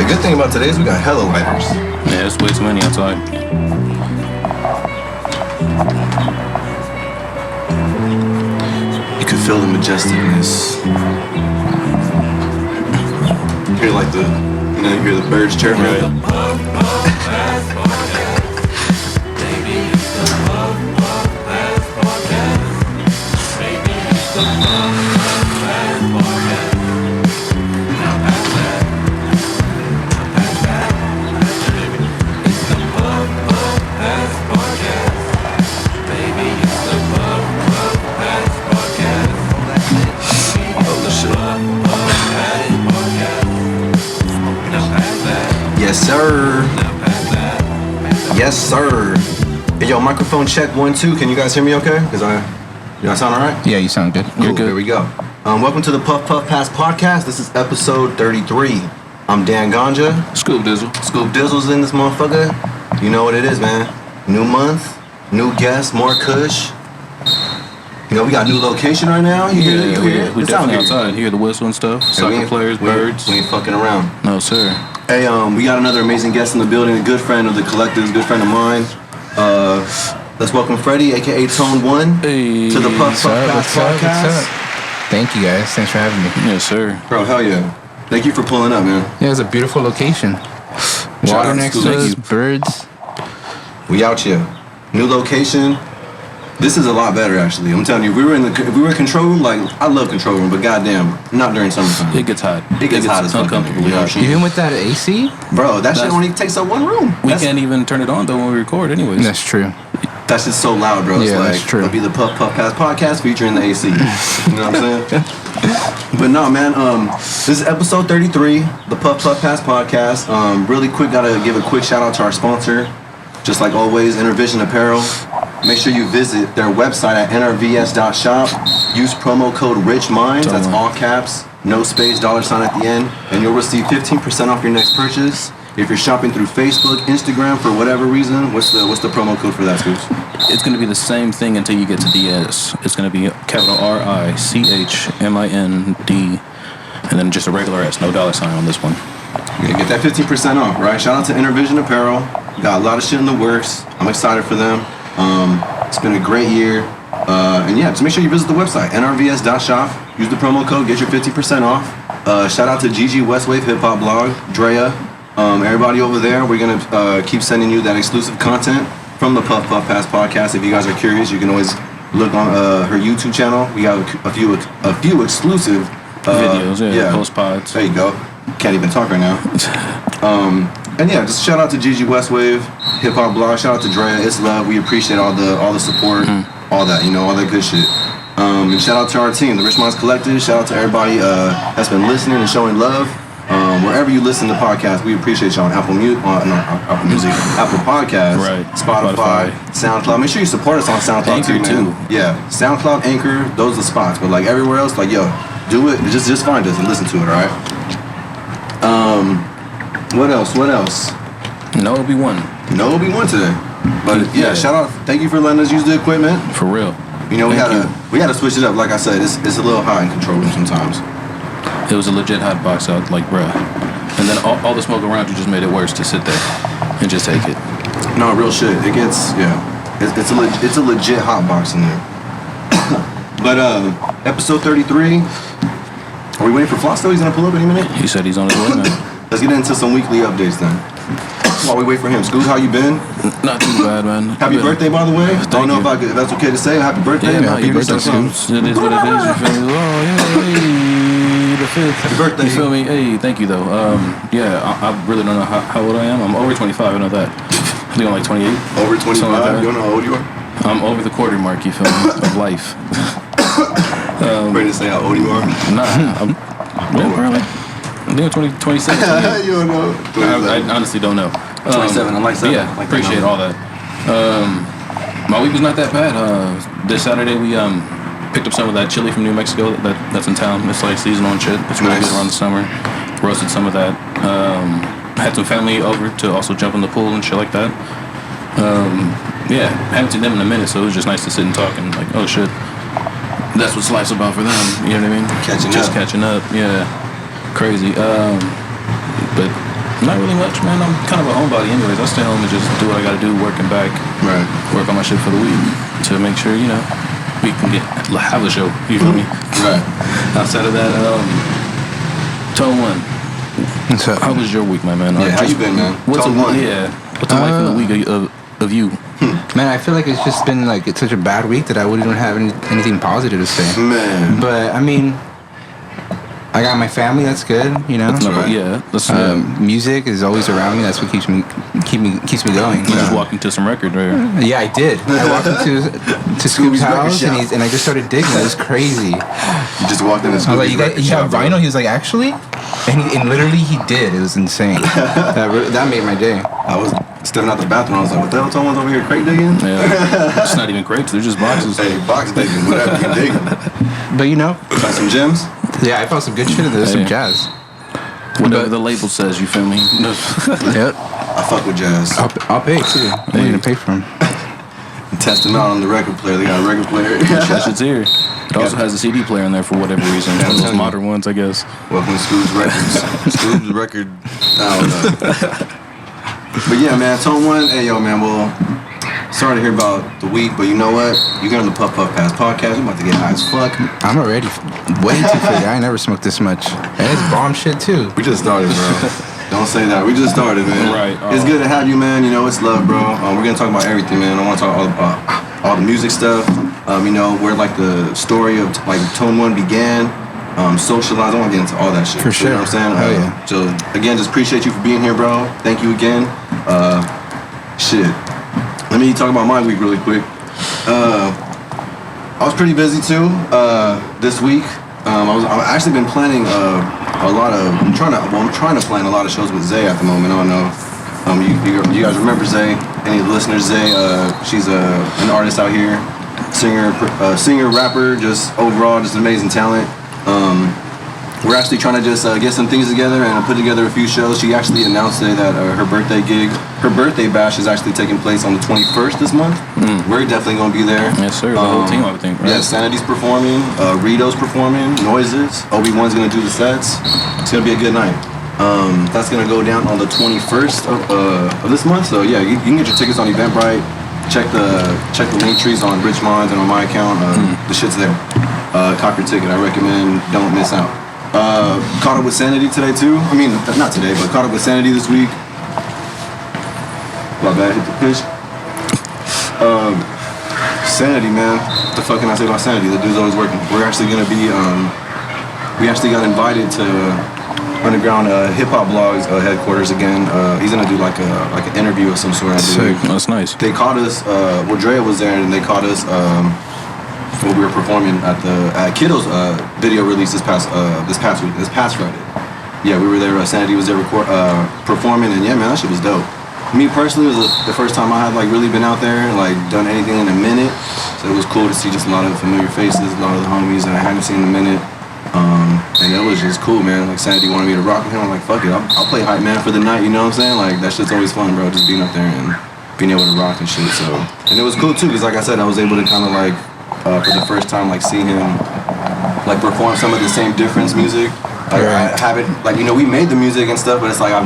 good thing about today is we got hella lighters. Yeah, there's way too many outside. You can feel the majesticness. You hear like the, you hear the birds chirping. Yes, sir. Yes, sir. Hey, yo, microphone check 1, 2. Can you guys hear me okay? Because you sound all right? Yeah, you sound good. Cool, You're good. There we go. Welcome to the Puff Puff Pass podcast. This is episode 33. I'm Dan Ganja. Scoop Dizzle. Scoop Dizzle's in this motherfucker. You know what it is, man. New month, new guest, more KUSH. You know, we got a new location right now. You hear it? We definitely outside. Hear the whistle and stuff. Soccer players, birds. We ain't fucking around. No, sir. Hey, we got another amazing guest in the building, a good friend of the collective, a good friend of mine. Let's welcome Freddie, aka Tone One, to the Puff Puff Pass podcast. Thank you guys. Thanks for having me. Yes, sir. Bro, hell yeah. Thank you for pulling up, man. Yeah, it's a beautiful location. Water next to us, birds. We out here. New location. This is a lot better, actually. I'm telling you, if we were in control room, like, I love control room, but goddamn, not during summertime. It gets hot. It gets hot as fuck. Uncomfortable. You know what I'm saying? Even with that AC? Bro, that shit only takes up one room. We can't even turn it on, though, when we record anyways. That's true. That's just so loud, bro. It's yeah, like, that's true. It'll be the Puff Puff Pass podcast featuring the AC. You know what I'm saying? But no, man, this is episode 33, the Puff Puff Pass podcast. Really quick, gotta give a quick shout out to our sponsor. Just like always, Intervision Apparel. Make sure you visit their website at nrvs.shop. Use promo code RICHMIND. That's all caps, no space, $sign at the end, and you'll receive 15% off your next purchase. If you're shopping through Facebook, Instagram, for whatever reason, what's the promo code for that, Scoobs? It's going to be the same thing until you get to the S. It's going to be capital RICHMIND, and then just a regular S, no $sign on this one. You're gonna get that 15% off, right? Shout out to Intervision Apparel. Got a lot of shit in the works. I'm excited for them. It's been a great year. And yeah, just make sure you visit the website, nrvs.shop. Use the promo code, get your 50% off. Shout out to Gigi Westwave Hip Hop Blog, Drea, everybody over there. We're gonna keep sending you that exclusive content from the Puff Puff Pass podcast. If you guys are curious, you can always look on her YouTube channel. We have a few exclusive videos, post pods. There you go. Can't even talk right now. And yeah, just shout out to Gigi Westwave, Hip Hop Blog. Shout out to Drea. It's love. We appreciate all the support, all that, all that good shit. And shout out to our team, the RICHMIND Collective. Shout out to everybody that's been listening and showing love. Wherever you listen to podcasts, we appreciate y'all on Apple Music, Apple Podcasts, right. Spotify, SoundCloud. Make sure you support us on SoundCloud Anchor too. Yeah, SoundCloud, Anchor, those are the spots. But like everywhere else, like yo, do it. Just find us and listen to it. All right. What else? No Obi-Wan today. But yeah, shout out. Thank you for letting us use the equipment. For real. We had to switch it up. Like I said, it's a little hot in control room sometimes. It was a legit hot box out, like, bruh. And then all the smoke around you just made it worse to sit there and just take it. No, real shit. It gets, it's a legit hot box in there. But episode 33. Are we waiting for Floss though? He's gonna pull up any minute? He said he's on his way, man. Let's get into some weekly updates then. While we wait for him, Scoobs, how you been? Not too bad, man. Happy birthday, by the way. I don't know if that's okay to say. Happy birthday. Yeah, happy birthday, Scoobs. It is what it is. You feel me? Oh, yeah, the 5th. Happy birthday. You feel me? Hey, thank you, though. Yeah, I really don't know how old I am. I'm over 25, I know that. I think I'm like 28. Over 25? Like you don't know how old you are? I'm over the quarter mark, you feel me, of life. Ready to say how old you are? Nah, I'm probably. I think I'm 27. You don't know. I honestly don't know. 27, I like that. Yeah, like appreciate all that. My week was not that bad. This Saturday we picked up some of that chili from New Mexico that's in town. It's like seasonal and shit. It's really good around the summer. Roasted some of that. Had some family over to also jump in the pool and shit like that. Yeah, haven't seen them in a minute, so it was just nice to sit and talk and like, oh shit, that's what life's about for them. You know what I mean? Catching up. Yeah, crazy. But Not really much, man. I'm kind of a homebody anyways. I stay home and just do what I gotta do, working back. Right. Work on my shit for the week to make sure, you know, we can have a show. You feel me? Right. Outside of that, Tone One. What's up? How was your week, my man? Yeah, how you been, man? What's Tone One. Yeah. What's the life in the week of you? Man, I feel like it's just been like it's such a bad week that I wouldn't even have anything positive to say. Man. But I mean, I got my family. That's good, you know. That's not, yeah. That's music is always around me. That's what keeps me going. You just walked into some record, right? Yeah, I did. I walked into Scoobs' house and I just started digging. It was crazy. You just walked into Scoobs' I was like, you got vinyl? He was like, actually? And literally he did. It was insane. that made my day. I was stepping out the bathroom. I was like, what the hell? Someone's over here crate digging? Yeah. It's not even crates. They're just boxes. Hey, box digging, whatever you digging. But you know. Got some gems? Yeah, I found some good shit in there. Some jazz. Whatever the label says, you feel me? Yep. I fuck with jazz. I'll pay too. I'm gonna pay for them. Test them out on the record player. They got a record player. That shit's here. It also has a CD player in there for whatever reason. One of those modern ones, I guess. Welcome to Scoobs Records. Scoobs Record. I don't know. But yeah, man, Tone One. Hey, yo, man. Well, sorry to hear about the week, but you know what? You get on the Puff Puff Pass podcast. We're about to get high as fuck. I'm already way too fit. I ain't never smoked this much. And it's bomb shit too. We just started, bro. Don't say that. We just started, man. Right. It's good to have you, man. You know, it's love, bro. We're gonna talk about everything, man. I want to talk all the music stuff. You know, where like the story of like Tone One began. Socialize. I want to get into all that shit. For sure. You know what I'm saying? Oh yeah. So again, just appreciate you for being here, bro. Thank you again. Shit. Let me talk about my week really quick. I was pretty busy too this week. I've actually been planning a lot of. I'm trying to plan a lot of shows with Zay at the moment. I don't know. You guys remember Zay? Any listeners? Zay? She's an artist out here, singer, rapper, just overall, just amazing talent. We're actually trying to just get some things together and put together a few shows. She actually announced today that her birthday bash is actually taking place on the 21st this month. We're definitely going to be there. Yes, sir. The whole team, I would think, right? Yeah, Sanity's performing, Rito's performing, Noises, Obi-Wan's going to do the sets. It's going to be a good night. That's going to go down on the 21st of this month. So yeah, you can get your tickets on Eventbrite. Check the link trees on Richmond and on my account. The shit's there. Cop your ticket. I recommend don't miss out. Caught up with Sanity today too. I mean, not today, but caught up with Sanity this week. My bad, hit the pitch. Sanity, man. What the fuck can I say about Sanity? The dude's always working. We're actually gonna be, we actually got invited to Underground Hip Hop Blogs headquarters again. He's gonna do like an interview of some sort. Sick. That's nice. They caught us. Drea was there, and they caught us when we were performing at Kiddo's video release this past Friday. Yeah, we were there. Sanity was there performing, and yeah, man, that shit was dope. Me personally, it was the first time I had like really been out there, like done anything in a minute. So it was cool to see just a lot of familiar faces, a lot of the homies that I hadn't seen in a minute. And it was just cool, man. Like Sanity wanted me to rock with him. I'm like, fuck it, I'll play hype man for the night. You know what I'm saying? Like that shit's always fun, bro. Just being up there and being able to rock and shit. So, and it was cool too, because like I said, I was able to kind of like for the first time like see him like perform some of the same difference music. Like I haven't, like, you know, we made the music and stuff, but it's like I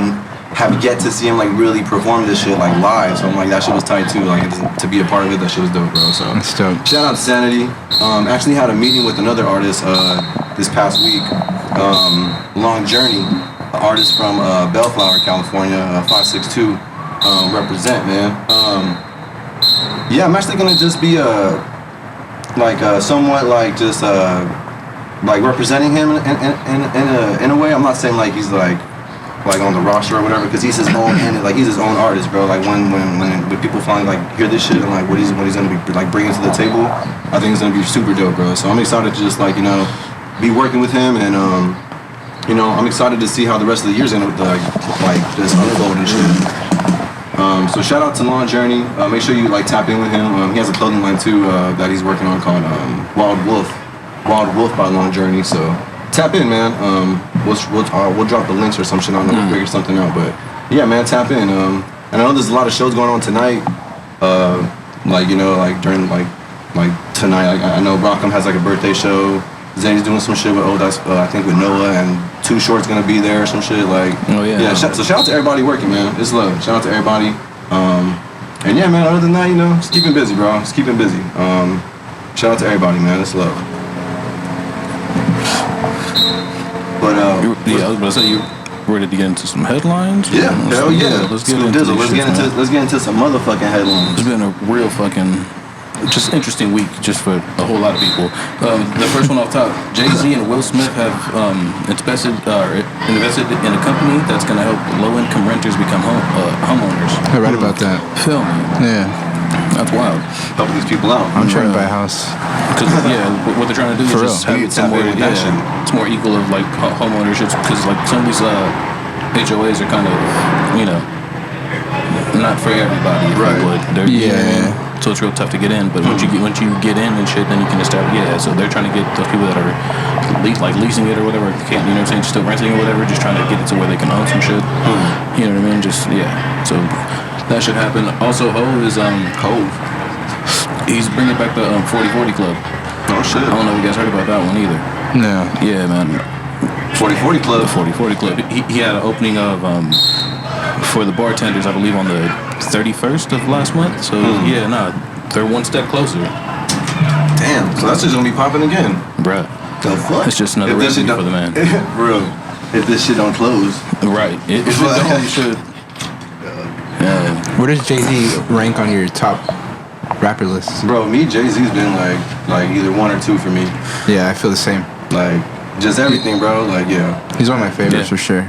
have yet to see him like really perform this shit like live. So I'm like, that shit was tight too. Like to be a part of it, that shit was dope, bro. So that's dope. Shout out to Sanity. Actually had a meeting with another artist this past week. Long Journey, an artist from Bellflower, California, 562. Represent, man. Yeah, I'm actually gonna just be somewhat like just like representing him in a way. I'm not saying like he's like on the roster or whatever, because he's his own he's his own artist, bro. Like when people finally like hear this shit and like what he's gonna be like bringing to the table, I think it's gonna be super dope, bro. So I'm excited to just like, you know, be working with him, and you know, I'm excited to see how the rest of the year's gonna like just unfold and shit. So shout out to Long Journey. Make sure you like tap in with him. He has a clothing line too that he's working on called Wild Wolf by Long Journey. So tap in, man. We'll drop the links or some shit. I don't know, we'll figure something out. But yeah, man, tap in. And I know there's a lot of shows going on tonight. Like, you know, like during like tonight. Like, I know Rockham has like a birthday show. Zay's doing some shit with I think with Noah, and Too Short's gonna be there or some shit. Like, oh yeah. So shout out to everybody working, man. It's love. Shout out to everybody. And yeah, man. Other than that, just keeping busy, bro. Just keeping busy. Shout out to everybody, man. It's love. But I was about to say you ready to get into some headlines? Yeah, hell yeah. Let's get into let's get into some motherfucking headlines. It's been a real fucking just interesting week just for a whole lot of people. The first one off top, Jay-Z and Will Smith have invested in a company that's going to help low-income renters become homeowners. I read about that. Feel me? Yeah. That's wild. Helping these people out. I'm trying to buy a house. Because what they're trying to do For is just real. have it some more, it's more equal of like home ownership. Because like some of these HOAs are kind of, not for everybody. Right. So it's real tough to get in. But once you get in and shit, then you can establish. Yeah. So they're trying to get those people that are leasing it or whatever, can't, you know what I'm saying, still renting it or whatever, just trying to get it to where they can own some shit. You know what I mean? Just So that should happen. Also, Hove is he's bringing back the 40/40 Club. Oh shit! I don't know if you guys heard about that one either. No. Yeah, man. 40/40 Club. The 40/40 Club. He had an opening of for the bartenders, I believe, on the 31st of last month. So they're one step closer. Damn. So that's just gonna be popping again, bruh. The fuck? It's just another recipe for the man. Real. If this shit don't close. Right. If it don't, you should. Where does Jay-Z rank on your top rapper list? Bro, Jay-Z's been like either 1 or 2 for me. Yeah, I feel the same. Like, just everything, bro. Like, yeah. He's one of my favorites for sure.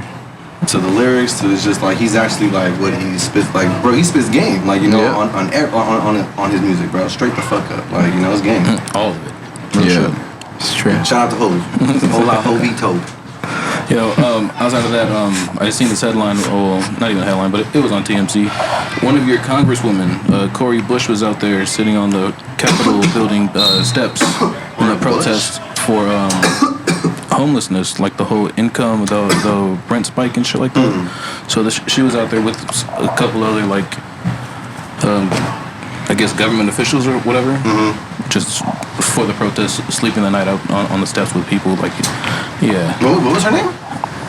To the lyrics, to it's just like he's actually like what he spits. Like, bro, he spits game. Like, on his music, bro. Straight the fuck up. Like, it's game. All of it. Sure. It's true. Shout out to Hove. It's a whole lot Hovito. Outside of that, I just seen this headline, not even a headline, but it was on TMZ. One of your congresswomen, Cori Bush, was out there sitting on the Capitol building steps in a protest for homelessness, like the whole income, the rent spike and shit like that. So she was out there with a couple other, I guess, government officials or whatever, just for the protest, sleeping the night out on the steps with people, What was her name?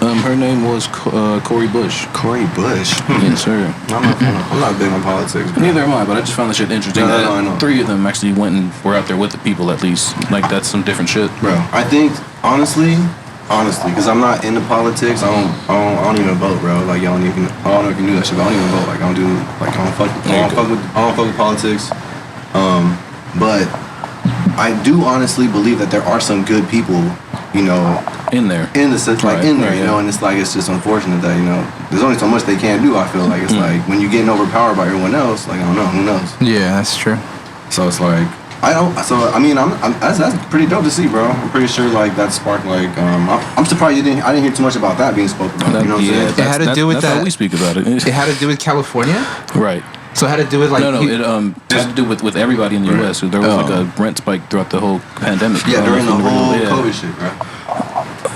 Her name was Cori Bush. Cori Bush? Yes, sir. I'm not big on politics, bro. Neither am I, but I just found that shit interesting. I know. 3 of them actually went and were out there with the people, at least. Like, that's some different shit. Bro, I think, honestly, because I'm not into politics, I don't even vote, bro. Like, I don't know if you knew that shit, but I don't even vote. Like, I don't fuck with politics. But I do honestly believe that there are some good people, in there. In the sense, and it's like, it's just unfortunate that, there's only so much they can't do, I feel like. It's like, when you're getting overpowered by everyone else, like, I don't know, who knows? Yeah, that's true. So it's like, that's pretty dope to see, bro. I'm pretty sure, like, that sparked, like, I'm surprised I didn't hear too much about that being spoken about, you know what I'm saying? It had to do with that's that. How we speak about it. It had to do with California? Right. So it had to do with, like... No, it had to do with everybody in the U.S. So there was, like, a rent spike throughout the whole pandemic. Yeah, during the whole COVID shit, bro.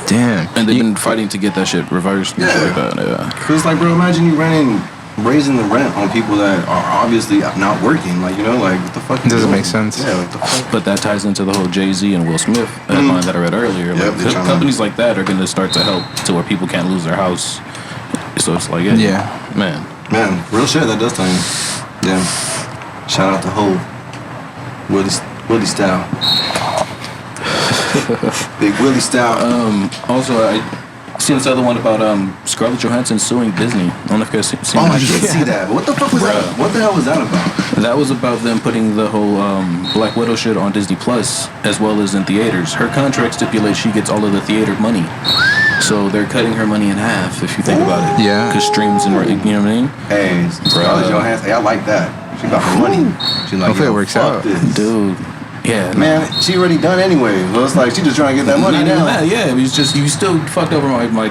Damn. And they've been fighting to get that shit reversed and shit like that, Cause like, bro, imagine you raising the rent on people that are obviously not working. Like, like, what the fuck? It doesn't make sense. Yeah, what the fuck? But that ties into the whole Jay-Z and Will Smith headline that I read earlier. Yep, like, companies like that are going to start to help to where people can't lose their house. So it's like, man, real shit. That does tie in. Yeah. Shout out to Hov. Willie Style. Big Willie Style. Also, I seen this other one about Scarlett Johansson suing Disney. I don't know if you guys seen that. I did see that. But what the fuck was that? What the hell was that about? That was about them putting the whole Black Widow shit on Disney Plus as well as in theaters. Her contract stipulates she gets all of the theater money. So they're cutting her money in half, if you think about it. Yeah. Because streams and, you know what I mean? Hey, Scarlett Johansson, hey, I like that. She got the money. She like, hopefully it works out. This. Dude. Yeah. Man, she already done anyway. Well, it's like she just trying to get that money now. Yeah, it's just, you still fucked over my...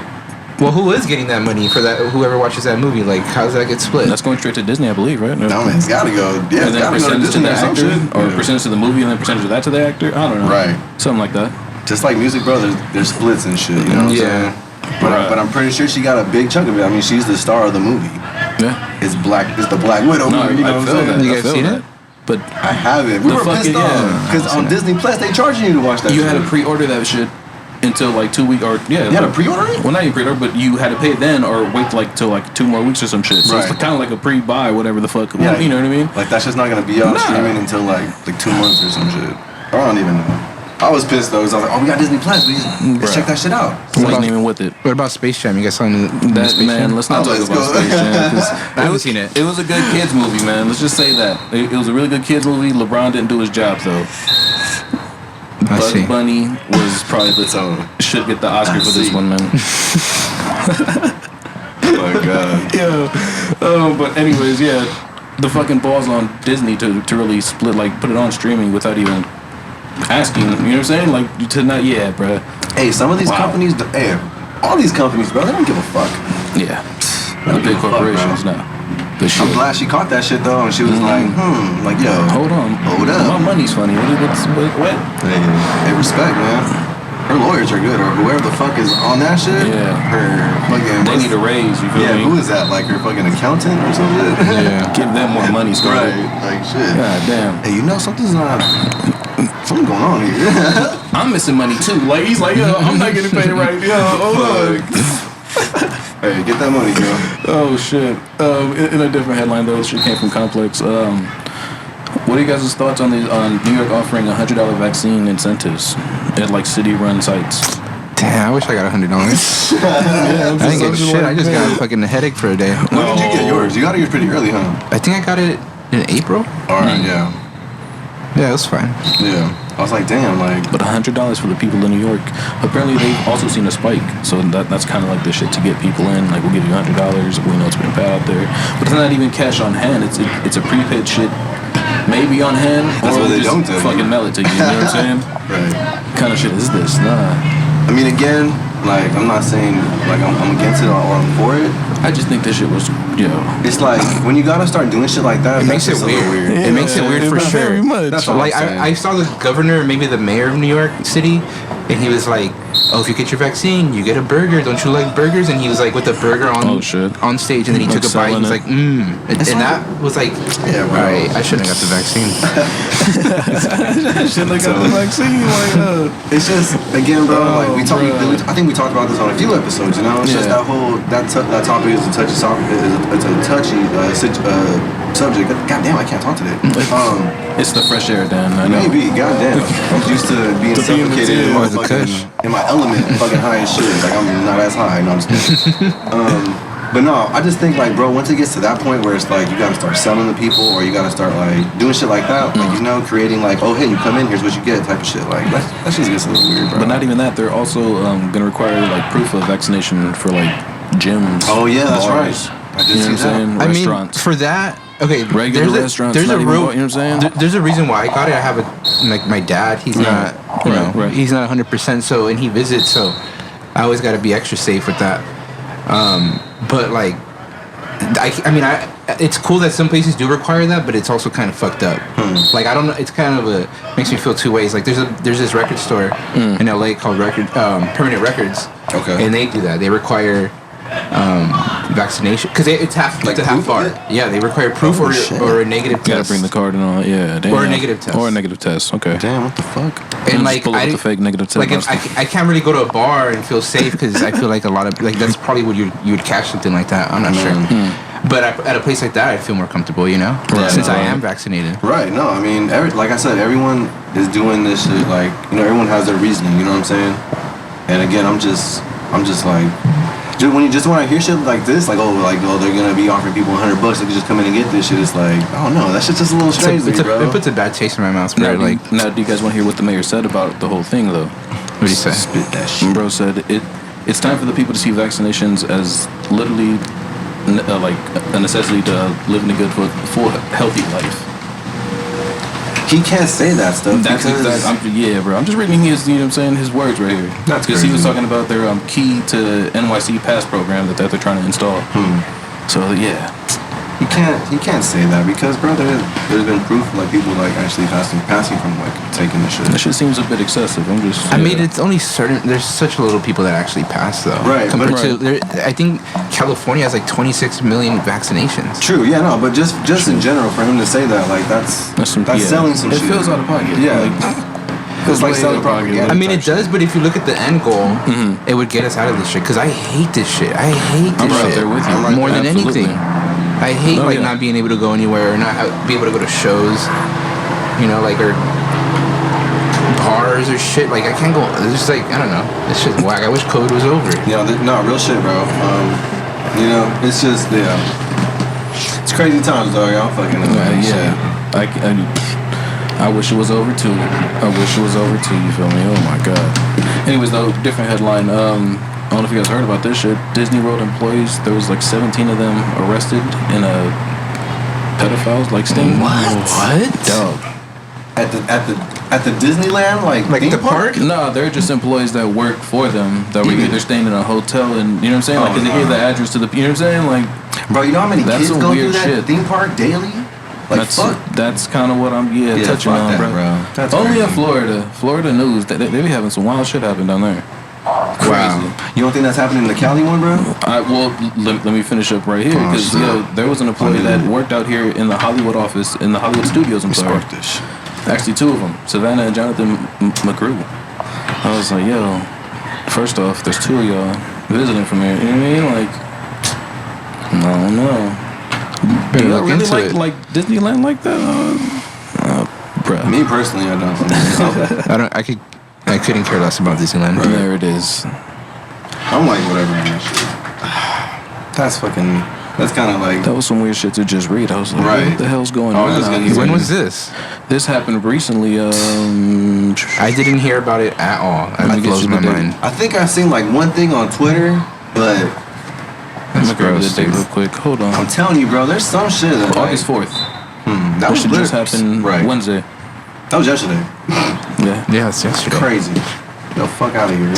Well, who is getting that money for that? Whoever watches that movie, like, how does that get split? That's going straight to Disney, I believe, right? No, man, it's gotta go. Yeah, and then percentage to the actor, or percentage to the movie, and then percentage of that to the actor. I don't know. Right. Something like that. Just like music, bro. There's splits and shit. You know what I'm saying? But I'm pretty sure she got a big chunk of it. I mean, she's the star of the movie. Yeah. It's the Black Widow movie. You know what I'm saying? You guys seen it? but I haven't. We were pissed off because on Disney Plus they charging you to watch that. You shit. had to pre-order that shit until like 2 weeks or You had to pre-order it? Well, not even pre-order, but you had to pay it then or wait like till like 2 more weeks or some shit. So Right. it's kind of like a pre-buy, whatever the fuck. Yeah. You know what I mean? Like that's just not gonna be out streaming until like 2 months or some shit. I don't even know. I was pissed though, 'cause I was like, oh, we got Disney Plus. Let's check that shit out. I wasn't even with it. What about Space Jam? You guys saw the That Space man, Jam? let's not talk let's about go. Space Jam. 'Cause I haven't seen it. It was a good kids movie, man. Let's just say that it was a really good kids movie. LeBron didn't do his job though. I see. Bugs Bunny was probably should get the Oscar for this one, man. Oh my god. Yeah. But anyways, yeah, the fucking balls on Disney to really split, like put it on streaming without even asking. You know what I'm saying? Like to not, yeah, bruh. Hey, some of these companies, all these companies, bro, they don't give a fuck. Yeah. The big corporations now. The shit. I'm glad she caught that shit though, and she was like, like yo, Hold up. My money's funny. What? Hey, respect, man. Her lawyers are good, or whoever the fuck is on that shit. Yeah. Her fucking. They need a raise, you feel me? Who is that? Like her fucking accountant or something? Yeah. Give them more money, Scooby. Right. Like shit. God damn. Hey, you know something going on here. I'm missing money too. Like he's like, yo, I'm not getting paid right now. Hold on. Hey, get that money, girl. Oh shit. In a different headline though, this shit came from Complex. What are you guys' thoughts on New York offering $100 vaccine incentives at like city-run sites? Damn, I wish I got $100. Yeah, I didn't get shit. I just got a fucking headache for a day. When did you get yours? You got yours pretty early, huh? I think I got it in April. All right, yeah. Yeah, it was fine. Yeah. I was like, damn, like. But $100 for the people in New York. Apparently, they've also seen a spike. So that's kind of like the shit to get people in. Like, we'll give you $100 if we know it's been bad out there. But it's not even cash on hand. It's a prepaid shit. Maybe on hand. That's or what they just don't do. fucking mail it to you. You know what I'm saying? Right. What kind of shit is this? Nah. I mean, again, like, I'm not saying, like, I'm against it or I'm for it. I just think this shit was, It's like, when you gotta start doing shit like that, It makes it weird. It makes it weird for sure. Very much. That's all Like I'm saying. I saw the governor, maybe the mayor of New York City, and he was like, "Oh, if you get your vaccine, you get a burger. Don't you like burgers?" And he was like with the burger on on stage, and then he Like took a bite. He was like, and that was like, Yeah, bro. right. I shouldn't have got the vaccine. Shit like the vaccine. Like, It's just, again, bro, like, I think we talked about this on a few episodes, you know? It's just that whole, that topic is a touchy topic, it's a touchy subject. God damn, I can't talk today. it's the fresh air, Dan. I know. Maybe, goddamn. I'm used to being suffocated in my fucking, in my element, fucking high as shit. Like, I'm not as high, no, I'm just kidding. But no, I just think, like, bro, once it gets to that point where it's like you gotta start selling to people, or you gotta start like doing shit like that, like, you know, creating like, oh hey, you come in, here's what you get, type of shit. Like that shit gets a little weird, bro. But not even that. They're also gonna require like proof of vaccination for like gyms. Oh yeah, that's bars, right. I did You know see what I'm saying? that. I mean, Restaurants. for that, okay, Regular restaurants, There's not a even real, bar, you know what I'm saying? There's a reason why I got it. I have like my dad. He's not, you know, right. he's not 100%. So, and he visits, so I always got to be extra safe with that. But like, I mean, it's cool that some places do require that, but it's also kind of fucked up. Like, I don't know, it's kind of makes me feel two ways. Like, there's this record store in LA called Permanent Records. Okay. And they do that. They require vaccination because it's half Like it's a half proof of bar. it? Yeah, they require proof or a negative You gotta test. bring the card and all. Yeah, damn. Or a negative test. Or a negative test. Okay. Damn, what the fuck? And Just like pull up the fake negative test. like if I can't really go to a bar and feel safe because I feel like a lot of like that's probably what you would catch something like that. I'm not sure. But at a place like that, I feel more comfortable, you know, Right. since I am vaccinated. Right. No, I mean, like I said, everyone is doing this shit. Like, you know, everyone has their reasoning. You know what I'm saying? And again, I'm just like. When I hear shit like this, like they're gonna be offering people $100, they can just come in and get this shit. It's like, I don't know, that shit's just a little strange to me, bro. It puts a bad taste in my mouth, bro. Now, do you guys want to hear what the mayor said about the whole thing, though? What did he say? Spit that shit. Bro said it's time for the people to see vaccinations as literally like a necessity to live in a good, full, healthy life. He can't say that stuff. That's exactly. Yeah, bro. I'm just reading his, you know what I'm saying, his words right here. That's because he was crazy. talking about their key to NYC pass program that they're trying to install. So yeah, He can't say that because, bro, there's been proof like people like actually passing from like taking the shit. That shit seems a bit excessive. I mean, it's only certain. There's such little people that actually pass though. Right. Compared to, I think California has like 26 million vaccinations. True. Yeah. No. But just in general, for him to say that, like that's selling some shit. It feels out of pocket. Yeah. It's like selling propaganda. I mean, it does, but if you look at the end goal, it would get us out of this shit. Because I hate this shit. I hate this I'm right shit there with you. more than Absolutely. anything. I hate not being able to go anywhere or not be able to go to shows, you know, like or bars or shit. Like I can't go. It's just like I don't know. It's just whack. I wish COVID was over. Yeah, no, real shit, bro. You know, it's just it's crazy times, dog. Y'all fucking I wish it was over too. You feel me? Oh my god. Anyways, though, different headline. I don't know if you guys heard about this shit. Disney World employees, there was like 17 of them arrested in a pedophiles like sting. What? Dog. At the Disneyland, like the park? No, they're just employees that work for them that were either staying in a hotel and you know what I'm saying, like 'cause they gave the address to the, you know what I'm saying, like. Bro, you know how many that's kids some go weird through that shit. theme park daily? Like That's kind of what I'm touching fuck on, that, bro. That's only crazy. in Florida news, they be having some wild shit happen down there. Crazy. Wow. You don't think that's happening in the Cali one, bro? Let me finish up right here because there was an employee that worked out here in the Hollywood office, in the Hollywood studios. I'm sorry. Actually, two of them, Savannah and Jonathan McGrew. I was like, yo, first off, there's two of y'all visiting from here. You know what I mean? Like, I don't know. Do you really like Disneyland like that? Bruh. Me personally, I don't. I couldn't care less about Disneyland. Right. There it is. I'm like whatever on that shit. That's kind of like. That was some weird shit to just read. I was like, what the hell's going on? When was this? This happened recently. I didn't hear about it at all. It blows my mind. I think I've seen like one thing on Twitter, but That's gross. The date real quick. Hold on. I'm telling you, bro. There's some shit. That, August 4th. That should just happen Wednesday. That was yesterday. Yeah, it's yesterday. Crazy. Yo, fuck out of here.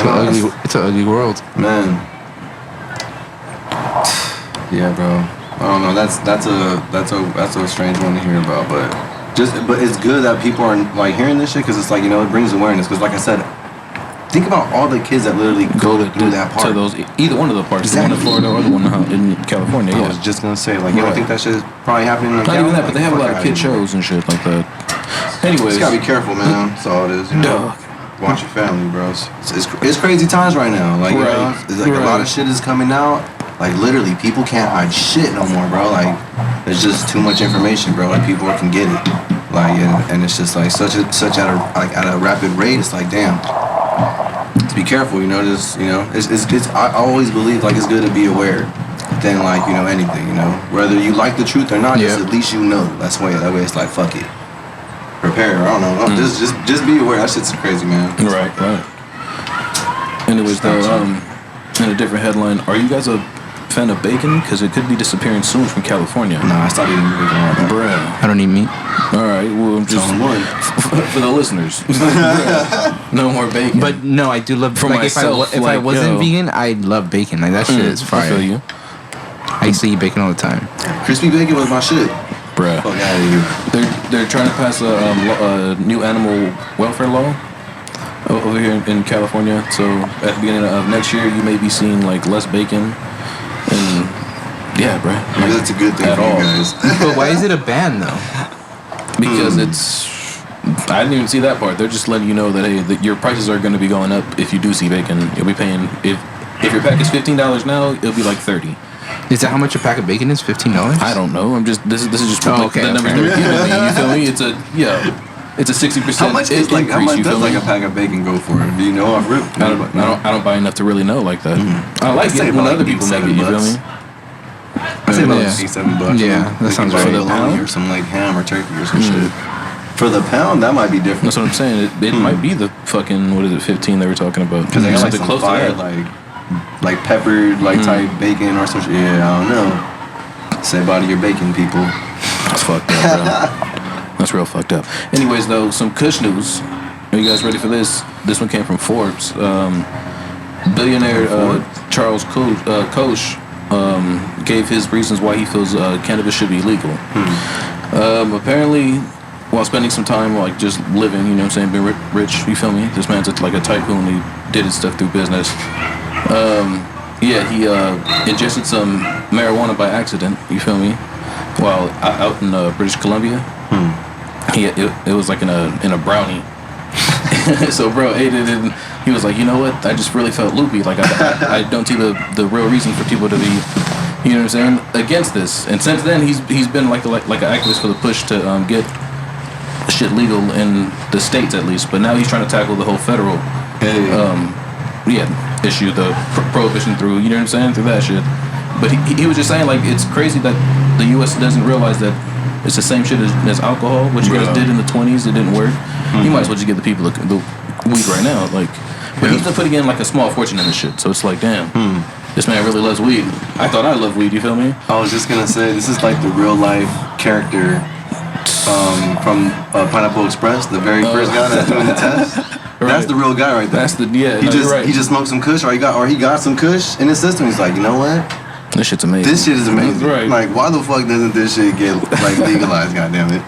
It's an ugly world, man. Yeah, bro. I don't know. That's a strange one to hear about, but it's good that people are like hearing this shit because it's like, you know, it brings awareness. Because like I said, think about all the kids that literally go through that park. To those, either one of the parks, the one in Florida or the one in California. I was just gonna say, like, you don't think that shit is probably happening in Not even that, but they have a lot of kid shows and shit like that. Anyways, you gotta be careful, man. That's all it is. You know? Watch your family, bro. It's crazy times right now. Like, you know, it's like a lot of shit is coming out. Like, literally, people can't hide shit no more, bro. Like, there's just too much information, bro. Like, people can get it. Like, and it's just like such at a rapid rate. It's like, damn. Be careful, you know. Just, you know, it's. I always believe like it's good to be aware than like, you know, anything, you know. Whether you like the truth or not, just at least you know. That way it's like fuck it. Prepare. I don't know. Just be aware. That shit's crazy, man. Right. Anyways, though, in a different headline, are you guys a fan of bacon? Because it could be disappearing soon from California. Nah, I stopped eating bacon all that. Bruh. I don't eat meat. All right, well, just for the listeners, no more bacon. But no, I do love. For like myself, if I wasn't vegan, I love bacon. Like that shit is fire. I feel you. I used to eat bacon all the time. Crispy bacon was my shit. Bruh. Fuck out of here. They're trying to pass a new animal welfare law over here in California. So at the beginning of next year, you may be seeing like less bacon. And yeah, bro. Like, that's a good thing for you guys. But why is it a ban though? Because I didn't even see that part. They're just letting you know that hey, your prices are going to be going up if you do see bacon. You'll be paying if your pack is $15 now, it'll be like $30. Is that how much a pack of bacon is? $15? I don't know. I'm just this is just the numbers they're giving me. You feel me? It's a 60%. How much does like a pack of bacon go for? Do you know off rip? I don't buy enough to really know like that. I like it when other people make it. You feel me? I say about $7. Yeah, that sounds right. For the pound or some like ham or turkey or some shit. For the pound, that might be different. That's what I'm saying. It might be the fucking 15 they were talking about. Because they got like some close fire, like peppered like type bacon or some shit. Yeah, I don't know. Say bye to your bacon, people. That's fucked up, bro. That's real fucked up. Anyways, though, some KUSH news. Are you guys ready for this? This one came from Forbes. Billionaire Charles KUSH gave his reasons why he feels cannabis should be legal. Apparently, while spending some time like just living, you know what I'm saying, being rich, you feel me? This man's like a tycoon. He did his stuff through business. He ingested some marijuana by accident, you feel me? While out in British Columbia. It was like in a brownie. So bro ate it and he was like, you know what? I just really felt loopy. Like I don't see the real reason for people to be, you know what I'm saying, against this. And since then he's been like an activist for the push to get shit legal in the states at least. But now he's trying to tackle the whole federal issue, the prohibition through, you know what I'm saying, through that shit. But he was just saying like it's crazy that the U.S. doesn't realize that it's the same shit as alcohol, which you guys did in the 20s. It didn't work. You might as well just give the people the weed right now. Like, but he's been putting in like a small fortune in this shit. So it's like, damn, this man really loves weed. I thought I loved weed. You feel me? I was just gonna say this is like the real life character from Pineapple Express, the very first guy that's doing the test. Right. That's the real guy right there. That's the He just smoked some Kush, or he got some Kush in his system. He's like, you know what? This shit's amazing. This shit is amazing. Right. Like, why the fuck doesn't this shit get like legalized? Goddamn it.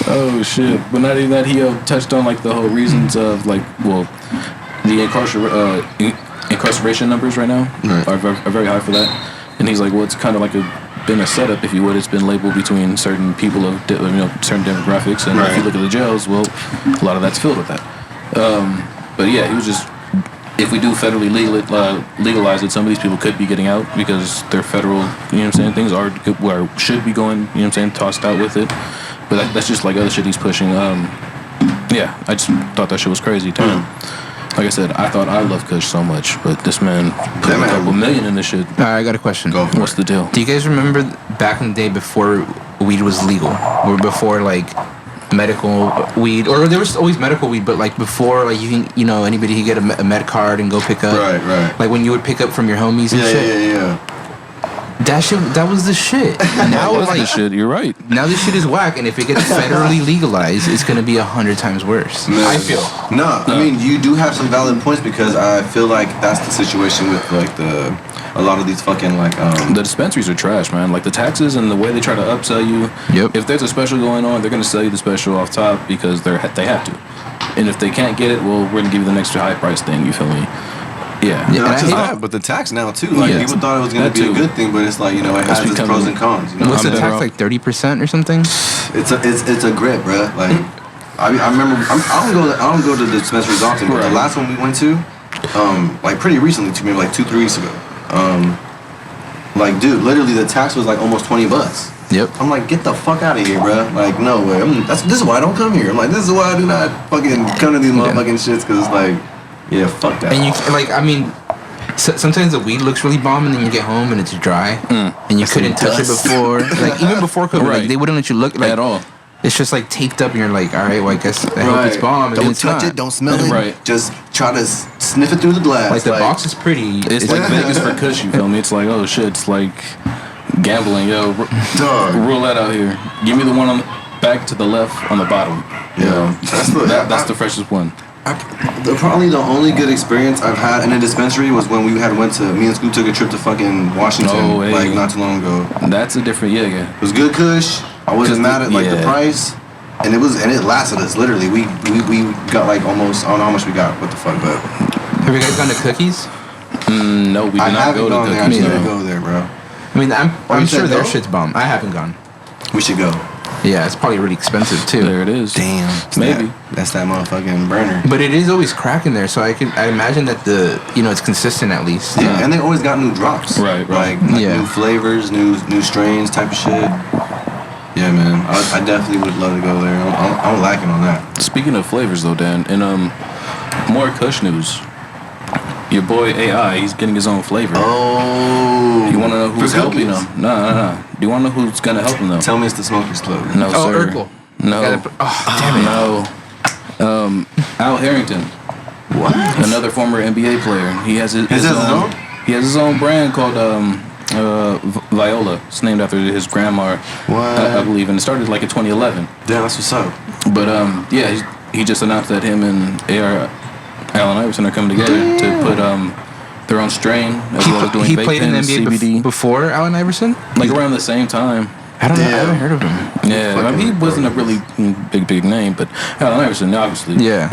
Oh shit! But not even that. He touched on like the whole reasons of like, well, the incarceration numbers right now are very high for that. And he's like, well, it's kind of like been a setup, if you would. It's been labeled between certain people of certain demographics, and if you look at the jails, well, a lot of that's filled with that. But yeah, he was just. If we do federally legalize it, some of these people could be getting out because they're federal, you know what I'm saying, things are where should be going, you know what I'm saying, tossed out with it. But that's just like other shit he's pushing. I just thought that shit was crazy, damn. Like I said, I thought I loved Kush so much, but this man put a couple million in this shit. I got a question. What's the deal? Do you guys remember back in the day before weed was legal? Or before, like, medical weed, or there was always medical weed, but like before, like anybody could get a med card and go pick up. Right. Like when you would pick up from your homies and shit. Yeah. That was the shit. Now like shit. You're right. Now this shit is whack, and if it gets federally legalized, it's gonna be 100 times worse. Man. I feel. No, I mean you do have some valid points because I feel like that's the situation with like a lot of these fucking like the dispensaries are trash, man. Like the taxes and the way they try to upsell you. Yep. If there's a special going on, they're gonna sell you the special off top because they have to. And if they can't get it, well, we're gonna give you the extra high price thing. You feel me? Yeah. Not just that, but the tax now too. Like people thought it was gonna be a good thing, but it's like it has its pros and cons. You know? What's the tax, like 30% or something? It's a grip, bro. Like I remember I don't go to the dispensaries often, but the last one we went to, like pretty recently, maybe like 2-3 weeks ago. Like dude, literally the tax was like almost $20. Yep. I'm like, get the fuck out of here, bro. Like, no way. This is why I don't come here. I'm like, this is why I do not fucking come to these motherfucking shits, because it's like, yeah, fuck that. And you like, I mean, sometimes the weed looks really bomb, and then you get home and it's dry, and you couldn't touch it before. Like even before COVID, like, they wouldn't let you look like, at all. It's just like taped up, and you're like, all right, well, I guess I hope it's bomb. Don't touch it. Don't smell it. Right. Just try to sniff it through the glass. Like the box is pretty. It's like Vegas for Kush. You feel me? It's like, oh shit. It's like gambling, yo. Rule that out here. Give me the one on the back to the left on the bottom. Yeah, that's the freshest one. Probably the only good experience I've had in a dispensary was when me and Scoop took a trip to fucking Washington, like not too long ago. That's a different, yeah. It was good Kush. I wasn't mad at like the price, and it lasted us literally. We got like almost, I don't know how much we got. What the fuck, but have you guys gone to Cookies? No, we did not go to Cookies. I need to go there, bro. I mean, I'm sure their shit's bomb. I haven't gone. We should go. Yeah, it's probably really expensive too. There it is. Damn, maybe that's that motherfucking burner. But it is always cracking there, so I imagine that it's consistent at least. Yeah, and they always got new drops. Right. Like new flavors, new strains, type of shit. Yeah, man, I definitely would love to go there. I'm lacking on that. Speaking of flavors, though, Dan, and more Kush news. Your boy AI, he's getting his own flavor. Oh, you want to know who's helping him? No. Do you want to know who's gonna help him though? Tell me it's the Smokers Club. No, sir. Urkel. No. Damn it. No. Al Harrington. What? Another former NBA player. He has his own. He has his own brand called Viola. It's named after his grandma, I believe, and it started like in 2011. Yeah, that's what's up. But he just announced that him and Allen Iverson are coming together to put their own strain, as well as doing He vape played in the pens, NBA CBD. before Allen Iverson? Like around the same time. I don't know. I haven't heard of him. Yeah, I mean, he wasn't a really big name, but Allen Iverson, obviously. Yeah.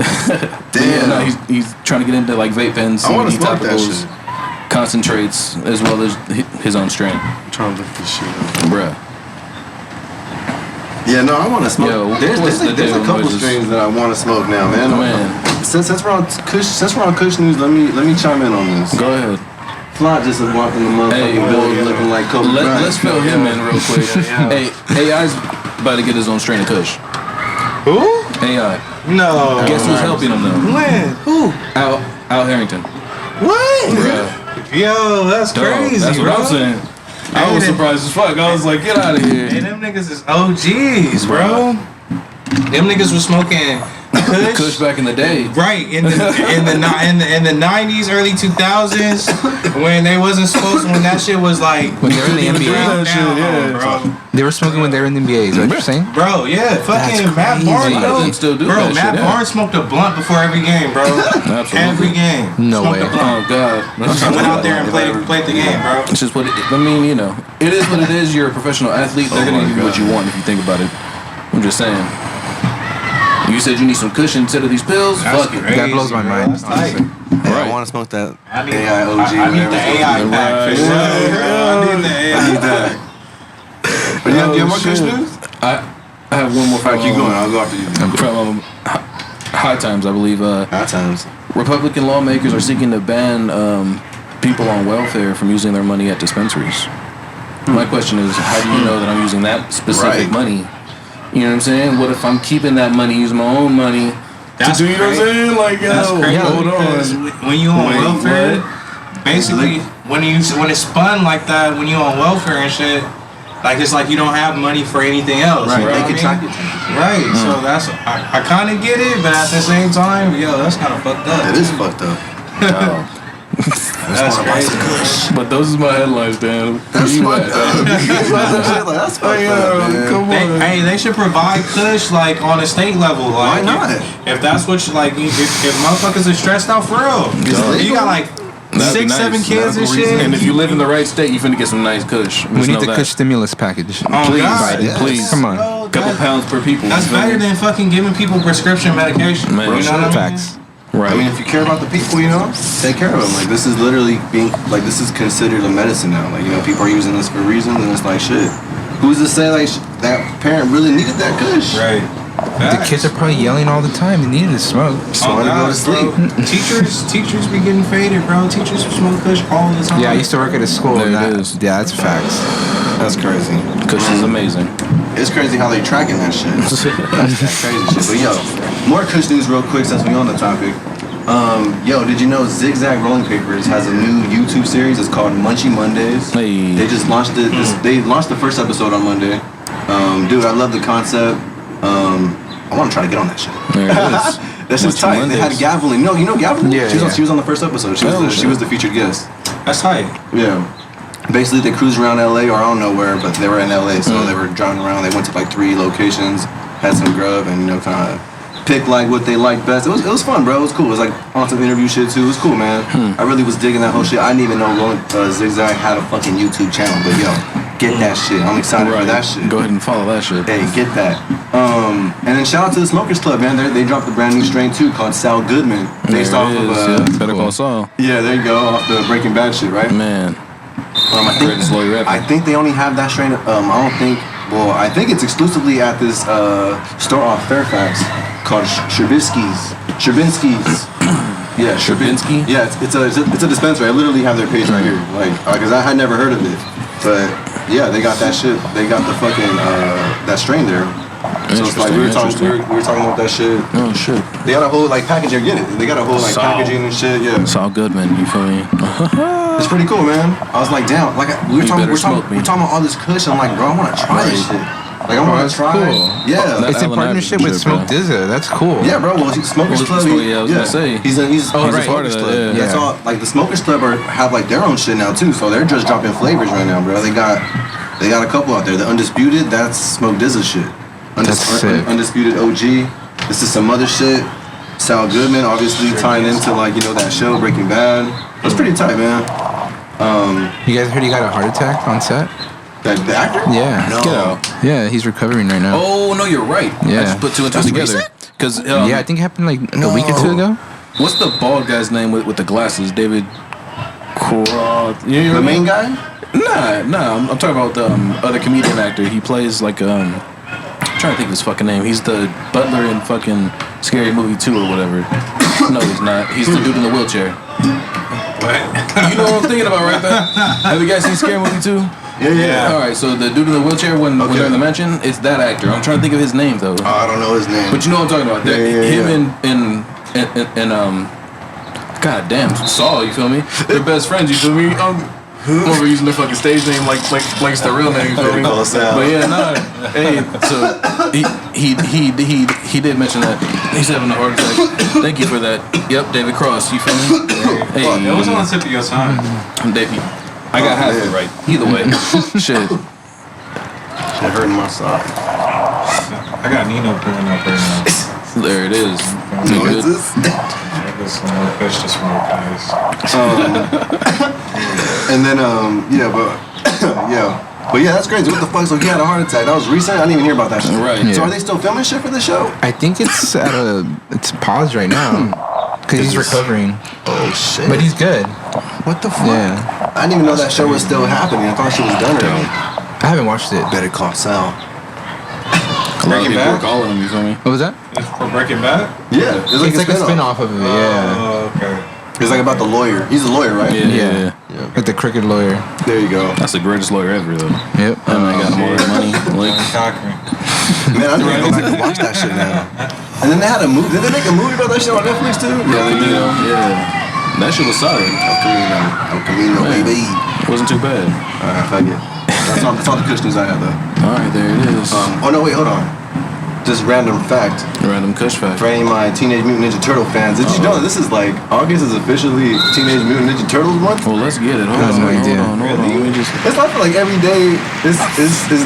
Yeah, no, he's trying to get into like vape pens, I wanna CBD smoke that topicals, shit. concentrates, as well as his own strain. I'm trying to look this shit up. Bruh. Yeah, no, I want to smoke. Yo, there's what's the a deal, couple noises? strains that I want to smoke now, man. Man. Since we're on KUSH news, let me chime in on this. Go ahead. Fly just walked in the motherfucking Hey, building looking like Kobe Bryant. Let's fill him in real quick. Hey, AI's about to get his own strain of KUSH. Who? AI. No. Guess who's helping him though? When? Who? Al Harrington. What? Bruh. Yo, that's Dog, crazy, that's what bro. I'm saying. I was surprised as fuck. I was like, get out of here. Hey, them niggas is OGs, bro. Them niggas was smoking KUSH back in the day. Right in the 90s, early 2000s, when they wasn't supposed to, when that shit was like When they were in the NBA. ground down, bro. They were smoking when they were in the NBA, is that what you're saying? Bro, yeah, fucking Matt crazy. Barnes, A lot of them still do bro. that Matt shit, yeah. Barnes smoked a blunt before every game, bro. Absolutely. Every game. No Smoked way. a blunt. Oh God. Went out there and played the game, bro. It's just what I mean, you know. It is what it is. You're a professional athlete. They're gonna give you what you want if you think about it. I'm just saying. You said you need some KUSH instead of these pills? That's Fuck it. crazy, That blows my bro. mind, That's tight. honestly. Hey, Right. I want to smoke that I need, AI OG. I need the AI pack for Right. sure. I need the AI. I need that. But you have more KUSH news? I have one more. All right, keep going. I'll go after you. From High Times, I believe. High times. Republican lawmakers are seeking to ban people on welfare from using their money at dispensaries. My question is, how do you know that I'm using that specific Right. money? You know what I'm saying? What if I'm keeping that money, using my own money? That's to do, you know what I'm crazy. saying? Like, yo, That's crazy hold because on. when you on Wait, welfare, what? basically when it's spun like that, when you on welfare and shit, like it's like you don't have money for anything else. Right, You know they what can I track mean? it. Right. So that's I kind of get it, but at the same time, yo, that's kind of fucked up. It is fucked up. That's crazy. But those is my headlines, man. That's You fucked at? up. That's fucked up, man. Come on. Hey, they should provide KUSH like on a state level. Why Like, not? If that's what you like, if motherfuckers are stressed out for real, It's you got like That'd be 6, 7 nice. kids and shit. And if you live in the right state, you finna get some nice KUSH. We Just need know the that. KUSH stimulus package. Oh, Please, God, yes. please. Come on. Bro, Couple that- pounds per people. That's you feel better me? than fucking giving people prescription medication. Man, you know what I mean? Facts. Right. I mean, if you care about the people, you know, take care of them. Like, this is literally this is considered a medicine now. Like, you know, people are using this for reasons, and it's like, shit. Who's to say, like, that parent really needed that KUSH? Right. The kids are probably yelling all the time. They needed to smoke. Just wanted to go to sleep. Teachers be getting faded, bro. Teachers smoke KUSH all the time. Yeah, I used to work at a school. There and it that, is. Yeah, that's facts. That's crazy. KUSH is amazing. It's crazy how they tracking that shit. That's crazy shit. But yo, more KUSH news real quick since we on the topic. Yo, did you know Zigzag Rolling Papers has a new YouTube series? It's called Munchie Mondays. Hey. They just launched it. They launched the first episode on Monday. Dude, I love the concept. I want to try to get on that shit. There it is. That shit's Munchie tight. They had Mondays. Gavelin. No, you know Gavelin? Yeah, she was, yeah. she was on the first episode. She was the featured guest. That's tight. Yeah. Basically, they cruised around LA, or I don't know where, but they were in LA, so they were driving around. They went to like 3 locations, had some grub, and, you know, kind of pick like what they liked best. It was fun, bro. It was cool. It was like on some interview shit too. It was cool, man. I really was digging that whole shit. I didn't even know Zigzag had a fucking YouTube channel, but yo, get that shit. I'm excited for that shit. Go ahead and follow that shit. Hey, get that. And then shout out to the Smokers Club, man. They dropped a brand new strain too called Sal Goodman, based There off it of is, yeah. Better Call Saul. yeah, there you go, off the Breaking Bad shit, right? Man. Greatest lawyer ever. I think they only have that strain. I think it's exclusively at this store off Fairfax called Sherbinsky's. Yeah, Sherbinsky? Yeah, it's a dispensary. I literally have their page right here, like, because I had never heard of it, but yeah, they got that shit. They got the fucking that strain there. So it's like we were talking about that shit. Oh shit. They got a whole like packaging. Get it? They got a whole like Saul. packaging and shit. Yeah. It's all good, man. You feel me? It's pretty cool, man. I was like, damn, like we were talking me. about all this KUSH. I'm like, bro, I want to try this shit. Like, I want to that's try. cool. Yeah. That It's in Allen partnership Iverson with shit, Smoke bro. Dizza. That's cool. Yeah, bro. Well, Smokers Club. I was gonna say. He's right. a Smokers of Club. it, yeah. That's all. Like the Smokers Club have like their own shit now too. So they're just dropping flavors right now, bro. They got a couple out there. The Undisputed. That's Smoke Dizza shit. That's sick. Undisputed OG. This is some other shit. Sal Goodman, obviously tying into like, you know, that show Breaking Bad. That's pretty tight, man. You guys heard he got a heart attack on set? The actor? Yeah. No. Get out. Yeah, he's recovering right now. Oh no, you're right. Yeah. I just put two and two That's together. recent? Because Yeah, I think it happened like a week or two ago. what's the bald guy's name with the glasses? David. The main guy? Nah. I'm talking about the other comedian actor. He plays like I'm trying to think of his fucking name. He's the butler in fucking Scary Movie 2 or whatever. No, he's not. He's the dude in the wheelchair. What? You know what I'm thinking about, right there? Have you guys seen Scary Movie 2? Yeah. All right, so the dude in the wheelchair when they're in the mansion, it's that actor. I'm trying to think of his name though. Oh, I don't know his name. But you know what I'm talking about. Him Yeah. and God damn, Saul, you feel me? They're best friends, you feel me? Over using their fucking stage name like it's their real name, you feel me? But yeah, nah. Hey, so he did mention that he's having a heart attack. Thank you for that. Yep, David Cross, you feel me? Hey, It was on the tip of your tongue. Davey. I got half it right. Either way. Shit. It hurting my sock. I got Nino pulling up right now. There it is. No, it's this. This KUSH to smoke, guys. And then, But yeah, that's crazy. What the fuck? So he had a heart attack. That was recent? I didn't even hear about that shit. Right. So Yeah. are they still filming shit for the show? I think it's it's paused right now because he's recovering, Oh, shit. but he's good. What the fuck? Yeah, I didn't even know that show was still happening. I thought she was done already. I haven't watched it. Better Call Saul. A lot of Breaking people Bad? are calling him, you feel me? What was that? It's for Breaking Bad? Yeah. It's It's like a spin-off of it. Yeah, Oh, okay. It's like about the lawyer. He's a lawyer, right? Yeah. like the crooked lawyer. There you go. That's the greatest lawyer ever, though. Yep. That man got more money. Like, Cochran. Man, I need to go back and watch that shit now. And then they had a movie. Did they make a movie about that shit on Netflix too? yeah, they did. Yeah. That shit was solid. El Camino, Man. baby. Wasn't too bad. Alright, fuck it. That's all the KUSH news I had though. All right, there it is. Oh no, wait, hold on. Just random fact. Random KUSH fact. For any of my Teenage Mutant Ninja Turtle fans, did you know that this is like August is officially Teenage Mutant Ninja Turtles month? Well, let's get it. Hold I have on, no idea. hold on. Let me just. It's not like every day is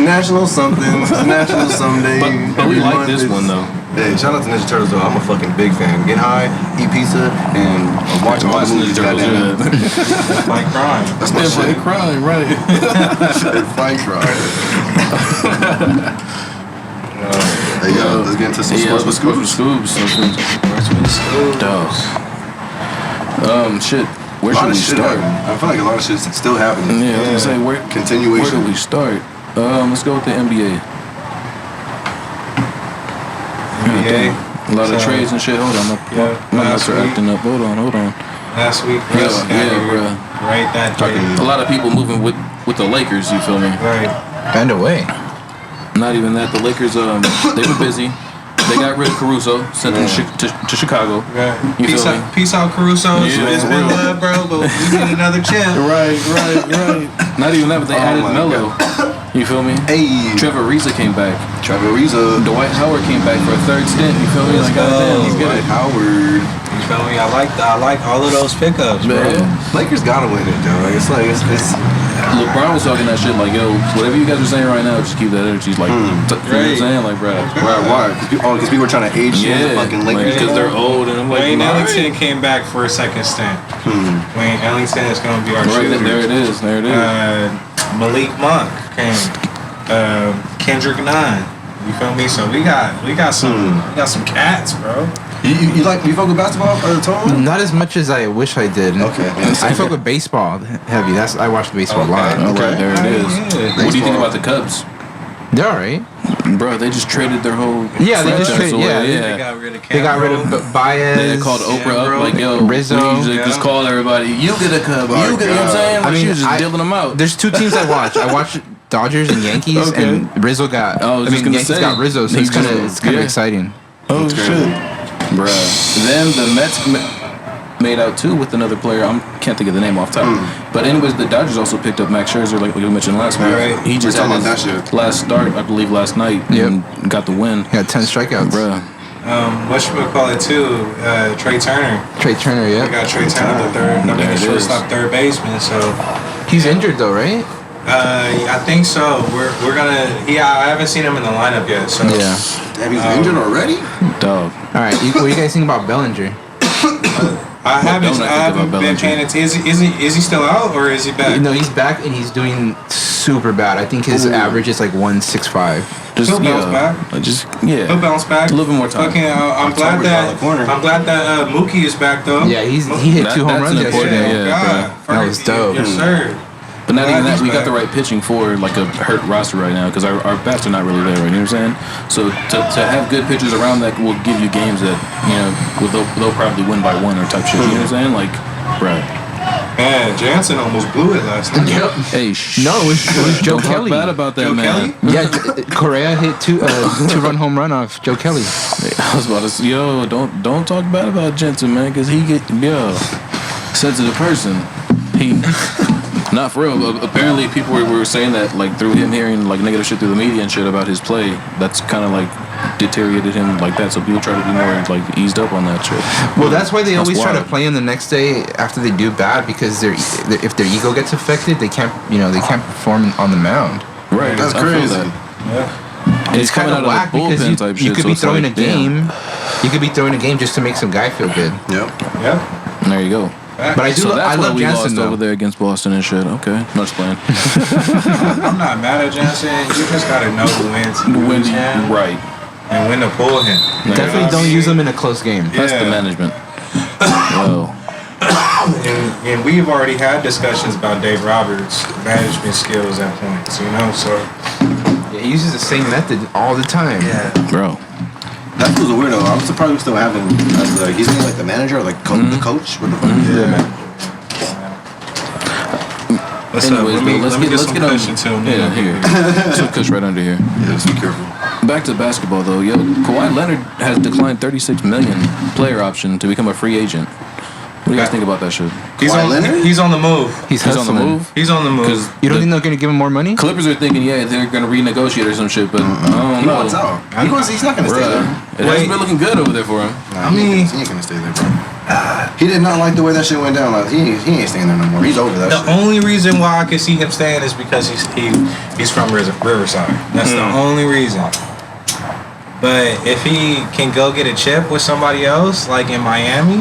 national something, it's national someday. But we every like month this is- one though. Hey, shout out to Ninja Turtles though. I'm a fucking big fan. Get high, eat pizza, and watch all the movies. Goddamn. Like crime. That's my Yeah, shit. crime, right? Fight crime. Hey yo, let's get into some sports with Scoobs. Scoobs. Dog. Shit. Where A lot should of we shit start? happening. I feel like a lot of shit's still happening. Yeah, I was gonna say where do Continuation. we start? Let's go with the NBA. NBA. A lot of So- trades and shit. Hold on, my nuts are Last week. acting up. Hold on. Last week, Yeah, Russ got here bruh. right that day. A lot of people moving with the Lakers. You feel me? Right. And away. Not even that. The Lakers, they were busy. They got rid of Caruso, sent him to Chicago. Right. You Peace feel me? out, peace out, Caruso. Yeah, It's for been real. love, bro, but we need another chip. Right. Not even that, but they added my Melo. You feel me? Hey, Trevor Ariza came back. Trevor Ariza. Dwight Howard came back for a third stint. You feel me? Like, goddamn, he's Dwight good. Howard. You feel me? I like all of those pickups, bro. Man. Lakers gotta win it, though. Like, it's LeBron was talking that shit like, yo, whatever you guys are saying right now, just keep that energy. Like, you know what I'm saying? Like, bro. right. Because people were trying to age shame the fucking Lakers. because they're old, and I'm like, Wayne alright. Ellington came back for a second stint. Wayne Ellington is going to be our Right, shooter. there it is. Malik Monk came. Kendrick Nunn. You feel me? So we got some cats, bro. You fuck with basketball or Tom? Not as much as I wish I did. Okay. I fuck with baseball heavy. I watch baseball a lot. Okay, there it is. Yeah. What do you think Baseball. about the Cubs? They're alright. Bro, they just traded their whole Yeah, they just franchise traded- away. yeah, They got rid of They got rid Cameron. of Baez. They called Oprah up bro. like, yo, Rizzo. we usually just call everybody, you get a Cub, you get, you know what I'm saying? Like, she was just dealing them out. There's two teams I watch. I watch Dodgers and Yankees, Okay. and Rizzo got. I was just gonna Yankees say, got Rizzo, so he's it's kind just- of yeah. exciting. Oh, shit. Bruh. Then the Mets made out too with another player. I can't think of the name off top. But anyways, the Dodgers also picked up Max Scherzer, like we mentioned last week. Right. He just We're had talking his about that shit. last start, I believe, last night, and got the win. He got 10 strikeouts. Bruh. Whatchamacallit too? Trey Turner. Trey Turner, We yeah. got Trey Turner, the third. I mean, There the it shortstop, third baseman. So He's injured though, right? I think so. We're gonna. I haven't seen him in the lineup yet. So Yeah. Damn, he's injured already? Dog. All right. What do you guys think about Bellinger? I haven't about been Bellinger? paying attention. Is he still out or is he back? No, he's back and he's doing super bad. I think his average is like 165. He'll bounce back. He'll bounce back. A little bit more time. Fucking, I'm glad that Mookie is back though. Yeah, he hit 2 home runs yesterday. God, that was dope. Yes, sir. But not even that, he's we got back. the right pitching for like a hurt roster right now because our bats are not really there, right? You know what I'm saying? So to have good pitchers around that will give you games that, you know, they'll probably win by 1 or type shit. You know what I'm saying? Like, bruh. Man, Jansen almost blew it last night. Yep. Hey, No, it was Joe don't Kelly. talk bad about that, Joe man. Kelly? Yeah, Correa hit 2-run home run off Joe Kelly. I was about to say, don't talk bad about Jensen, man, because he sensitive person. He. Not for real. Apparently, people were saying that, like, through him hearing, like, negative shit through the media and shit about his play, that's kind of, like, deteriorated him like that. So people try to be more, like, eased up on that shit. Well, that's why they That's always try to wild. play him the next day after they do bad because if their ego gets affected, they can't perform on the mound. Right. That's I feel crazy. that. Yeah. And It's kind of whack because you could be throwing a game. You could be throwing a game just to make some guy feel good. Yep. Yeah. And there you go. But I do. So that's I why love we Jansen lost though. over there against Boston and shit. Okay, not just playing. I'm not mad at Jansen. You just gotta know when to When use him right. and when to pull him. Definitely don't use him in a close game. That's the Yeah. management. Well, And we've already had discussions about Dave Roberts' management skills at points, you know. So Yeah, he uses the same method all the time. bro. That was a weirdo. I'm surprised we still have him as he's like the manager or like the coach. What the fuck? What's Anyways, up? though, Let me get some on. KUSH until Yeah, noon. here. Some KUSH right under here. Yeah, just be careful. Back to basketball though, yo. Kawhi Leonard has declined $36 million player option to become a free agent. What do you guys think about that shit? Kawhi Leonard? He's on the move. He's He's on the hustling. move. He's on the move. Because You don't think they're gonna give him more money? Clippers are thinking, yeah, they're gonna renegotiate or some shit, but I don't He know. wants out. He's not gonna stay Bruh, there. it hasn't been looking good over there for him. Nah, he ain't gonna stay there, bro. He did not like the way that shit went down. Like, he ain't staying there no more. He's over that The shit. only reason why I could see him staying is because he's from Riverside. That's the only reason. But if he can go get a chip with somebody else, like in Miami,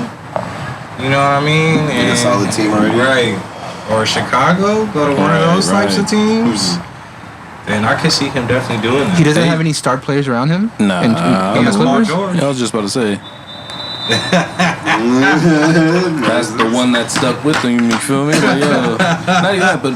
you know what I mean? Like a solid team already. Right. Or Chicago, go to one of those types of right. teams. Then I could see him definitely doing that. He doesn't have any star players around him. Nah, in the Paul Clippers. George. Yeah, I was just about to say. That's the one that stuck with him. You feel me? Like, yo, not even that, but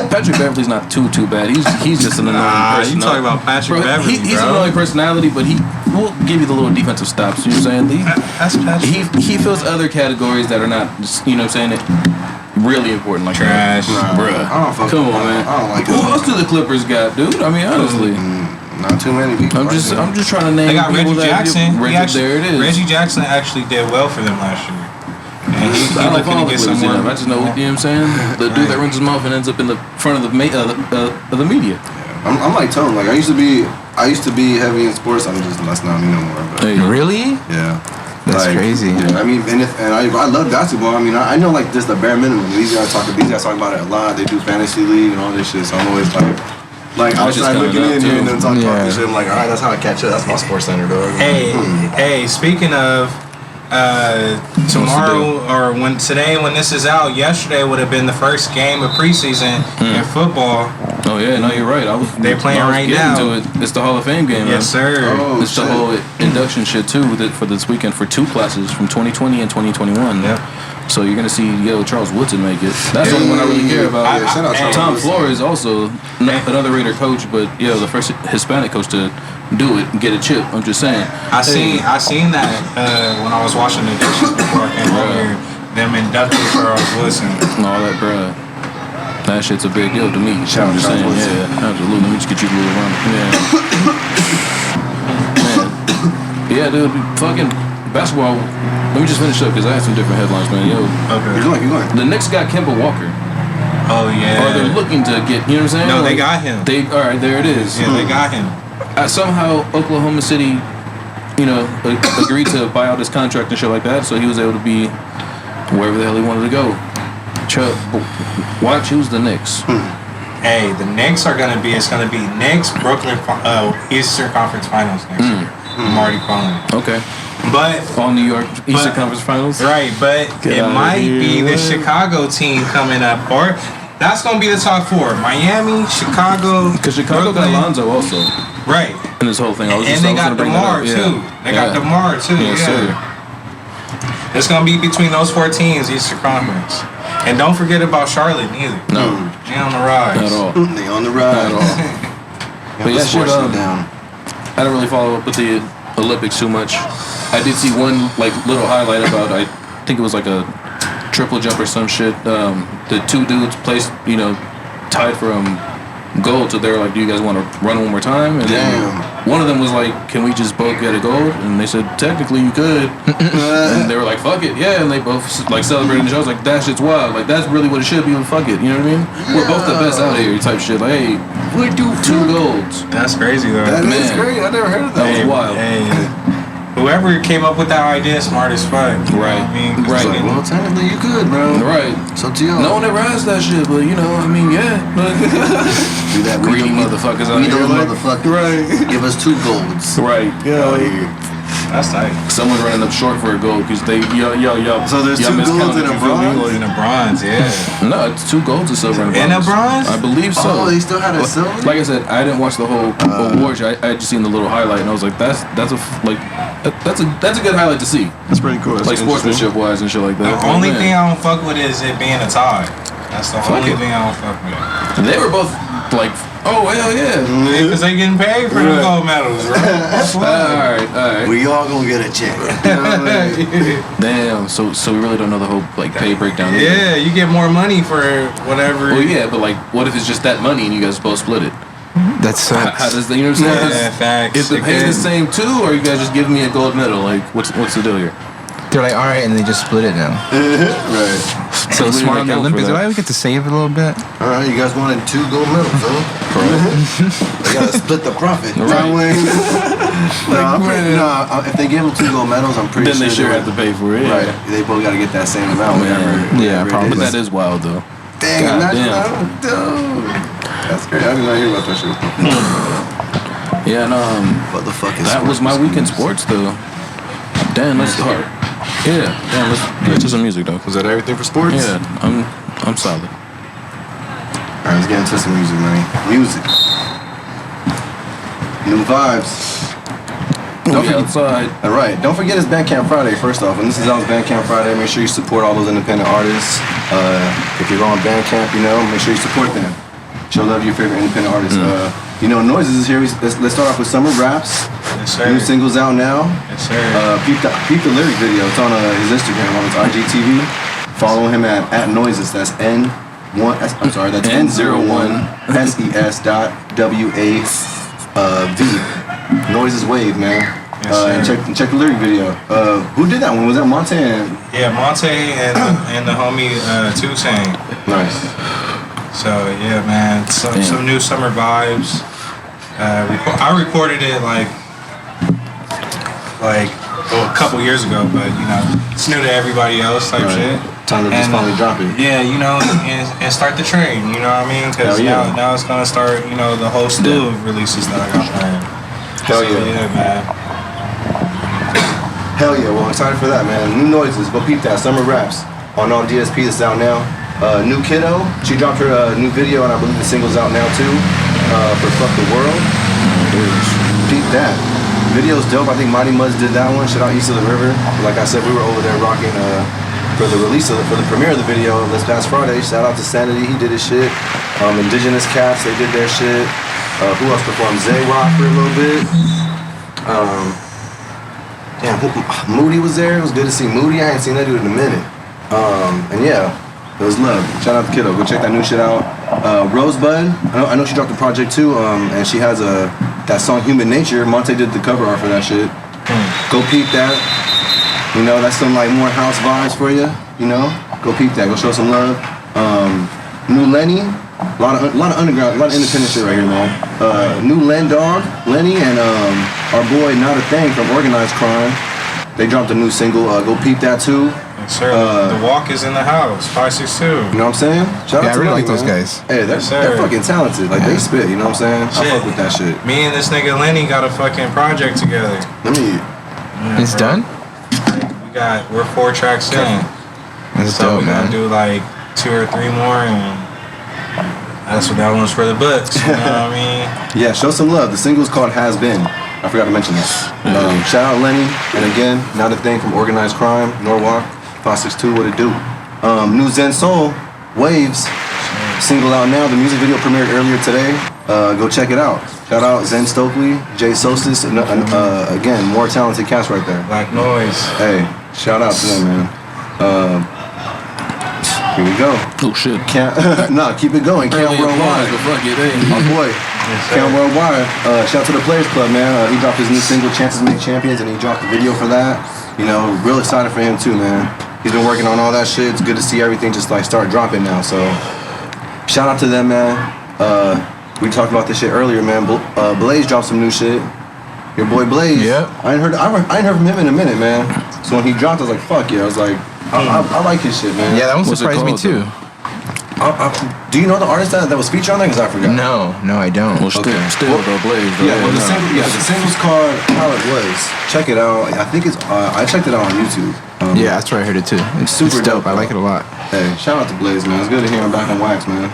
Patrick Beverly's not too bad. He's just an annoying person. You talking about Patrick Beverly, He's bro. an annoying personality, but he will give you the little defensive stops. You know what I'm saying? That's Patrick. He fills other categories that are not, just, you know what I'm saying, really important. Like Trash. bruh. I don't fuck Come with on, him. man. I don't like Who him. else do the Clippers got, dude? I mean, honestly. Not too many people. I'm just trying to name They got people Reggie that Jackson. there it is. Reggie Jackson actually did well for them last year. And he's I like looking all to the get Clippers. someone. I just know, you know what I'm saying? The dude that runs his mouth and ends up in the front of the media. I'm like Tone. Like I used to be heavy in sports. That's not me no more. But There you go. Really? yeah. That's crazy. Yeah, I mean, I love basketball. I mean, I know like just the bare minimum. These guys talk about it a lot. They do fantasy league and all this shit. So I'm always like I was just outside coming looking up, in too. here and then talking Yeah. shit. I'm like, all right, that's how I catch it. That's my sports center, dog. Hey, speaking of tomorrow or when this is out, yesterday would have been the first game of preseason in football. Oh yeah, no, you're right. They playing I was right getting now. to it. It's the Hall of Fame game. Yes, man. sir. Oh, It's the shit. whole induction shit too for this weekend for two classes from 2020 and 2021. Yep. So you're gonna see Charles Woodson make it. That's the only one I really care about. Yeah, shout out Charles Tom Woodson. Flores also another Raider coach, but the first Hispanic coach to do it and get a chip. I'm just saying. I seen that when I was watching the dishes before I came over here. Them inducted Charles Woodson. And all that, bruh. That shit's a big deal to me. Shout out I'm just Charles saying, Woodson. yeah, absolutely. Let me just get you a little run. Yeah. Man. Yeah, dude, fucking basketball. Let me just finish up because I had some different headlines, man. Yo, Okay. Keep going. the Knicks got Kemba Walker. Oh yeah. Or they're looking to get, you know what I'm saying? No, they Like, got him. All right, there it is. Yeah, they got him. Somehow Oklahoma City, agreed to buy out his contract and shit like that, so he was able to be wherever the hell he wanted to go. Why choose the Knicks? Hey, the Knicks it's gonna be Knicks, Brooklyn, Eastern Conference Finals next year. I'm already calling it. Okay. But All New York Eastern Conference Finals. right, but Get it outta might be here, the man. Chicago team coming up, or that's gonna be the top four: Miami, Chicago. Because Chicago Brooklyn. got Lonzo also Right, in this whole thing. and they got DeMar too. They got DeMar too. Yes, Yeah. sir. It's gonna be between those 4 teams, Eastern Conference. And don't forget about Charlotte neither. No, They on the rise. not at all. They on the ride. Not at all. Got But the yeah, sports shit, down. I didn't really follow up with the Olympics too much. I did see one like little highlight about I think it was like a triple jump or some shit. The 2 dudes placed, tied for gold. So they were like, "Do you guys want to run one more time?" And then one of them was like, "Can we just both get a gold?" And they said, "Technically, you could." And they were like, "Fuck it, yeah!" And they both like celebrated. And the show. I was like, "That shit's wild. Like that's really what it should be. Fuck it, you know what I mean? We're both the best out here." Type shit. Like, hey, we do 2 golds. That's crazy though. That is Man. great. I never heard of that. That was wild. Hey, whoever came up with that idea, smart as fuck. You know what I mean, 'Cause Right. It's like, well, technically you could, bro. Right. It's up to y'all. No one ever asked that shit, but I mean, yeah. Do that. Greedy We motherfuckers out We here. those Like, motherfuckers. right. Give us 2 golds. Right. Out here. that's tight. Someone running up short for a goal because they yo. So there's y'all 2 golds miscounted, and a you feel me? bronze? In the bronze, yeah. No, it's 2 golds, a silver, and a And a bronze. bronze? I believe so. Oh, they still had a silver? Like I said, I didn't watch the whole awards. I just seen the little highlight, and I was like, that's a good highlight to see, That's pretty cool. That's like sportsmanship wise and shit like that. The only thing I don't fuck with is it being a tie. That's the only it. thing I don't fuck with. they were both like, oh hell yeah. Because they getting paid for the gold medals, right? That's All why. right. We all gonna get a check. You know what I mean? Damn. So we really don't know the whole like pay breakdown. either. Yeah, you get more money for whatever. Well, yeah, but like, what if it's just that money and you guys both split it? That How sucks. does the you know what I'm saying? Yeah, facts. Is the pay the same too, or you guys just giving me a gold medal? Like, what's the deal here? They're like, all right, and they just split it now. Right. So What do you smart on the account for Olympics. that? Why we get to save a little bit? All right, you guys wanted 2 gold medals, huh? They gotta split the profit. Right. If they give them 2 gold medals, I'm pretty Then sure they sure would- have to pay for it. Right. They both gotta get that same amount. Whatever. Yeah, whatever it probably. But is. that is wild though. Dang, God imagine damn. that. Dude. That's great. I did not hear about that shit. Yeah, no. What the fuck is That was my weekend sports though. Damn, let's start. Yeah, damn, let's get to some music though. Was that everything for sports? Yeah, I'm solid. Alright, let's get into some music, man. Music. New vibes. Don't We forget- outside. Alright, don't forget it's Bandcamp Friday, first off. When this is out, it's Bandcamp Friday. Make sure you support all those independent artists. If you're on Bandcamp, make sure you support them. Show love to your favorite independent artists. Noises is here. Let's start off with Summer Raps. Yes, sir. New singles out now. Yes, sir. Peep the lyric video. It's on his Instagram, on his IGTV. Follow him at Noises. That's N01. I'm sorry, that's N01SES.WAV. Noises Wave, man. Yes, sir. And check the lyric video. Who did that one? Was that Monte? Yeah, Monte and the homie Toussaint. Nice. So yeah, man, some new summer vibes. I recorded it like a couple years ago, but it's new to everybody else type Right. shit. Time to just finally drop it. Yeah, and start the train. You know what I mean? Because Hell yeah. now it's gonna start. The whole slew of releases that I got planned. Hell So, yeah. yeah, man. Hell yeah, well, I'm excited for that, man. New Noises, go peep that. Summer Raps on all DSP that's out now. New Kiddo, she dropped her new video, and I believe the single's out now too, for Fuck the World. Peep that. Video's dope. I think Mighty Muzz did that one. Shout out East of the River. Like I said, we were over there rocking for the premiere of the video this past Friday. Shout out to Sanity, he did his shit. Indigenous Cats, they did their shit. Who else performed? Zay Rock for a little bit. Moody was there. It was good to see Moody. I ain't seen that dude in a minute. And yeah, it was love. Shout out to Kiddo. Go check that new shit out. Rosebud, I know she dropped a project too. And she has that song Human Nature. Monte did the cover art for that shit. Go peep that. That's some like more house vibes for you. Go peep that. Go show some love. New Lenny. A lot of underground, a lot of independent shit right here, man. New Len Dog, Lenny, and our boy Not a Thing from Organized Crime. They dropped a new single. Go peep that too. Yes, sir. The Walk is in the house. 562. You know what I'm saying? Shout out Yeah, I to really Lenny, like those man. guys. Hey, they're Yes, sir. fucking talented. Like they spit. You know what I'm saying? I Shit. fuck with that shit. Me and this nigga Lenny got a fucking project together. Let me. Yeah, It's bro. done? We're 4 tracks in. That's So dope, we're man. gonna do like 2 or 3 more, and that's what that one's for the books. You know what I mean? Yeah, show some love. The single's called Has Been. I forgot to mention that. Shout out Lenny, and again, not a thing from Organized Crime, Norwalk, 562, what it do. New Zen Soul, Waves, single out now. The music video premiered earlier today. Go check it out. Shout out Zen Stokely, Jay Solstice, and again, more talented cast right there. Black Noise. Hey, shout out to them, man. Here we go. Oh shit. Nah, keep it going. Camp Early applause, Worldwide. but fuck it, hey. My boy, sir. Camp Worldwide. Shout out to the Players Club, man. He dropped his new single, Chances Make Champions, and he dropped the video for that. You know, real excited for him too, man. He's been working on all that shit. It's good to see everything just like start dropping now. So, shout out to them, man. We talked about this shit earlier, man. Blaze dropped some new shit. Your boy Blaze. Yep. I ain't heard from him in a minute, man. So when he dropped, I was like, fuck yeah. I was like, I like his shit, man. Yeah, that one What's it surprised me called, too. Do you know the artist that was featured on there? Because I forgot. No, I don't. Well, still Well, though, Blaze. Though, Yeah, well, the single's called How It Was. Check it out. I think it's. I checked it out on YouTube. Yeah, that's where I heard it too. It's Super dope. dope, I like it a lot. Hey, shout out to Blaze, man. It's good to hear him back on wax, man.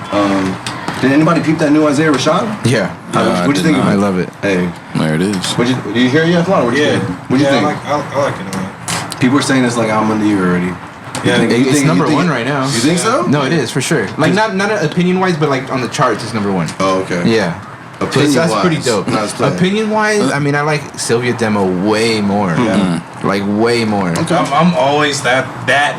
Did anybody peep that new Isaiah Rashad? Yeah, What'd you think of I it? love it. Hey, There it is. did you hear it yet, Flan? What'd you think? What'd you think? I like it a lot. People are saying it's like album of the year already. Yeah, It's number one right now. You think so? No, it is for sure. Like not opinion wise, but like on the charts, it's number one. Oh, okay. Yeah. Opinion That's wise, pretty dope. not as played. Opinion wise, I mean, I like Sylvia demo way more. Yeah. Like way more. I'm always that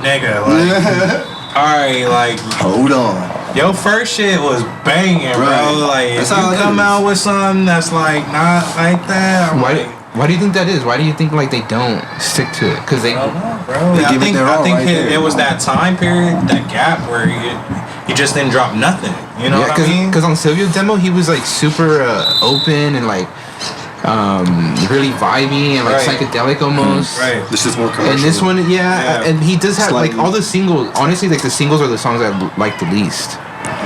nigga. Like, alright, like Hold on. your first shit was banging, bro. Right. Like That's if how you it come is. out with something that's like not like that, I'm like, Why do you think that is? Why do you think like they don't stick to it? Because they. I don't know, bro. They I give it think their all right there. it was that time period, that gap where he just didn't drop nothing. You know what I mean? Because on Sylvia's demo, he was like super open and like really vibey and like Right. psychedelic almost. Right. This is more commercial. And this one, yeah, Yeah. and he does have like Slightly. all the singles. Honestly, like the singles are the songs I like the least.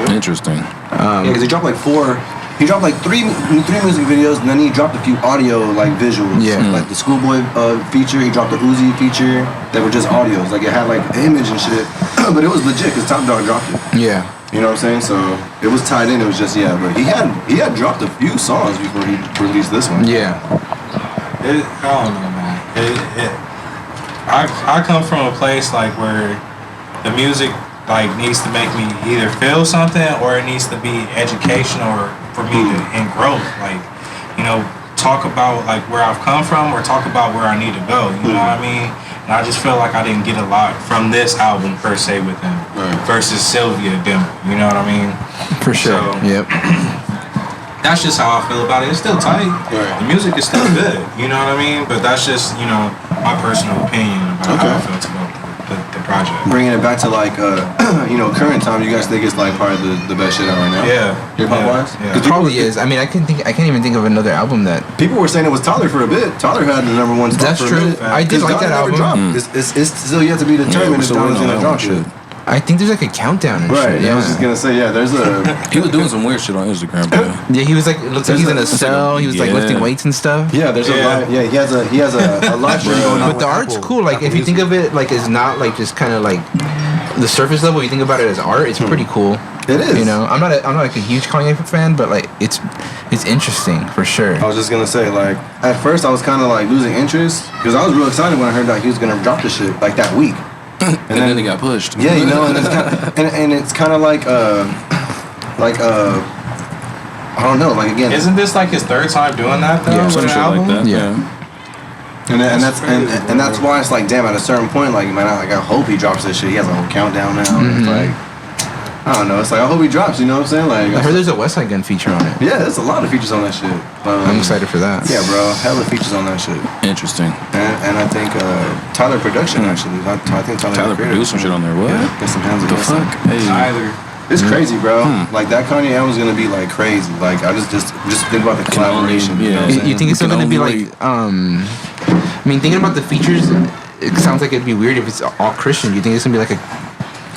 Interesting. Yeah, because he dropped like 4. He dropped like three music videos, and then he dropped a few audio like visuals. Yeah. Like the Schoolboy feature, he dropped the Uzi feature that were just audios. Like it had like image and shit, but it was legit because Top Dog dropped it. Yeah. You know what I'm saying? So it was tied in. It was just but he had dropped a few songs before he released this one. Yeah. I don't know, man. I come from a place like where the music like needs to make me either feel something or it needs to be educational or for me to in growth. Like, you know, talk about like where I've come from or talk about where I need to go. You know what I mean? And I just feel like I didn't get a lot from this album per se with him versus Sylvia demo. You know what I mean? For sure. So- Yep. That's just how I feel about it. It's still tight. Right. The music is still good. You know what I mean? But that's just, you know, my personal opinion about how I felt about the project. Bringing it back to like current time, you guys think it's like probably the best shit out right now? Yeah. Hip hop wise? Yeah. It probably is. I mean, I can't even think of another album that. People were saying it was Tyler for a bit. Tyler had the number one spot That's for true. a minute. I did 'Cause like that Donda never album. dropped. It's still yet to be determined if Donna's gonna drop shit. I think there's like a countdown and Right. shit. Yeah. Yeah. I was just gonna say, there's a. He was doing some weird shit on Instagram, bro. Yeah, he was like, it looks like he's in a cell. He was like Yeah. lifting weights and stuff. Yeah, there's a live. Yeah, he has a live stream going on. But the with art's Apple. cool. Like if you think of it like as not like just kind of like the surface level, you think about it as art. It's pretty cool. It is. You know, I'm not like a huge Kanye fan, but like it's interesting for sure. I was just gonna say, like, at first I was kind of like losing interest because I was real excited when I heard that he was gonna drop the shit like that week. And then he got pushed. Yeah, you know, and it's kind of like I don't know, like again. Isn't this like his third time doing that though? Yeah, with some an shit album? like that. Yeah. And that's why it's like, damn, at a certain point, like, man, I hope he drops this shit. He has a whole countdown now. It's like, I don't know. It's like, I hope he drops. You know what I'm saying? Like, I heard there's a West Side Gun feature on it. yeah, there's a lot of features on that shit. I'm excited for that. Yeah, bro, hella features on that shit. Interesting. And I think Tyler production actually. I think Tyler produced some shit on there. What? Yeah, get some hands on The that fuck? stuff. Hey. Either. It's crazy, bro. Like that Kanye album's gonna be like crazy. Like I just think about the Can only- collaboration. yeah. You know what I'm saying? You think it's We still can gonna be only like I mean, thinking about the features, it sounds like it'd be weird if it's all Christian. Do you think it's gonna be like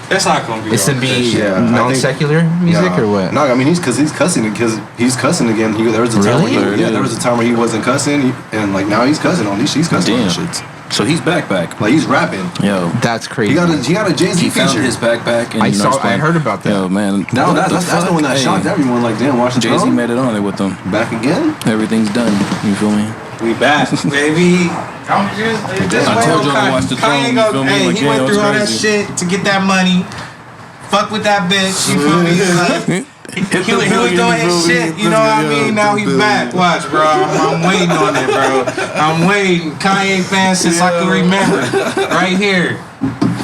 That's not gonna be. It's to all be that shit. Yeah, I think- non-secular music or what? No, I mean he's cussing because he's cussing again. There was a time Really? where there was a time where he wasn't cussing, and like now he's cussing on these. He's cussing on Damn. these shits. So he's back. Like he's rapping. Yo. That's crazy. He got a Jay-Z He found feature. his backpack and I you know, saw. I heard about that. Yo, man. No, what that's the one that Hey, shocked everyone. Like, damn, Washington. Jay-Z made it on there with them. back again. Everything's done. You feel me? We back, baby. I'm just. This I way told you Kanye- I watched the Kanye Throne, you feel me? Hey, Like, he yeah, went it was through all that crazy. shit to get that money. Fuck with that bitch. You feel me? Like, he was doing his shit. You know what I mean? Now he's back. Watch, bro. I'm waiting on it, bro. I'm waiting. Kanye fan since I can remember. Right here.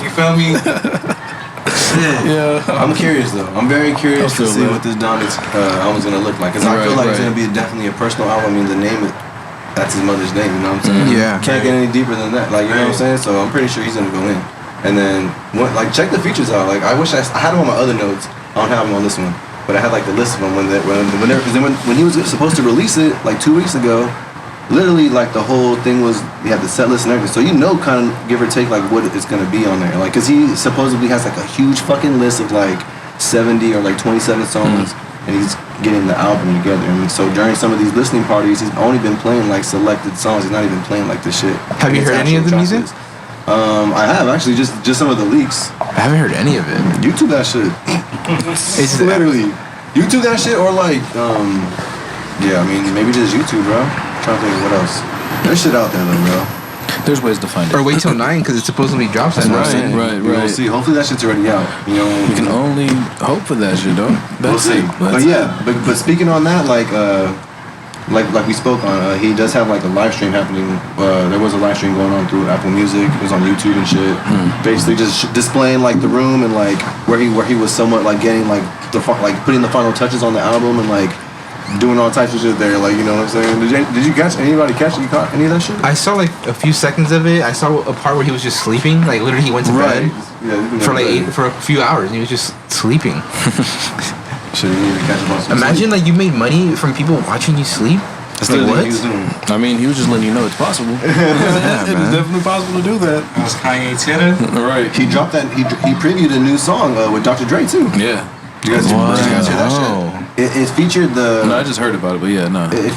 You feel me? Yeah. I'm curious though. I'm very curious to feel see that. what this Donald's album's gonna look like. Cause I feel Right, like it's right. gonna be definitely a personal album. I mean, the name that's his mother's name. You know what I'm saying? Yeah. Can't get any deeper than that. Like you know what I'm saying? So I'm pretty sure he's gonna go in. And then like check the features out. Like I wish I had them on my other notes. I don't have them on this one, but I had like the list of them when he was supposed to release it like 2 weeks ago. Literally, like the whole thing was, he had the set list and everything. So you know, kind of give or take, like what it's gonna be on there. Like, cause he supposedly has like a huge fucking list of like 70 or like 27 songs, and he's getting the album together. And so during some of these listening parties, he's only been playing like selected songs. He's not even playing like the shit. Have you His heard any of actual the track music? list. I have actually just some of the leaks. I haven't heard any of it. YouTube that shit. It's Literally, YouTube that shit or like, yeah, I mean maybe just YouTube, bro. Trying to think of what else. There's shit out there though, bro. There's ways to find it. or wait till 9 because it supposedly drops at That's what I'm 9. saying. right, We'll right. see. Hopefully that shit's already out. You know, We can only hope for that shit, though. we'll That's see. it. But That's yeah, but speaking on that, like we spoke on, he does have like a live stream happening. There was a live stream going on through Apple Music. It was on YouTube and shit. Basically just displaying like the room and like where he was somewhat like getting like putting the final touches on the album and like doing all types of shit there. Like you know what I'm saying? Did you catch any of that shit? I saw like a few seconds of it. I saw a part where he was just sleeping. Like literally, he went to bed Yeah. for like for a few hours, and he was just sleeping. Shit, you need to catch up on some Imagine sleep. like you made money from people watching you sleep. That's like, literally what? he was doing. I mean, he was just letting you know it's possible. Yeah, It's man. definitely possible to do that. That was Kanye Tenor. Right. He dropped that. He previewed a new song with Dr. Dre too. Yeah. You guys, Wow. did you guys hear that shit? It featured the. No, I just heard about it, but yeah, no. It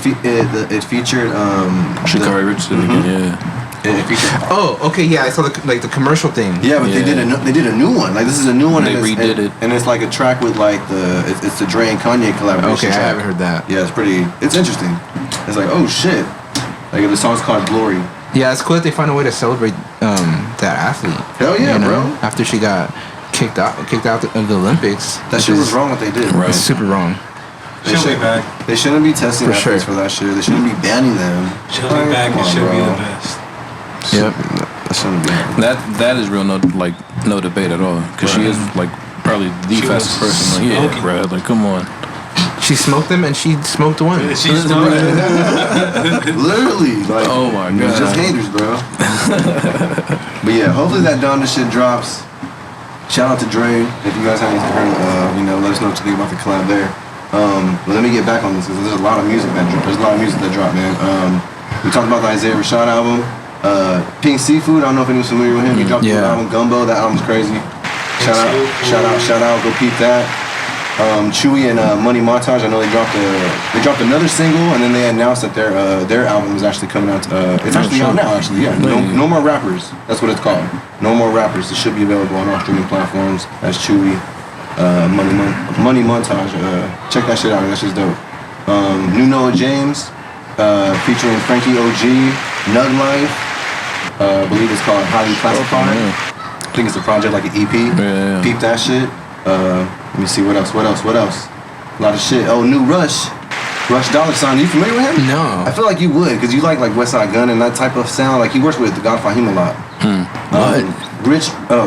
featured Sha'Carri Richardson again, yeah. It featured. Oh, okay, yeah. I saw the commercial thing. Yeah, but they did a new one. Like this is a new one. They and it's- redid it. and it's like a track with like it's the Dre and Kanye collaboration. Okay, I track. haven't heard that. Yeah, it's interesting. It's like oh shit. Like the song's called Glory. Yeah, it's cool that they find a way to celebrate that athlete. Hell yeah, bro. After she got kicked out of the Olympics. That shit was wrong what they did. Right. It's super wrong. She'll be back. They shouldn't be testing For athletes sure. for that shit. They shouldn't be banning them. She'll be back Come and on, she'll be bro. the best. Yep. That shouldn't be. That is real no debate at all. Because she is like probably the She fastest was person. Like, yeah, smoking. bro. Like, come on. She smoked them and she smoked one. She's doing it. Literally, like Oh my it's just God. haters, bro. But yeah, hopefully that Donda shit drops. Shout out to Dre. If you guys haven't heard, let us know what you think about the collab there. But let me get back on this because there's a lot of music that dropped. There's a lot of music that dropped, man. We talked about the Isaiah Rashad album. Pink Seafood. I don't know if anyone's familiar with him. He dropped the Yeah. album Gumbo. That album's crazy. Shout out. Go peep that. Chewy and Money Montage. I know they dropped another single, and then they announced that their album is actually coming out. It's actually out now. Actually, yeah. No More Rappers. That's what it's called. No More Rappers. It should be available on all streaming platforms. That's Chewy. Money Montage. Check that shit out. That shit's dope. New Noah James, featuring Frankie OG, Nug Life. I believe it's called Highly Classified. I think it's a project like an EP. Yeah. Peep that shit. Let me see what else. A lot of shit. Oh, new Rush Dollar Sign. Are you familiar with him? No. I feel like you would, because you like West Side Gun and that type of sound. Like he works with the God Fahim a lot.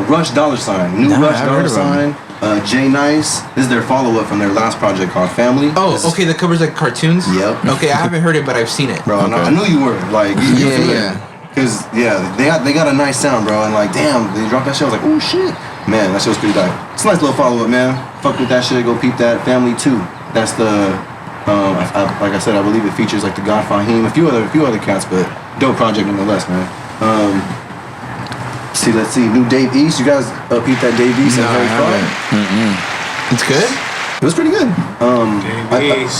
Rush Dollar Sign. New No, I Rush haven't Dollar heard Sign. Jay Nice. This is their follow-up from their last project called Family. Oh, This is- okay. That covers like cartoons. Yep. Okay, I haven't heard it, but I've seen it. Bro, I knew you were. Like, you Yeah, feel yeah. it. Cause they got a nice sound, bro, and like, damn, they dropped that shit. I was like, oh shit, man, that shit was pretty tight. It's a nice little follow up, man. Fuck with that shit. Go peep that. Family 2. That's the, like I said, I believe it features like the God Fahim, a few other cats, but dope project nonetheless, man. Let's let's see. New Dave East. You guys peeped that Dave East? No, I haven't. It's good. It was pretty good.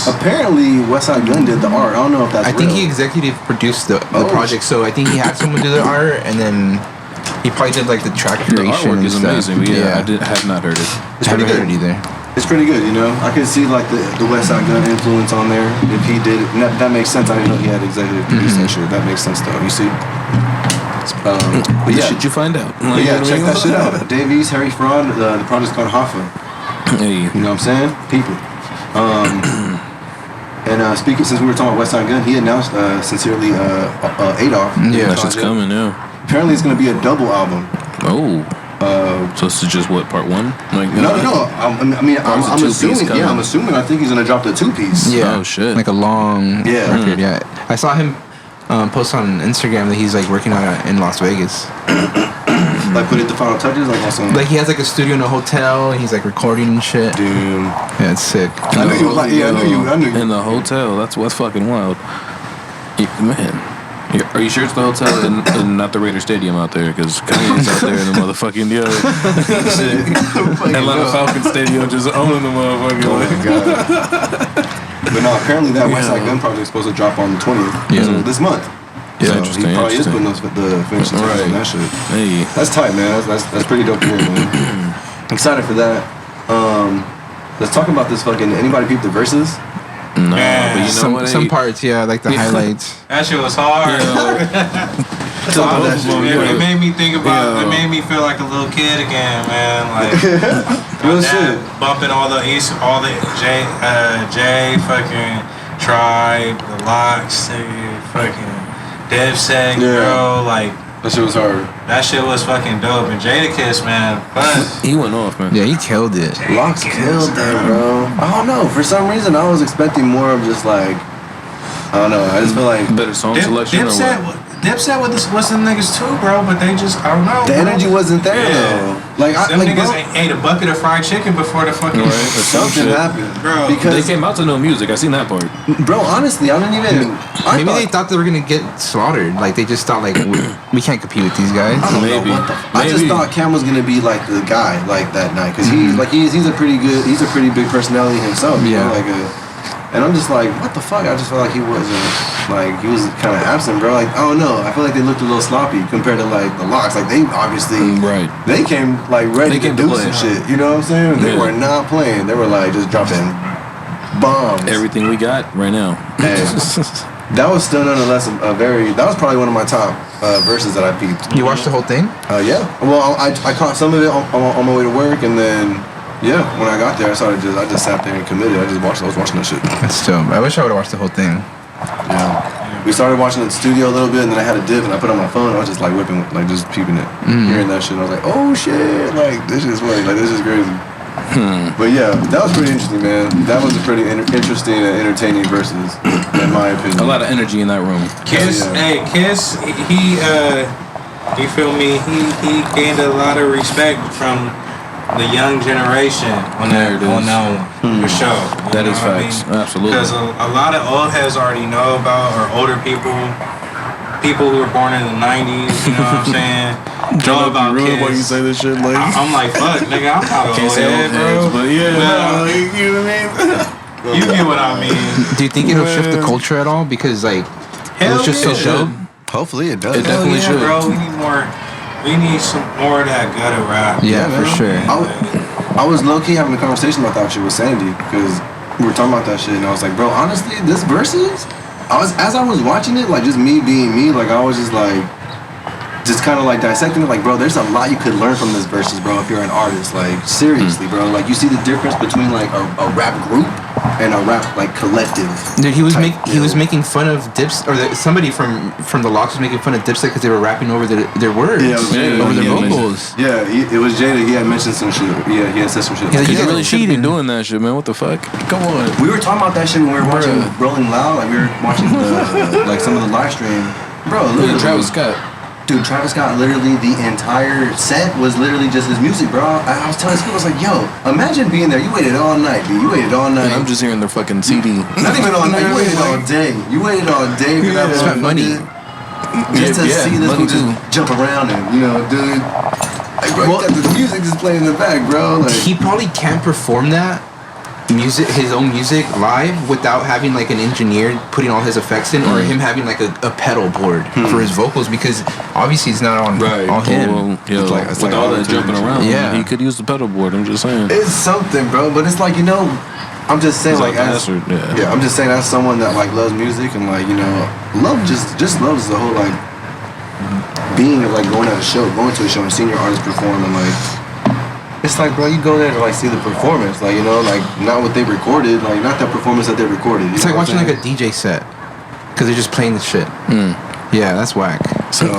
Apparently, Westside Gunn did the art. I don't know if that's I think real. he executive produced the project, so I think he had someone do the art, and then he probably did like the track The creation. artwork is and stuff. amazing. I have not heard it. It's I haven't pretty heard it good. either. It's pretty good, you know. I could see like the Westside Gunn influence on there. If he did, and that makes sense. I didn't know he had executive produced that shit. That makes sense though. You see. But yeah, Should you find out? but yeah, check that shit out. Dave East, Harry Fraud. The project's called Hoffa. Hey. You know what I'm saying? People. And speaking, since we were talking about Westside Gunn, he announced sincerely Adolf. Yeah, That shit's coming, yeah. Apparently, it's gonna be a double album. Oh. So this is just what, part one? Like No. I'm assuming. coming? Yeah, I'm assuming. I think he's gonna drop the 2-piece. Yeah. Oh, shit. Like a long Yeah. record. Yeah. I saw him post on Instagram that he's like working on it in Las Vegas. Like put it the final touches, like also. Like he has like a studio in a hotel, and he's like recording and shit. Damn. Yeah, it's sick. I knew you. Like, yeah, I knew you. In the hotel. That's what's fucking wild. Man. Are you sure it's the hotel and not the Raider Stadium out there? Because Kanye's out there in the motherfucking Atlanta Falcons Stadium just owning the motherfucking. Oh my god. But no, apparently that Westside Gun project is supposed to drop on the 20th. Yeah. So this month. Yeah, So interesting. He probably is Interesting. putting the finishing touches on that shit. Hey. That's tight, man. That's pretty dope to hear, man. Excited for that. Let's talk about this fucking. Anybody peep the verses? No, but you know what? Some parts, yeah, like the highlights. That shit was hard. It made me think about. It made me feel like a little kid again, man. Like Real my dad shit. bumping all the J fucking Tribe, the Locks, fucking Dipset, bro. Like That shit was hard. that shit was fucking dope. And Jadakiss, man, fun. He went off, man. Yeah, he killed it. Locks killed that, bro. I don't know. For some reason, I was expecting more of just like. I don't know. I just feel like Better song selection or what? Dipset with some niggas too, bro. But they just, I don't know. the bro. energy wasn't there though. Like Them like niggas bro, ate a bucket of fried chicken before the fucking something happened, Bro. They Because came out to no music. I seen that part. bro, honestly, I didn't even. Maybe they thought they were gonna get slaughtered. Like they just thought like we can't compete with these guys. I don't Maybe. know what the. I just Maybe. thought Cam was gonna be like the guy like that night because he's a pretty big personality himself. You know, Yeah. like and I'm just like, what the fuck? I just felt like he wasn't like he was kind of absent, bro. Like I don't know. I feel like they looked a little sloppy compared to like the Locks. Like they obviously Right. they came like ready They to came to do play. some shit. You know what I'm saying? They Yeah. were not playing. They were like just dropping bombs. Everything we got right now. And that was still nonetheless that was probably one of my top verses that I peeped. You watched the whole thing? Yeah. Well, I caught some of it on my way to work, and then when I got there, I just sat there and committed. I was watching that shit. That's dope. I wish I would have watched the whole thing. Yeah. We started watching it in the studio a little bit, and then I had a dip, and I put it on my phone. I was just like whipping, like just peeping it, hearing that shit. And I was like, oh shit, like this is funny, like this is crazy. But yeah, that was pretty interesting, man. That was a pretty interesting and entertaining verses, in my opinion. A lot of energy in that room. Kiss, Yeah. Kiss, you feel me? He gained a lot of respect from the young generation on that one, for sure. You That know is what I facts. mean? Absolutely. Because a lot of old heads already know about, or older people who were born in the 90s, you know what I'm saying? Know about Kiss. this shit, like I'm like, fuck, nigga, I'm not an can't old say head, old heads, bro. but yeah, Well, you know what I mean. you get what I mean. Do you think it'll shift the culture at all? Because like it was just so dope. Hopefully it does. It definitely should. Bro, we need more. We need some more of that gutter rap. Yeah, for sure. I was low key having a conversation about that shit with Sandy because we were talking about that shit, and I was like, bro, honestly, this versus, as I was watching it, like just me being me, like I was just like, just kind of like dissecting it, like, bro, there's a lot you could learn from this versus, bro, if you're an artist, like seriously, bro, like you see the difference between like a rap group and a rap like collective. Dude, he was type making fun of somebody from the Locks was making fun of Dipset because they were rapping over their words, Yeah, it was Jada. over their Yeah, vocals. Yeah, it was Jada. He had mentioned some shit. Yeah, he had said some shit. Yeah, You guys really shouldn't be cheating. doing that shit, man. What the fuck? Come on. We were talking about that shit when we were watching Rolling Loud. Like we were watching like some of the live stream. Bro, Look literally, at Travis Scott. Dude, Travis Scott, literally the entire set was literally just his music, bro. I was telling Scoobs, I was like, yo, imagine being there. You waited all night, dude. You waited all night. And I'm just hearing their fucking CD. Not even all night. You waited all day. You waited all day for that. Spent money. just to see this money one just too. jump around and dude. Like, bro, you got the music just playing in the back, bro. Like, He probably can't perform that his own music live without having like an engineer putting all his effects in, or him having like a pedal board for his vocals, because obviously it's not on all him. Well, It's like with all that jumping around, Yeah. he could use the pedal board. I'm just saying. it's something, bro. But it's like I'm just saying, It's like, like as, the answer, yeah. I'm just saying, as someone that like loves music and like just loves the whole like being of like going to a show and seeing your artist perform, and like it's like, bro, you go there to like see the performance, like like not what they recorded, like not that performance that they recorded. It's like watching like a DJ set because they're just playing the shit. Yeah, that's whack. So,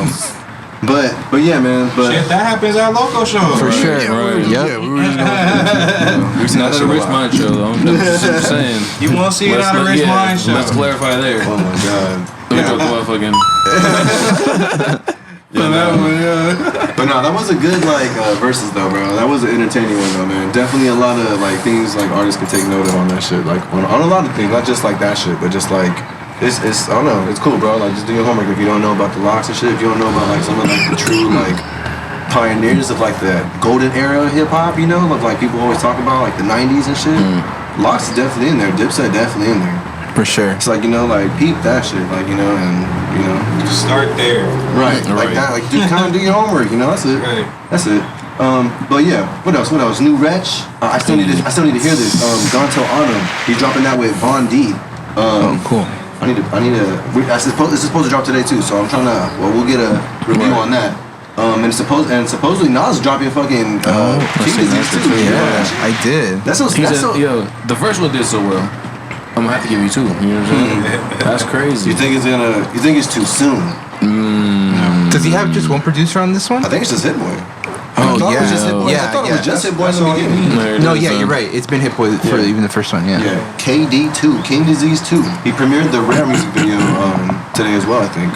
but yeah, man. But Shit, that happens at local shows. For sure. Right. Yep. we were just going. It's not at a Richmond show, though. I'm just saying. You won't see it at a Rich Mind show. Let's clarify there. Oh my god. Let me drop the motherfucking. But no, that was a good like versus though, bro. That was an entertaining one though, man. Definitely a lot of like things like artists can take note of on that shit. Like on a lot of things, not just like that shit, but just like it's I don't know, it's cool, bro. Like just do your homework if you don't know about the locks and shit. If you don't know about like some of like the true like pioneers of like the golden era of hip hop, of like people always talk about like the '90s and shit. Locks is definitely in there. Dipset definitely in there. For sure. It's like like peep that shit, like Start there. right, like that, like kind of do your homework, that's it. Right. That's it. But yeah, what else? New Wretch. I still need to hear this. Gonto Autumn. He's dropping that with Von D. Cool. I need to. This is supposed to drop today too, so I'm trying to. Well, we'll get a review on that. And supposedly Nas dropping fucking King Disease too. Yeah, I did. That's so. The first one did so well. I'm gonna have to give you two. You know what I'm saying? That's crazy. You think it's too soon? Does he have just one producer on this one? I think it's just Hit Boy. Oh, I thought it was yeah. just Hit Boy. I thought it was just Hit Boy in the beginning. No, yeah, you're right. It's been Hit Boy for even the first one, yeah. Yeah, KD2, King Disease 2. He premiered the Rare music video today as well, I think.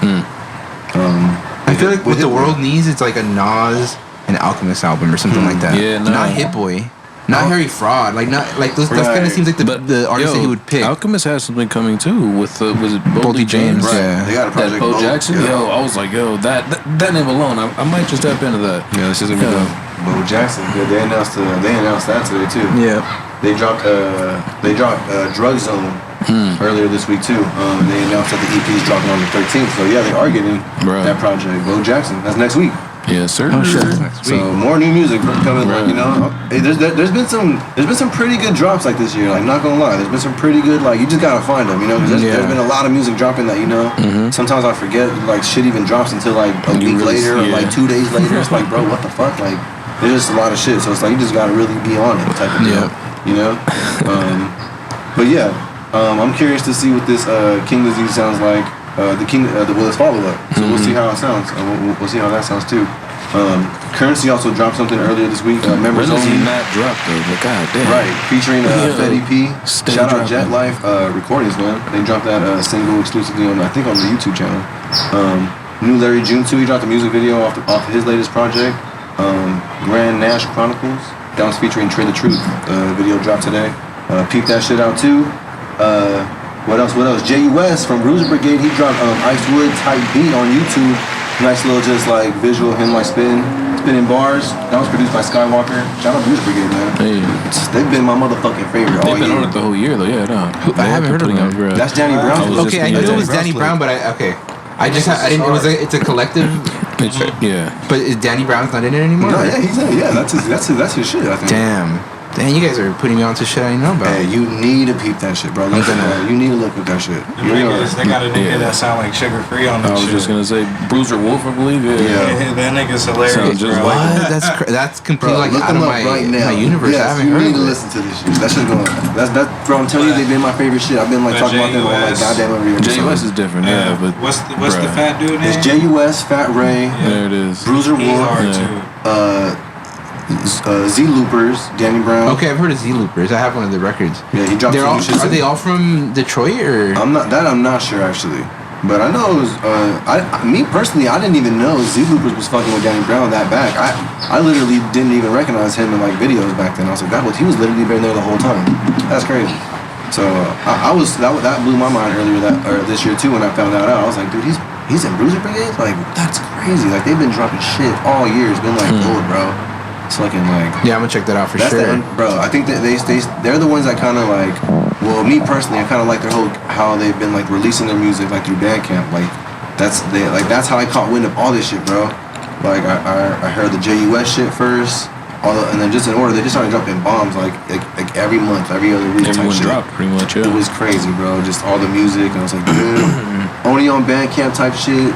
I feel like what the world needs is like a Nas and Alchemist album or something like that. Yeah, no. Not Hit Boy. Not Harry Fraud. Like not like those. That kind of seems like the artist that he would pick. Alchemist has something coming too with was it Boldy James? Right. Yeah. They got a project. That Bo Jackson. Yeah. I was like, that name alone, I might just tap into that. Yeah, this isn't good. Bo Jackson. Yeah, they announced that today too. Yeah. They dropped Drug Zone earlier this week too. And they announced that the EP is dropping on the 13th. So yeah, they are getting that project. Bo Jackson. That's next week. Yes, sir. Oh, sure. So more new music coming. Like, hey, there's been some pretty good drops like this year. Like, not gonna lie, there's been some pretty good. Like, you just gotta find them. Because there's been a lot of music dropping that sometimes I forget. Like, shit even drops until like a week later or like 2 days later. It's like, bro, what the fuck? Like, there's just a lot of shit. So it's like you just gotta really be on it, type of deal. But yeah, I'm curious to see what this King Disease sounds like. The Willis follow-up. So we'll see how it sounds. We'll see how that sounds too. Currency also dropped something earlier this week. Members When does he only. not drop though? But god damn. Right, featuring Fetty P. Stay Shout out dropping. Jet Life Recordings, man. They dropped that single exclusively on the YouTube channel. New Larry June too. He dropped a music video off his latest project, Grand Nash Chronicles. That was featuring Trey the Truth. Video dropped today. Peep that shit out too. What else? JUS from Bruiser Brigade. He dropped Icewood Type Beat on YouTube. Nice little just like visual of him like spinning bars. That was produced by Skywalker. Shout out Bruiser Brigade, man. Hey. They've been my motherfucking favorite all They've been year. on it the whole year though. Yeah, no. I haven't heard of them. That's Danny Brown. Okay, I knew it was Danny Brown, but I didn't. It's a collective. Yeah. But is Danny Brown's not in it anymore? No, yeah, he's in it. Yeah, that's his shit, I think. Damn, you guys are putting me onto shit I didn't know about. Hey, you need to peep that shit, bro. You need to look at that shit. They got a nigga that sound like Sugar Free on that I was shit. just gonna say Bruiser Wolf, I believe. Yeah. That nigga's hilarious, Sounds just bro. What? That's completely like look out of them up right now. my universe. Yes, I haven't you heard need of to it. listen to this shit. That shit's going. That bro. I'm telling you, they've been my favorite shit. I've been like talking about them all like goddamn every episode. JUS is different, yeah. But What's the fat dude name? It's JUS, Fat Ray, there it is. Bruiser Wolf, Z Loopers, Danny Brown. Okay, I've heard of Z Loopers. I have one of the records. Yeah, he dropped They're some all. shit. Are they all from Detroit or? I'm not sure actually, but I know it was. Me personally, I didn't even know Z Loopers was fucking with Danny Brown that back. I literally didn't even recognize him in like videos back then. I was like, he was literally been there the whole time. That's crazy. So that blew my mind earlier this year too when I found that out. I was like, dude, he's he's in Bruiser Brigade? Like, that's crazy. Like, they've been dropping shit all year. It's been like gold, bro. It's fucking like... Yeah, I'm gonna check that out for sure. Bro, I think that they're the ones that kind of like... Well, me personally, I kind of like their whole... How they've been like releasing their music like through Bandcamp. Like, that's how I caught wind of all this shit, bro. Like, I heard the KUSH shit first. And then just in order, they just started dropping bombs like every month, every other week. Everyone dropped pretty much, yeah. It was crazy, bro. Just all the music, and I was like, dude, only on Bandcamp type shit.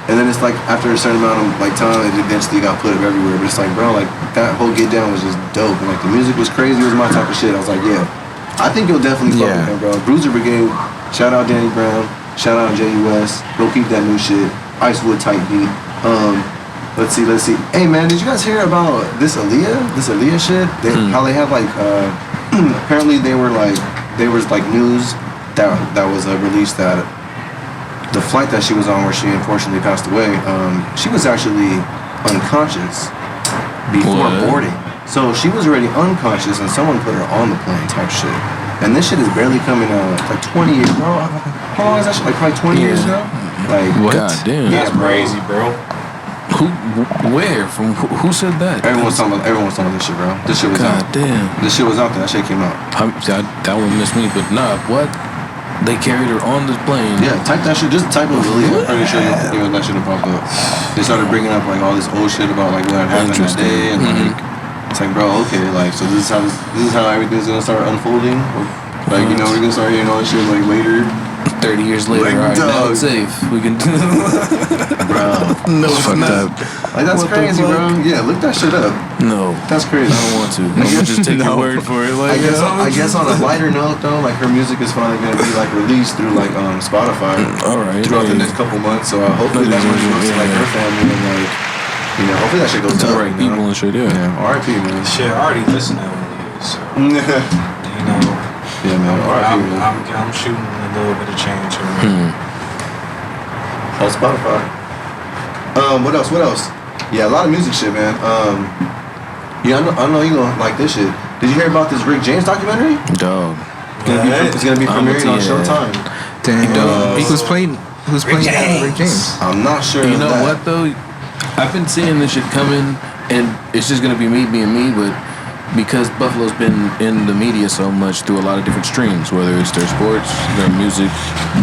And then it's like after a certain amount of like time, it eventually got put up everywhere. But it's like, bro, like that whole Get Down was just dope, and like the music was crazy. It was my type of shit. I was like, yeah, I think you'll definitely fuck with him, bro. Bruiser Brigade, shout out Danny Brown, shout out KUSH. Go keep that new shit. Icewood type beat. Let's see. Hey man, did you guys hear about this Aaliyah shit? How they have like apparently there was like news that was released that the flight that she was on where she unfortunately passed away, she was actually unconscious before boarding. So she was already unconscious and someone put her on the plane type shit. And this shit is barely coming out like 20 years, bro. How long is that shit? Like probably 20 years ago? Like what? God damn. That's crazy, bro. Where? From who said that? Everyone's talking about this shit, bro. This shit was out. God damn. This shit was out there. That shit came out. That one missed me, but nah, what? They carried her on the plane. Yeah, type that shit. Just type of Aaliyah. I'm pretty sure that shit will pop up. They started bringing up like all this old shit about like what had happened that day, and like it's like, bro, okay, like so this is how everything's gonna start unfolding. Like you know we're gonna start hearing all this shit like later. 30 years later, like, alright, now it's safe. We can do bro. No, it's not. Like that's crazy, bro. Yeah, look that shit up. No. That's crazy. I don't want to. I'm gonna just take your word for it. Like, I guess on a lighter note though, like her music is finally gonna be like released through like Spotify. Alright. Throughout the next couple months. So hopefully that's when she goes to like her family and like hopefully that shit goes to up. the right people and shit, yeah. R.I.P. man. Shit, I already listened to it, so Yeah, man. R.I.P. man. I'm shooting a little bit of change here. On Spotify. What else? Yeah, a lot of music shit, man. Yeah, I know you gonna like this shit. Did you hear about this Rick James documentary? Dog. It's gonna be premiering on Showtime. Damn. Who's playing Rick James? I'm not sure. You know what though? I've been seeing this shit coming, and it's just gonna be me being me, but because Buffalo's been in the media so much through a lot of different streams, whether it's their sports, their music,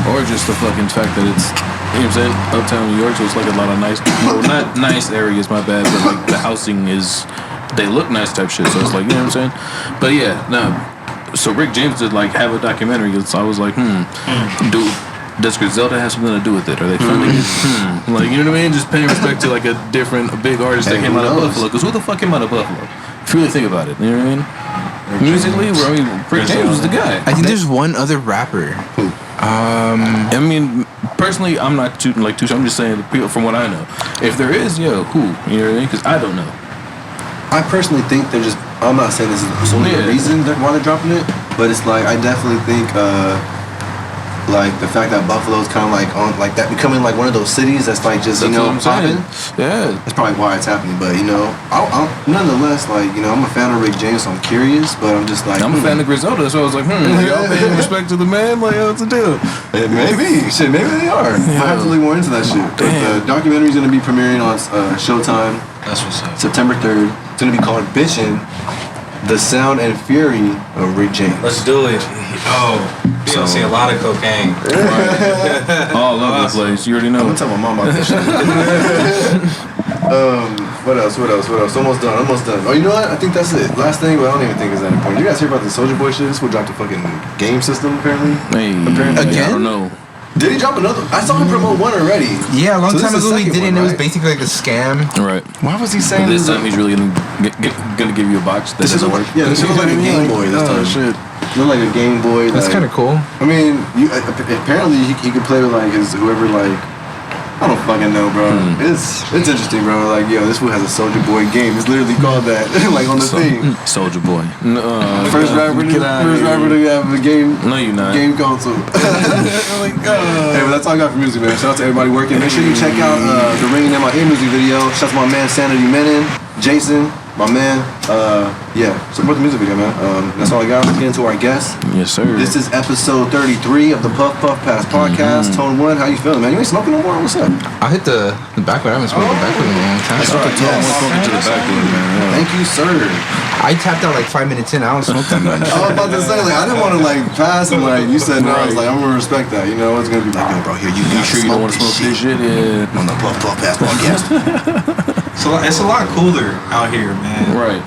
or just the fucking fact that it's, you know what I'm saying, uptown New York, so it's like a lot of nice, well, not nice areas, my bad, but like the housing is, they look nice type shit, so it's like, you know what I'm saying? But yeah, so Rick James did like have a documentary, so I was like, does Griselda have something to do with it? Are they funding it? Like, you know what I mean? Just paying respect to like a big artist that came out of Buffalo, because who the fuck came out of Buffalo? If you really think about it, you know what I mean? Musically, Rick James was the guy. I think there's one other rapper. Who? I mean, personally, I'm not too I'm just saying the people from what I know. If there is, who? You know what I mean? Because I don't know. I personally think they're just. I'm not saying this is only the reason why they're dropping it, but it's like I definitely think like the fact that Buffalo's kind of like on like that becoming like one of those cities that's like just popping. Yeah, that's probably why it's happening. But I'll nonetheless like I'm a fan of Rick James, so I'm curious. But I'm just like I'm a fan of Griselda, so I was like, y'all paying respect to the man? Like, what's the deal? Maybe they are. I have to look more into that shit. But the documentary's gonna be premiering on Showtime. That's what's up. September 3rd. It's gonna be called Bitchin': The Sound and Fury of Rick James. Let's do it. You'll see a lot of cocaine. Right. All over the place. You already know. I'm gonna tell my mom about this shit. What else? Almost done. Oh, you know what? I think that's it. Last thing, but I don't even think it's that important. You guys hear about the Soulja Boy shit? This would drop the fucking game system, apparently. Apparently. Again? I don't know. Did he drop another? I saw him promote one already. Yeah, a long time ago he did it, and it was right? basically like a scam. Right. Why was he saying this time he's really gonna give you a box that doesn't work? Yeah, this looks like a Game Boy this time. Shit. Look like a Game Boy. That's kind of cool. I mean, apparently he could play with like his whoever like. I don't fucking know, bro. It's interesting, bro. Like, this fool has a Soulja Boy game. It's literally called that, like on the thing. Soulja Boy. First rapper to have a game. No, you're not. Game console. Hey, but that's all I got for music, man. Shout out to everybody working. Make sure you check out the Ring in MIA music video. Shout out to my man Sanity Menon, Jason. my man. Yeah, support the music video, man. That's all I got. Let's get into our guests. Yes, sir. This is episode 33 of the Puff Pass podcast. Tone 1, how you feeling, man? You ain't smoking no more? What's up? I hit the backwood. I haven't smoked the backwood in a long time. That's right. Yeah, welcome to the backwood, man. Yeah. Thank you, sir. I tapped out like 5 minutes in. I don't smoke that much. I was about to say, like, I didn't want to, like, pass and, like, you said no. I was like, I'm going to respect that. You know, it's going to be like, yo, bro, here, you sure you don't want to smoke this shit? Yeah. On the Puff Pass podcast. So it's a lot cooler out here, man. Right.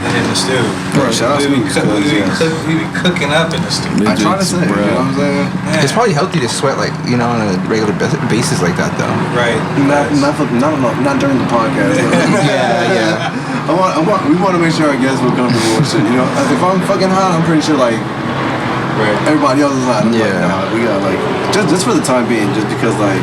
Than in the stew. Right, shout out to we you. be cooking up in the stew. I try to say, you know what I'm saying? Man. It's probably healthy to sweat like on a regular basis like that though. Right. Not during the podcast. Yeah. We want to make sure our guests feel comfortable and shit. You know, if I'm fucking hot, I'm pretty sure like everybody else is hot. I'm like, nah, we got like just for the time being, just because like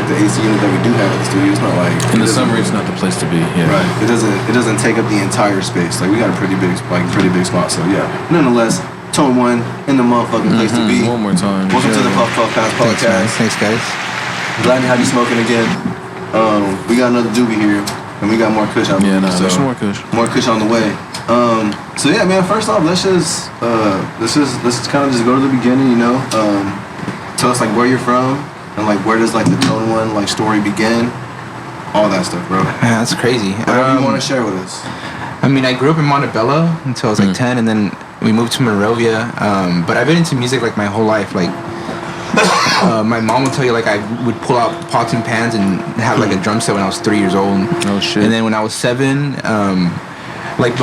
the AC unit that we do have in the studio, it's not like in the summer it's not the place to be. Yeah. Right. It doesn't take up the entire space. Like we got a pretty big spot. So yeah. Nonetheless, Tone 1 in the motherfucking place to be. One more time. Welcome to the Puff Pass podcast. Thanks guys. Glad to have you smoking again. We got another doobie here, and we got more kush out there. Yeah, there's more kush. More kush on the way. So yeah, man. First off, let's kind of just go to the beginning. You know, tell us like where you're from and like where does like the Tone 1 like story begin. All that stuff, bro. Man, that's crazy. Whatever you want to share with us. I mean, I grew up in Montebello until I was like 10, and then we moved to Monrovia. But I've been into music like my whole life. Like, my mom would tell you like I would pull out pots and pans and have like a drum set when I was 3 years old. Oh shit! And then when I was 7, like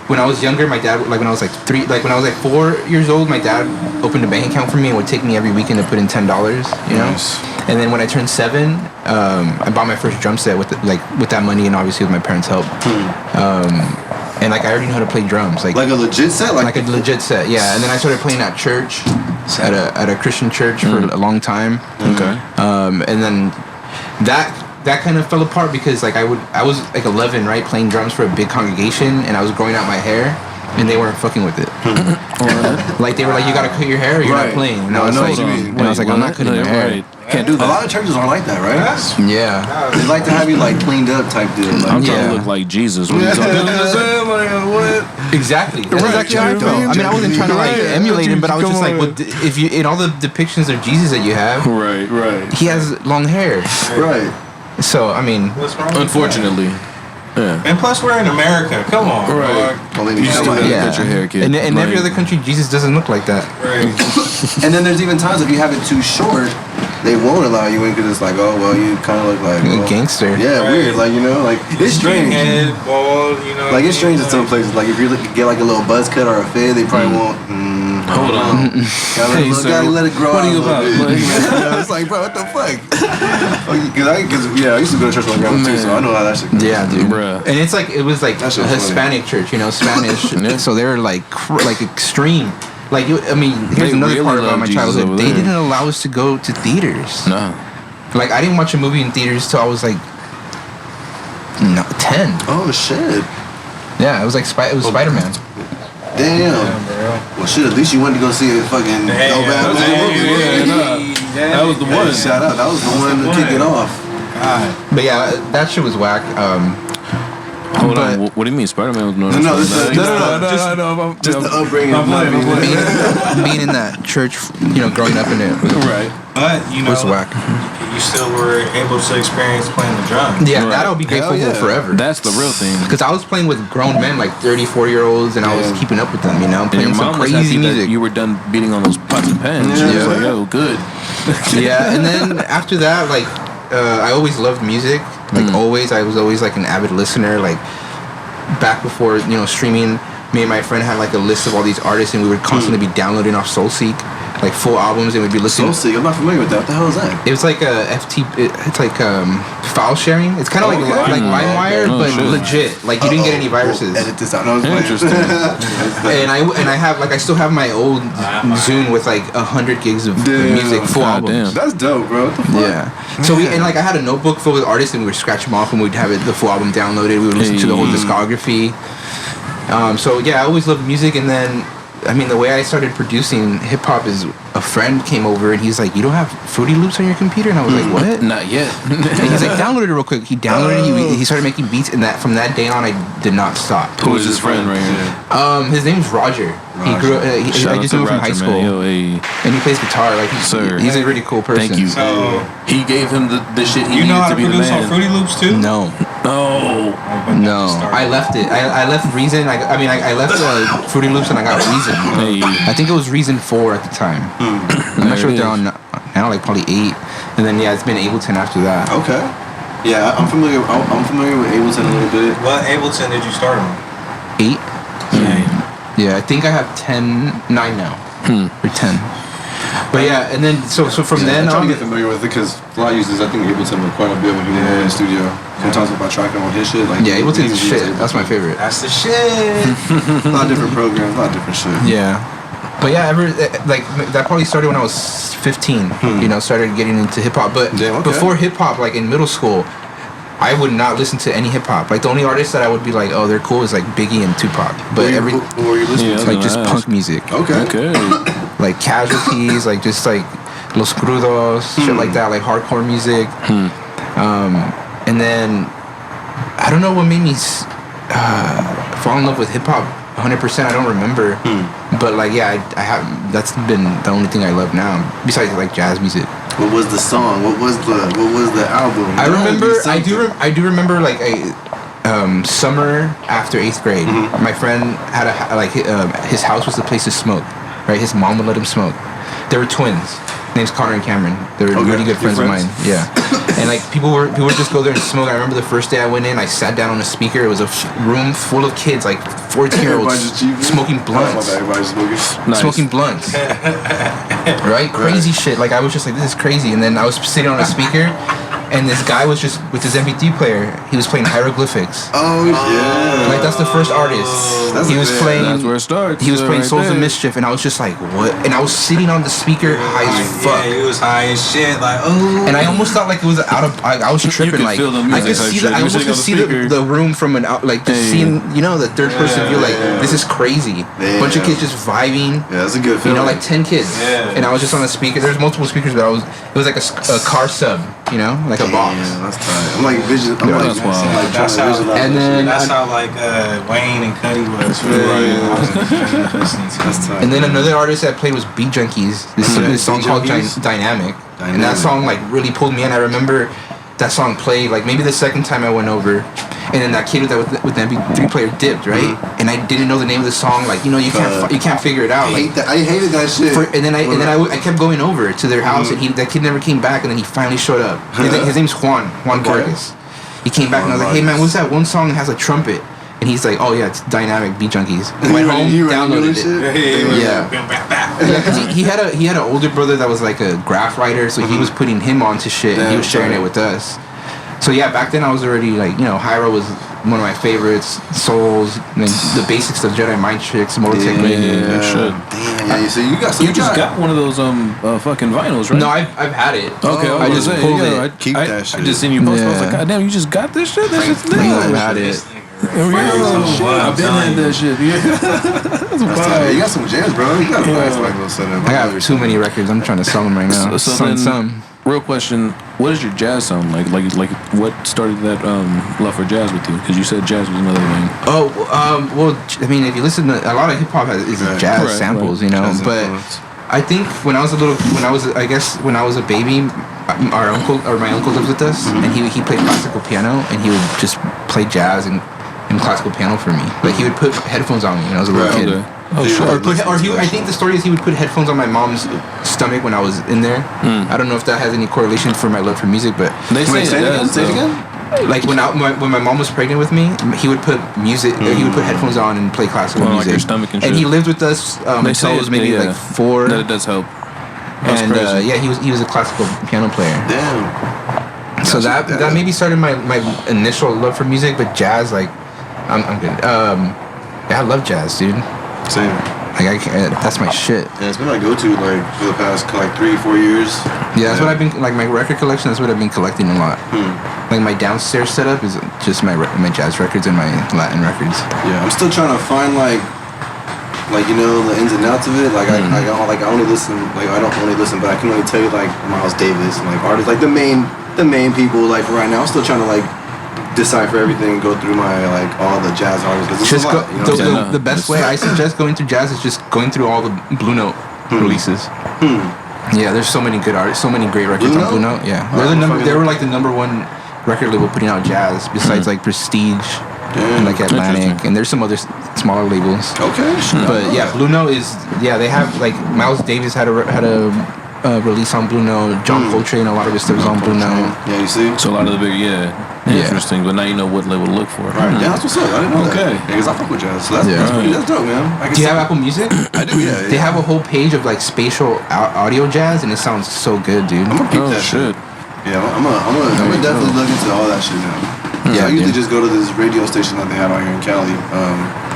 when I was younger, my dad when I was like 4 years old, my dad opened a bank account for me and would take me every weekend to put in $10. You know. Nice. And then when I turned 7, I bought my first drum set with that money and obviously with my parents' help. And like I already knew how to play drums, like a legit set, like a legit set, yeah. And then I started playing at church, at a Christian church for a long time. Okay. And then that kind of fell apart because like I was like 11, right, playing drums for a big congregation, and I was growing out my hair, and they weren't fucking with it. Like they were like, you gotta cut your hair or you're not playing. And I was like, I'm not cutting my hair. Right. Can't do that. A lot of churches aren't like that, right? Yeah. They like to have you like cleaned up type deal. Like, I'm trying to look like Jesus. What are you talking about? What? Exactly. That's exactly how I felt. I mean, I wasn't trying to like emulate him, but I was just like, well, if you in all the depictions of Jesus that you have, right, he has long hair. Right. So I mean, What's wrong with unfortunately. Yeah. And plus, we're in America. Come on, Right. Well, You still gotta yeah. cut your hair, kid. In every Like- other country, Jesus doesn't look like that. Right. And then there's even times if you have it too short, they won't allow you in because it's like, oh well, you kind of look like A gangster. Yeah, Right. weird. Like like it's strange. Head, bald, you know. Like it's strange in some places. Like if you get like a little buzz cut or a fade, they probably won't. Hold on. Hey, sir, gotta let it grow what out are you a little about? bit. It's like, bro, what the fuck? I used to go to church with my grandma too, so I know how that shit goes. Yeah, dude. Bruh. And it's like it was like a That shit was funny. Hispanic church, you know, Spanish. Yeah. So they were like extreme. Like I mean, here's They another really part about love my Jesus childhood. over They there. didn't allow us to go to theaters. No. Like I didn't watch a movie in theaters till I was like 10. Oh shit! Yeah, it was like Spider-Man. Damn. bro. Well, shit. At least you went to go see a fucking Damn, bad movie. That was the one. Shout out. That was the one to kick it off. But yeah, that shit was whack. Hold But- on. What do you mean? Spider-Man was no. No, just the upbringing. I'm playing. Being in that church, you know, growing up in it Right. But you know, was whack. you still were able to experience playing the drums. Yeah, Right. that I'll be grateful Hell yeah. for forever. That's the real thing. Because I was playing with grown men, like 34-year-olds, and I was Yeah. keeping up with them, you know, And your playing some mom was crazy happy that music. you were done beating on those pots and pans. She was Yeah. like, "Yo, good." Yeah, and then after that, like, I always loved music. Like, always. I was always, like, an avid listener. Like, back before, you know, streaming, me and my friend had, like, a list of all these artists, and we would constantly be downloading off SoulSeek, like, full albums, and we'd be listening. SoulSeek. I'm not familiar with that. What the hell is that? It was like a it's like file sharing. It's kind of Okay. like LimeWire, Oh, but shit. legit. Like you didn't get any viruses. We'll edit this out. No, I was playing. Interesting. And I have like I still have my old Zune with like 100 gigs of Damn. music, full God albums. damn. That's dope, bro. What the fuck? Yeah. So we and like I had a notebook filled with artists, and we would scratch them off, and we'd have the full album downloaded. We would listen to the whole Hey. discography. So yeah, I always loved music, and then I mean, the way I started producing hip hop is a friend came over and he's like, "You don't have Fruity Loops on your computer?" And I was like, "What?" Not yet. And he's like, "Download it real quick." He downloaded it. He started making beats, and from that day on, I did not stop. Who is his friend right here? His name's Roger. He grew. I just knew him from high school. Man. Yo, hey. And he plays guitar. Like, he's a really cool person. Thank you. So he gave him the shit he you know needed how to to be the produce on man. Fruity Loops too? No. No. I left it. I left Reason. I left Fruity Loops and I got Reason. Hey. I think it was Reason 4 at the time. I'm not sure what they're on now, like probably 8. And then it's been Ableton after that. Okay. Yeah, I'm familiar. I'm familiar with Ableton a little bit. What Ableton did you start on? 8. Yeah, I think I have 9 now. Or 10. But yeah, and then so from then I'm trying on, to get familiar with it because a lot of users, I think Ableton with quite a bit when you go in the studio. Sometimes if I track him on his shit, like Ableton's shit. That's my favorite. That's the shit. A lot of different programs, a lot of different shit. Yeah. But yeah, that probably started when I was 15. You know, started getting into hip hop. But before hip hop, like in middle school, I would not listen to any hip hop. Like the only artists that I would be like, oh, they're cool, is like Biggie and Tupac. But What were you listening to? like just punk music. Okay. Like Casualties, like just like Los Crudos, shit like that, like hardcore music. And then I don't know what made me fall in love with hip hop 100%. I don't remember. But like I have. That's been the only thing I love now, besides like jazz music. What was the song? What was the album? I remember. I do remember like a summer after 8th grade. My friend had his house was the place to smoke. Right, his mom would let him smoke. They were twins. Name's Connor and Cameron. They were really good friends of mine. Yeah, and like people would just go there and smoke. I remember the first day I went in, I sat down on a speaker. It was a room full of kids, like 14-year-olds, smoking blunts. Smoking blunts. Right, crazy shit. Like I was just like, this is crazy. And then I was sitting on a speaker, and this guy was just with his MP3 player. He was playing Hieroglyphics. Oh yeah. Like that's the first artist. He was playing. That's where it starts. He was playing Souls of Mischief, and I was just like, what? And I was sitting on the speaker high as fuck. Yeah, he was high as shit. Like, oh. And I almost thought like it was out of. I was tripping. Like I could see I almost could see the room from an out. Like just seeing, you know, the third person view. Like this is crazy. Bunch of kids just vibing. Yeah, that's a good feeling. You know, like 10 kids. Yeah. And I was just on the speaker. There's multiple speakers, but it was like a car sub. You know, like a box. Yeah, that's tight. I'm like vision. I'm that's wild. That's how. And then That's how like Wayne and Cuddy was. That's tight. And then another artist that played was Beat Junkies. This song called Dynamic. And that song like really pulled me in. I remember that song played like maybe the second time I went over, and then that kid with the MP3 player dipped, right? And I didn't know the name of the song. Like, you know, you can't figure it out. Like I hated that shit. and then I kept going over to their house, and that kid never came back, and then he finally showed up. His name's Juan Vargas. He came back and I was like, hey man, what's that one song that has a trumpet? And he's like, oh yeah, it's Dynamic Beat Junkies. Went home, downloaded it. Yeah. He had an older brother that was like a graph writer, so he was putting him onto shit, and he was sharing it with us. So yeah, back then I was already like, you know, Hyro was one of my favorites, Souls, and then the basics of Jedi Mind Tricks, Mortal Technique. Shit. Damn, so you got some. You just got one of those fucking vinyls, right? No, I've had it. Okay, I just pulled it. Keep that shit. I just seen you post. I was like, God damn, you just got this shit. That shit's nice. I've had it. I've been had that shit. That's tight. You got some jams, bro. You got a nice like little setup. I got too many records. I'm trying to sell them right now. Some. Real question: what is your jazz sound like? Like, what started that love for jazz with you? Because you said jazz was another thing. Oh, well, I mean, if you listen to a lot of hip hop is jazz samples, you know. Jazz but influence. I think when I was a baby, my uncle lived with us, and he played classical piano, and he would just play jazz and classical piano for me. Like he would put headphones on me when I was a little kid. Okay. Oh, sure. I think the story is he would put headphones on my mom's stomach when I was in there. I don't know if that has any correlation for my love for music, but They say it does. Say it again. like when my mom was pregnant with me, he would put music. He would put headphones on and play classical music. Like your stomach and shit. And he lived with us until I was maybe like 4. That it does help. That's And crazy. yeah, he was a classical piano player. Damn. So that maybe started my initial love for music, but jazz, like I'm good. Yeah, I love jazz, dude. Same. Like I can't, that's my shit. Yeah, it's been my go-to like for the past like 3-4 years. Yeah, that's what I've been like my record collection. That's what I've been collecting a lot. Like my downstairs setup is just my jazz records and my Latin records. Yeah, I'm still trying to find like like the ins and outs of it. Like I only listen. Like I don't only listen, but I can only tell you like Miles Davis and like artists, like the main people. Like right now, I'm still trying to like decipher everything and go through my like all the jazz artists. Cause it's a lot, the best way I suggest going through jazz is just going through all the Blue Note releases. Yeah, there's so many good artists, so many great records on Blue Note. Yeah, they were like the number one record label putting out jazz, besides like Prestige and like Atlantic, and there's some other smaller labels. Okay, but yeah, Blue Note is they have like Miles Davis had a release on Blue Note. John Coltrane, a lot of his stuff was on Blue Note. Yeah, you see. So a lot of the big interesting, but now you know what label to look for. Right, yeah, that's what's up. I didn't know that. Yeah, because I fuck with jazz, so that's dope, man. Do you have Apple Music? I do, yeah. They have a whole page of like spatial audio jazz, and it sounds so good, dude. I'm gonna peep that shit. Yeah, I'm gonna definitely look into all that shit now. Yeah, I usually just go to this radio station that they have out here in Cali.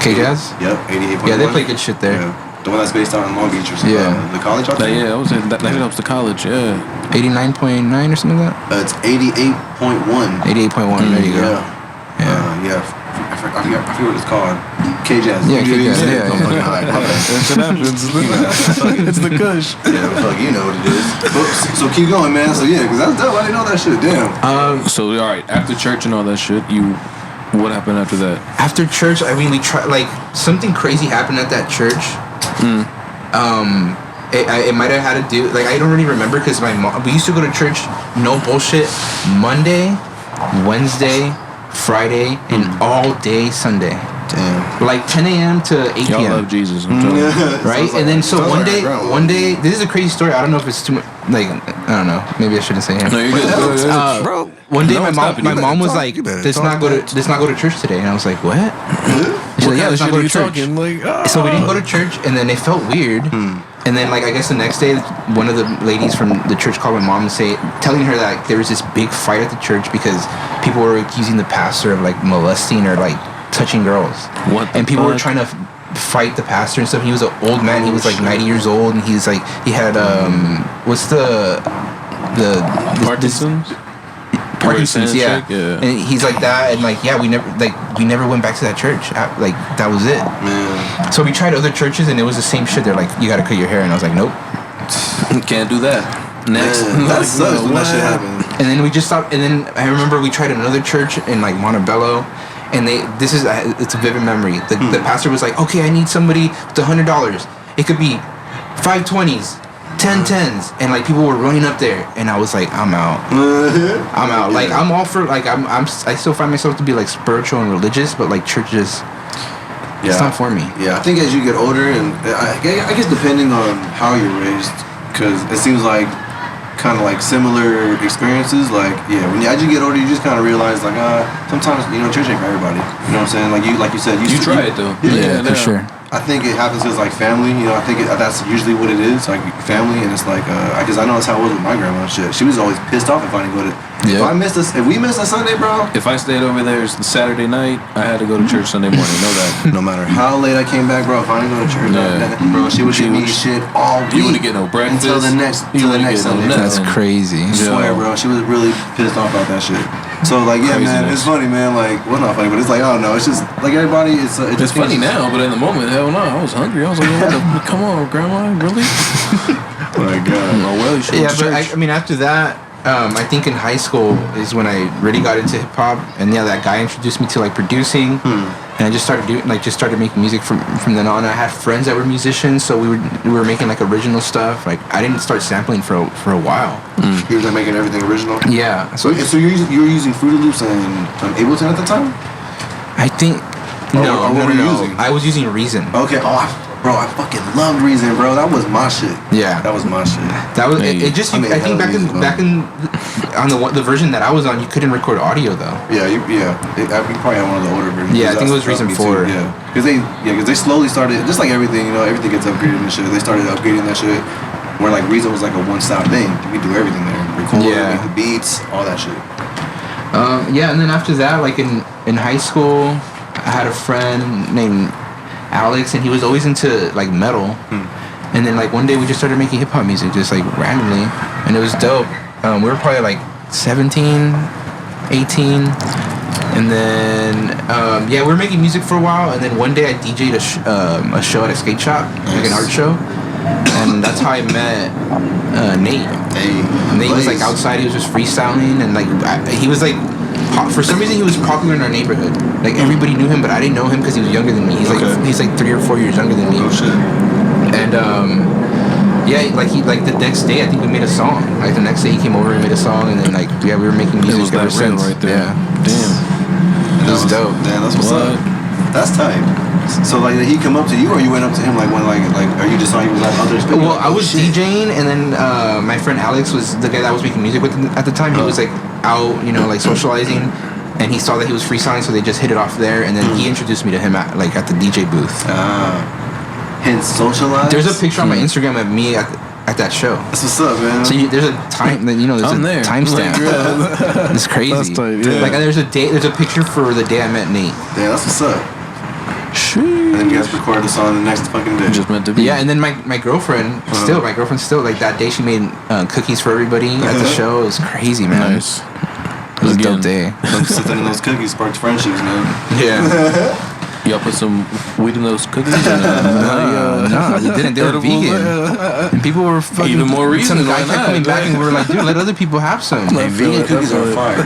K-Jazz? Yep, 88.1. Yeah, they play good shit there. Yeah. The one that's based out in Long Beach or something. Yeah. The college out there? Yeah, that helps the college, yeah. 89.9 or something like that? It's 88.1. 88.1, there you go. Yeah. I forget what it's called. K-Jazz. Yeah, K-Jazz. Yeah. That's what happens. It's the KUSH. Yeah, fuck, you know what it is. So keep going, man. So yeah, because that's dope. I didn't know that shit. Damn. So all right, after church and all that shit, what happened after that? After church, I mean, we tried, like, something crazy happened at that church. It might have had to do, like, I don't really remember, because my mom, we used to go to church, no bullshit, Monday, Wednesday, Friday, and all day Sunday. Damn. Like 10 a.m. to 8 p.m. Y'all love Jesus, I'm telling you. Right? And then, so one day, this is a crazy story. I don't know if it's too much, like, I don't know. Maybe I shouldn't say it. No, you're good. Bro, one day my mom was like, let's not go to church today. And I was like, what? She's like, yeah, let's not go to church. So we didn't go to church, and then it felt weird. And then, like, I guess the next day, one of the ladies from the church called my mom and telling her that there was this big fight at the church because people were accusing the pastor of, like, molesting or, like, touching girls. And people were trying to fight the pastor and stuff. He was an old man. He was like 90 years old, and he's like, he had what's the Parkinson's, yeah. And he's like that, and like, yeah, we never went back to that church. Like, that was it. Man. So we tried other churches, and it was the same shit. They're like, you gotta cut your hair, and I was like, nope, can't do that. Next, that sucks when that shit happened. And then we just stopped. And then I remember we tried another church in like Montebello. And it's a vivid memory. The pastor was like, okay, I need somebody with $100. It could be 5 20s, 10 10s, and like people were running up there, and I was like, I'm out. I'm out. Like, I'm all for, like, I still find myself to be like spiritual and religious, but like church is, it's not for me. Yeah, I think as you get older, and I guess depending on how you're raised, because it seems like kind of like similar experiences. Like, yeah, as you get older, you just kind of realize, like, sometimes, church ain't for everybody. You know what I'm saying? Like you said, you try it though. Yeah, for sure. I think it happens because, like, family, I think that's usually what it is, like, family, and it's like, because I know that's how it was with my grandma and shit. She was always pissed off if I didn't go to, if we missed a Sunday, bro. If I stayed over there Saturday night, I had to go to church Sunday morning, know that. No matter how late I came back, bro, if I didn't go to church, bro, she would give me shit all week. You wouldn't get no breakfast. Until the next Sunday. That's crazy. I swear, bro, she was really pissed off about that shit. So, like, yeah, man, it's funny, man. Like, well, not funny, but it's like, I don't know. It's just, like, everybody, it's funny now, but in the moment, hell no. I was hungry. I was like, come on, Grandma, really? Oh, my God. Oh, well, you should go to church. But, I mean, after that, I think in high school is when I really got into hip-hop. And, yeah, that guy introduced me to, like, producing. And I just started making music from then on. I had friends that were musicians, so we were making, like, original stuff. Like, I didn't start sampling for a while. You were making everything original? Yeah. So you were using Fruity Loops and Ableton at the time? I think... No. What were you using? I was using Reason. Okay. Bro, I fucking loved Reason, bro. That was my shit. Yeah. That was my shit. That was I think back in on the version that I was on, you couldn't record audio though. Yeah, you probably had one of the older versions. Yeah, I think it was Reason 4. Yeah, because they slowly started, just like everything, everything gets upgraded and shit. They started upgrading that shit, where like Reason was like a one-stop thing. You could do everything there, record, make the beats, all that shit. And then after that, like in high school, I had a friend named Alex, and he was always into like metal. And then like one day we just started making hip hop music, just like randomly, and it was dope. We were probably like 17, 18, And then, we were making music for a while, and then one day I DJ'd a show at a skate shop, like an art show, and that's how I met Nate. Nate was like outside, he was just freestyling, and like he was like, for some reason he was popular in our neighborhood. Like everybody knew him, but I didn't know him because he was younger than me. He's like 3 or 4 years younger than me. Oh shit. And like the next day I think we made a song. Like the next day he came over and made a song, and then like we were making music It was ever that since. right there. Yeah. Damn. It was dope. Damn, that's what's What? up. That's tight. So like, did he come up to you, or you went up to him like when like, or you just saw he was at others? Well, I was DJing, and then my friend Alex was the guy that I was making music with at the time. He was like out, like socializing, and he saw that he was freestyling, so they just hit it off there, and then he introduced me to him at the DJ booth. Hence socialize. There's a picture on my Instagram of me at that show. That's what's up, man. So there's a time, there's I'm a there. timestamp. It's crazy. That's tight, yeah. Like there's a picture for the day I met Nate. Yeah, that's what's up. Sheesh. And then you guys recorded the song the next fucking day. Just meant to be. Yeah, and then my girlfriend still like that day she made cookies for everybody at the show. It was crazy, man. Nice. It was a dope day. Something in those cookies sparked friendships, man. Yeah. Y'all put some weed in those cookies? No, we didn't. They were Edible, vegan. And people were fucking... Even more reason Some guy why kept not, coming back and we were like, dude, let other people have some. Hey, vegan cookies are fire.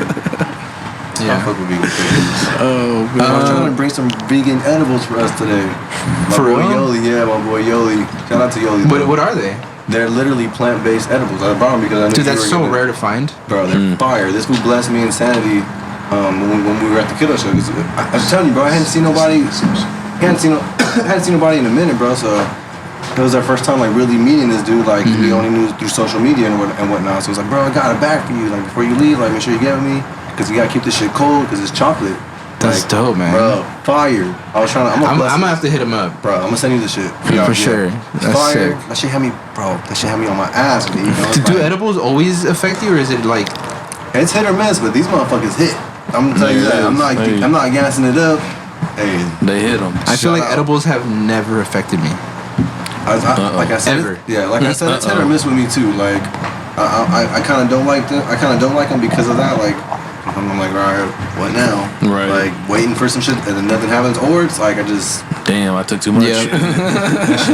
Yeah. I fuck with vegan cookies. Oh, I'm trying to bring some vegan edibles for us today. My For boy real? Yoli, my boy Yoli. Shout out to Yoli. What are they? They're literally plant-based edibles. I brought them because I knew Dude, you that's were so gonna- rare to find. Bro, they're fire. This food blessed me insanity when we were at the kiddo show. 'Cause I'm telling you, bro, I hadn't seen nobody in a minute, bro. So it was our first time like really meeting this dude. Like we only knew through social media and whatnot. So it was like, bro, I got a bag for you. Like before you leave, like make sure you get with me because you gotta keep this shit cold because it's chocolate. That's Like, dope, man. Bro, fire. I was trying to. I'm gonna have to hit him up. Bro, I'm gonna send you the shit. For sure. That's fire. sick. That shit had me, bro. That shit had me on my ass, man. You know? Do edibles always affect you, or is it like... It's hit or miss, but these motherfuckers hit. I'm gonna tell you that. I'm not gassing it up. Hey, They hit them. I feel Shout like out. edibles have never affected me. like I said, Ever. like I said, it's hit or miss with me too. Like I kind of don't like them. I kind of don't like them because of that. Like I'm like, all right, what now? Right. Like waiting for some shit and then nothing happens, or it's like I just Damn, I took too much.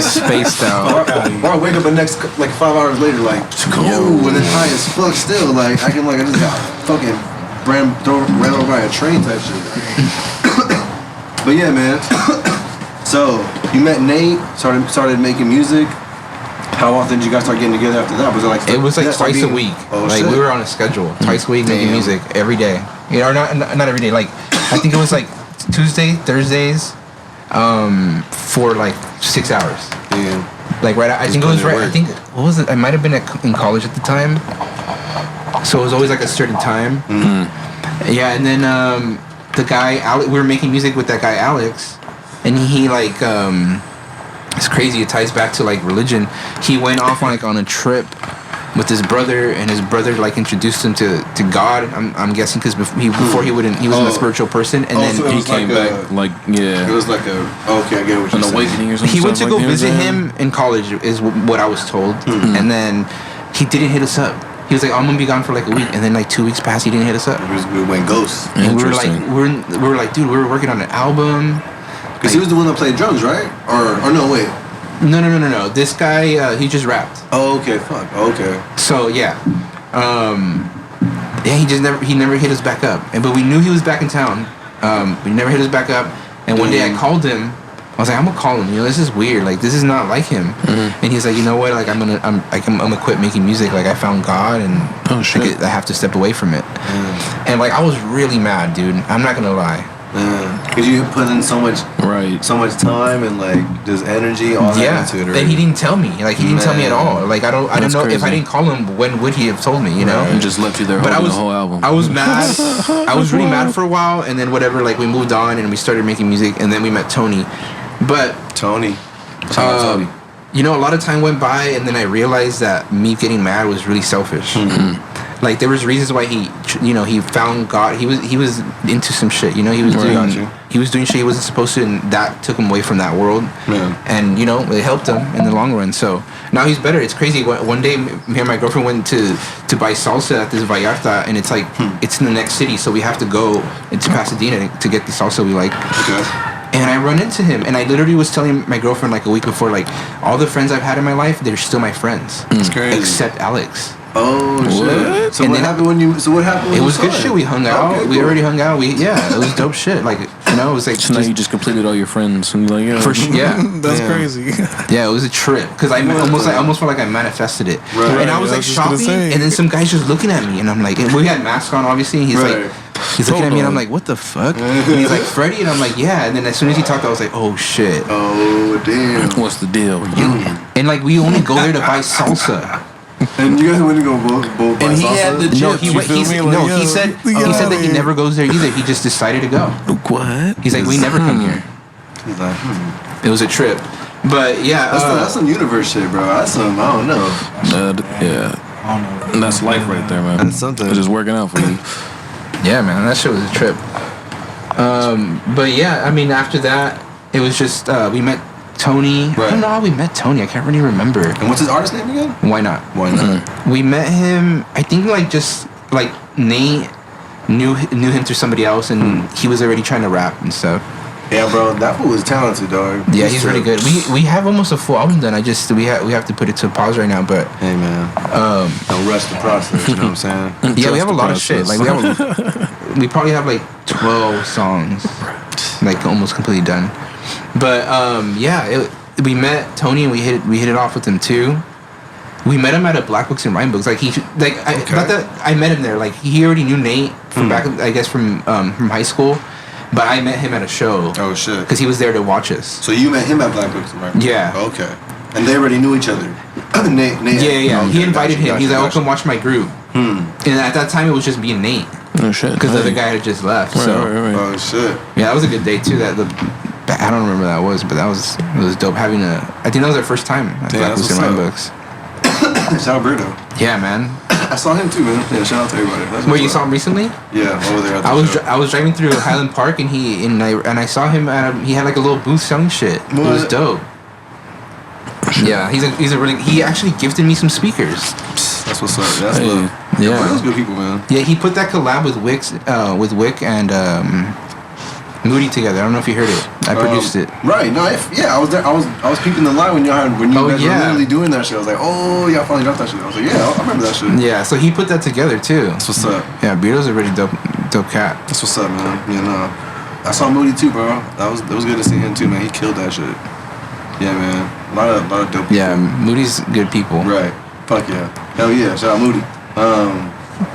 Spaced out. or I wake up the next like 5 hours later, like cool, and then high as fuck still. Like I can like I just got fucking ran over by a train type shit. But yeah, man. So you met Nate, started making music. How often did you guys start getting together after that? Was it like It was like twice a week. Oh, like shit. we were on a schedule, twice a week making Damn. music every day. Or not every day. Like I think it was like Tuesday, Thursdays, for like 6 hours. Damn. Like I think it was right. I think what was it? I might have been in college at the time, so it was always like a certain time. Yeah, and then the guy Alex, we were making music with that guy Alex, and he like it's crazy. It ties back to like religion. He went off on a trip with his brother, and his brother like introduced him to God. I'm guessing because before he wasn't a spiritual person, and then so it He was came like back like, yeah, It was like a okay, I get what an you're saying. awakening or something. he went to like go that. visit him in college is what I was told, and then he didn't hit us up. He was like, I'm gonna be gone for like a week, and then like 2 weeks passed, he didn't hit us up. We went ghost And we were like, Interesting. we were like, dude, we were working on an album. because he was the one that played drums, right? Or no, wait. No. This guy, he just rapped. Oh, okay, fuck. Okay. So yeah, he never hit us back up. But we knew he was back in town. But he never hit us back up. And one day I called him. I was like, I'm gonna call him. This is weird. Like this is not like him. And he's like, you know what? Like I'm gonna quit making music. Like I found God, and Oh, shit. I have to step away from it. And like I was really mad, dude. I'm not gonna lie. Because you put in so much time and like just energy, all that Yeah. into it. Then he didn't tell me. Like he didn't tell me at all. Like I don't That's know if I crazy. didn't call him. When would he have told me? You know. And just left you there But holding I was the whole album. I was mad. I was really mad for a while, and then whatever. Like we moved on, and we started making music, and then we met Tony. But Tony. Shout out Tony. a lot of time went by, and then I realized that me getting mad was really selfish. Like there was reasons why he found God. He was into some shit. He was doing shit he wasn't supposed to, and that took him away from that world. Yeah. And it helped him in the long run. So now he's better. It's crazy. One day, me and my girlfriend went to buy salsa at this Vallarta, and it's like it's in the next city, so we have to go into Pasadena to get the salsa we like. Okay. And I run into him, and I literally was telling my girlfriend like a week before, like all the friends I've had in my life, they're still my friends, It's crazy. except Alex. Oh shit! So And what then- happened when you? So what happened? When It you was saw good shit. We hung out. Okay, We cool. already hung out. It was dope shit. Like it was like So now you just completed all your friends, and you're like, yeah, for sure. Yeah, That's Damn. crazy. yeah. It was a trip because I almost felt like I manifested it. Right. And I was I like was just gonna shopping, say. and then some guy's just looking at me, and I'm like, and we had masks on, obviously. And he's Right. like. He's looking at me and I'm like, what the fuck? And he's like, Freddie? And I'm like, yeah. And then as soon as he talked, I was like, oh shit. Oh damn! what's the deal? And like, we only go there to buy salsa. And you guys went to go both buy And he salsa? had the No, chips, he you went, feel he's, me? no, Like, he yo, said get he out said of that he here. never goes there either. He just decided to go. What? He's like, we never come here. He's like, It was a trip. But yeah, that's some universe shit, bro. That's some I don't know. Yeah. I don't know. And that's life right there, man. That's something. It's just working out for you. yeah, man, that shit was a trip. But yeah, I mean, after that, it was just we met Tony. I Right. don't know how we met Tony. I can't really remember. And what's his artist name again? Why not? Why not? We met him. I think just Nate knew him through somebody else, and he was already trying to rap and stuff. Yeah, bro, that fool is talented, dog. Yeah, he's really good. We have almost a full album done. We have to put it to pause right now, but Hey man, don't rush the process. You know what I'm saying? yeah, we have a the lot of shit. process. Like we probably have like 12 songs, like almost completely done. But yeah, we met Tony and we hit it off with him too. We met him at a Black Books and Rhyme Books. Not that I met him there. Like he already knew Nate from back, I guess from high school. But I met him at a show Oh shit. because he was there to watch us. So you met him at Black Books, right? Yeah. Okay. And they already knew each other. Nate. Yeah. Okay, He invited gotcha, him. He's like, "Oh, gotcha. come watch my group." And at that time, it was just me and Nate Oh shit. because the other guy had just left. Right, So right. Oh shit. yeah, that was a good day too. I don't remember what that was, but it was dope having I think that was our first time at Damn, Black that's Books and Rhyme what's Books. Shout out Bruno. Yeah, man. I saw him too, man. Yeah, shout out to everybody. That's Where what's you up. saw him recently? Yeah, over there. At the I was show. I was driving through Highland Park and I saw him he had like a little booth selling shit. It was What? dope. Yeah, he actually gifted me some speakers. That's what's up. That's Hey, love. yeah. Those good people, man. Yeah, he put that collab with Wick and Moody together. I don't know if you heard it. I produced it. Right. No. Yeah, I was there. I was peeping the line when you Oh, guys were yeah. literally doing that shit. I was like, oh, y'all finally dropped that shit. I was like, yeah, I remember that shit. Yeah, so he put that together too. That's what's up. Yeah, Beatles are really dope cat. That's what's up, man. You know, I saw Moody too, bro. It was good to see him too, man. He killed that shit. Yeah, man. A lot of dope people. Yeah, Moody's good people. Right. Fuck yeah. Hell yeah. Shout out Moody.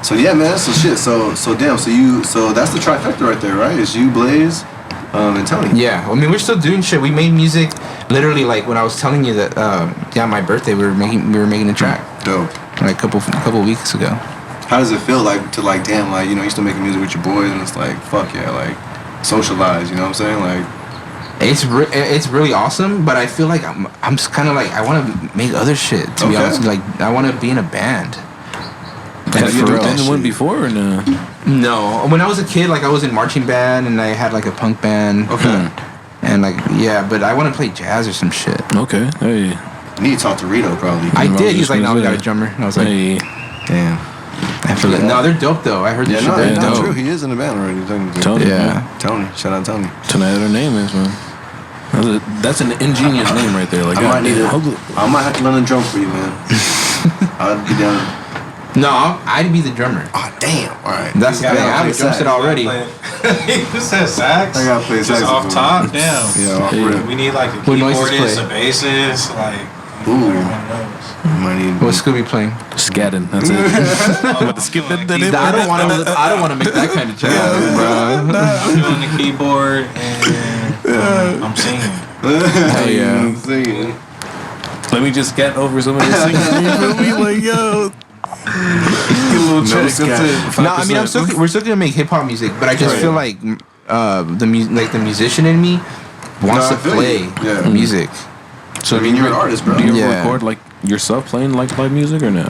So yeah, man. So shit. So damn. So that's the trifecta right there, right? It's you, Blaze, and Tony. Yeah, I mean we're still doing shit. We made music literally like when I was telling you that my birthday we were making a track Dope. like a couple weeks ago. How does it feel like to like damn like you still making music with your boys and it's like fuck yeah like socialize, you know what I'm saying, like It's really awesome, but I feel like I'm just kind of like I want to make other shit. To be Okay. honest, like I want to be in a band. Have you for ever real. been in one before or no? No, when I was a kid, like I was in marching band and I had like a punk band. Okay. And like yeah, but I want to play jazz or some shit. Okay. Hey. you need to talk to Rito probably. I was did. just He's like, gonna no, we say. got a drummer. And I was like, Hey. Damn. I feel like, no, they're dope though. I heard Yeah, this no, shit. that's They're not dope. true. He is in the band already. Technically. Tony. Yeah. Tony. Shout out Tony. Tonight her name is, man. That's an ingenious name right there. Like, I might need goddamn, it. I might have to learn a drum for you, man. I'd be down. No, I'd be the drummer. Oh damn! All right. That's the thing. I have a drum set already. You said sax? I gotta play Just off saxophone. top? Damn. Yeah, off Hey. rip. We need like a What noises keyboardist, play? a bassist, like Ooh. one of those. Might need. What's Scooby playing? Scatting. That's it. I'm about to skip that. I don't want to make that kind of child, bro. I'm doing the keyboard and I'm singing. Hell yeah. I'm singing. Let me just scat over some of this singing. You feel me? Like, yo. Get a little check. That's it. No, I mean we're still gonna make hip hop music, but I just Right. feel like the musician in me wants No, I to feel play you. Yeah. music. So I mean, you're an artist, bro. Do you ever Yeah. record like yourself playing like live music or no?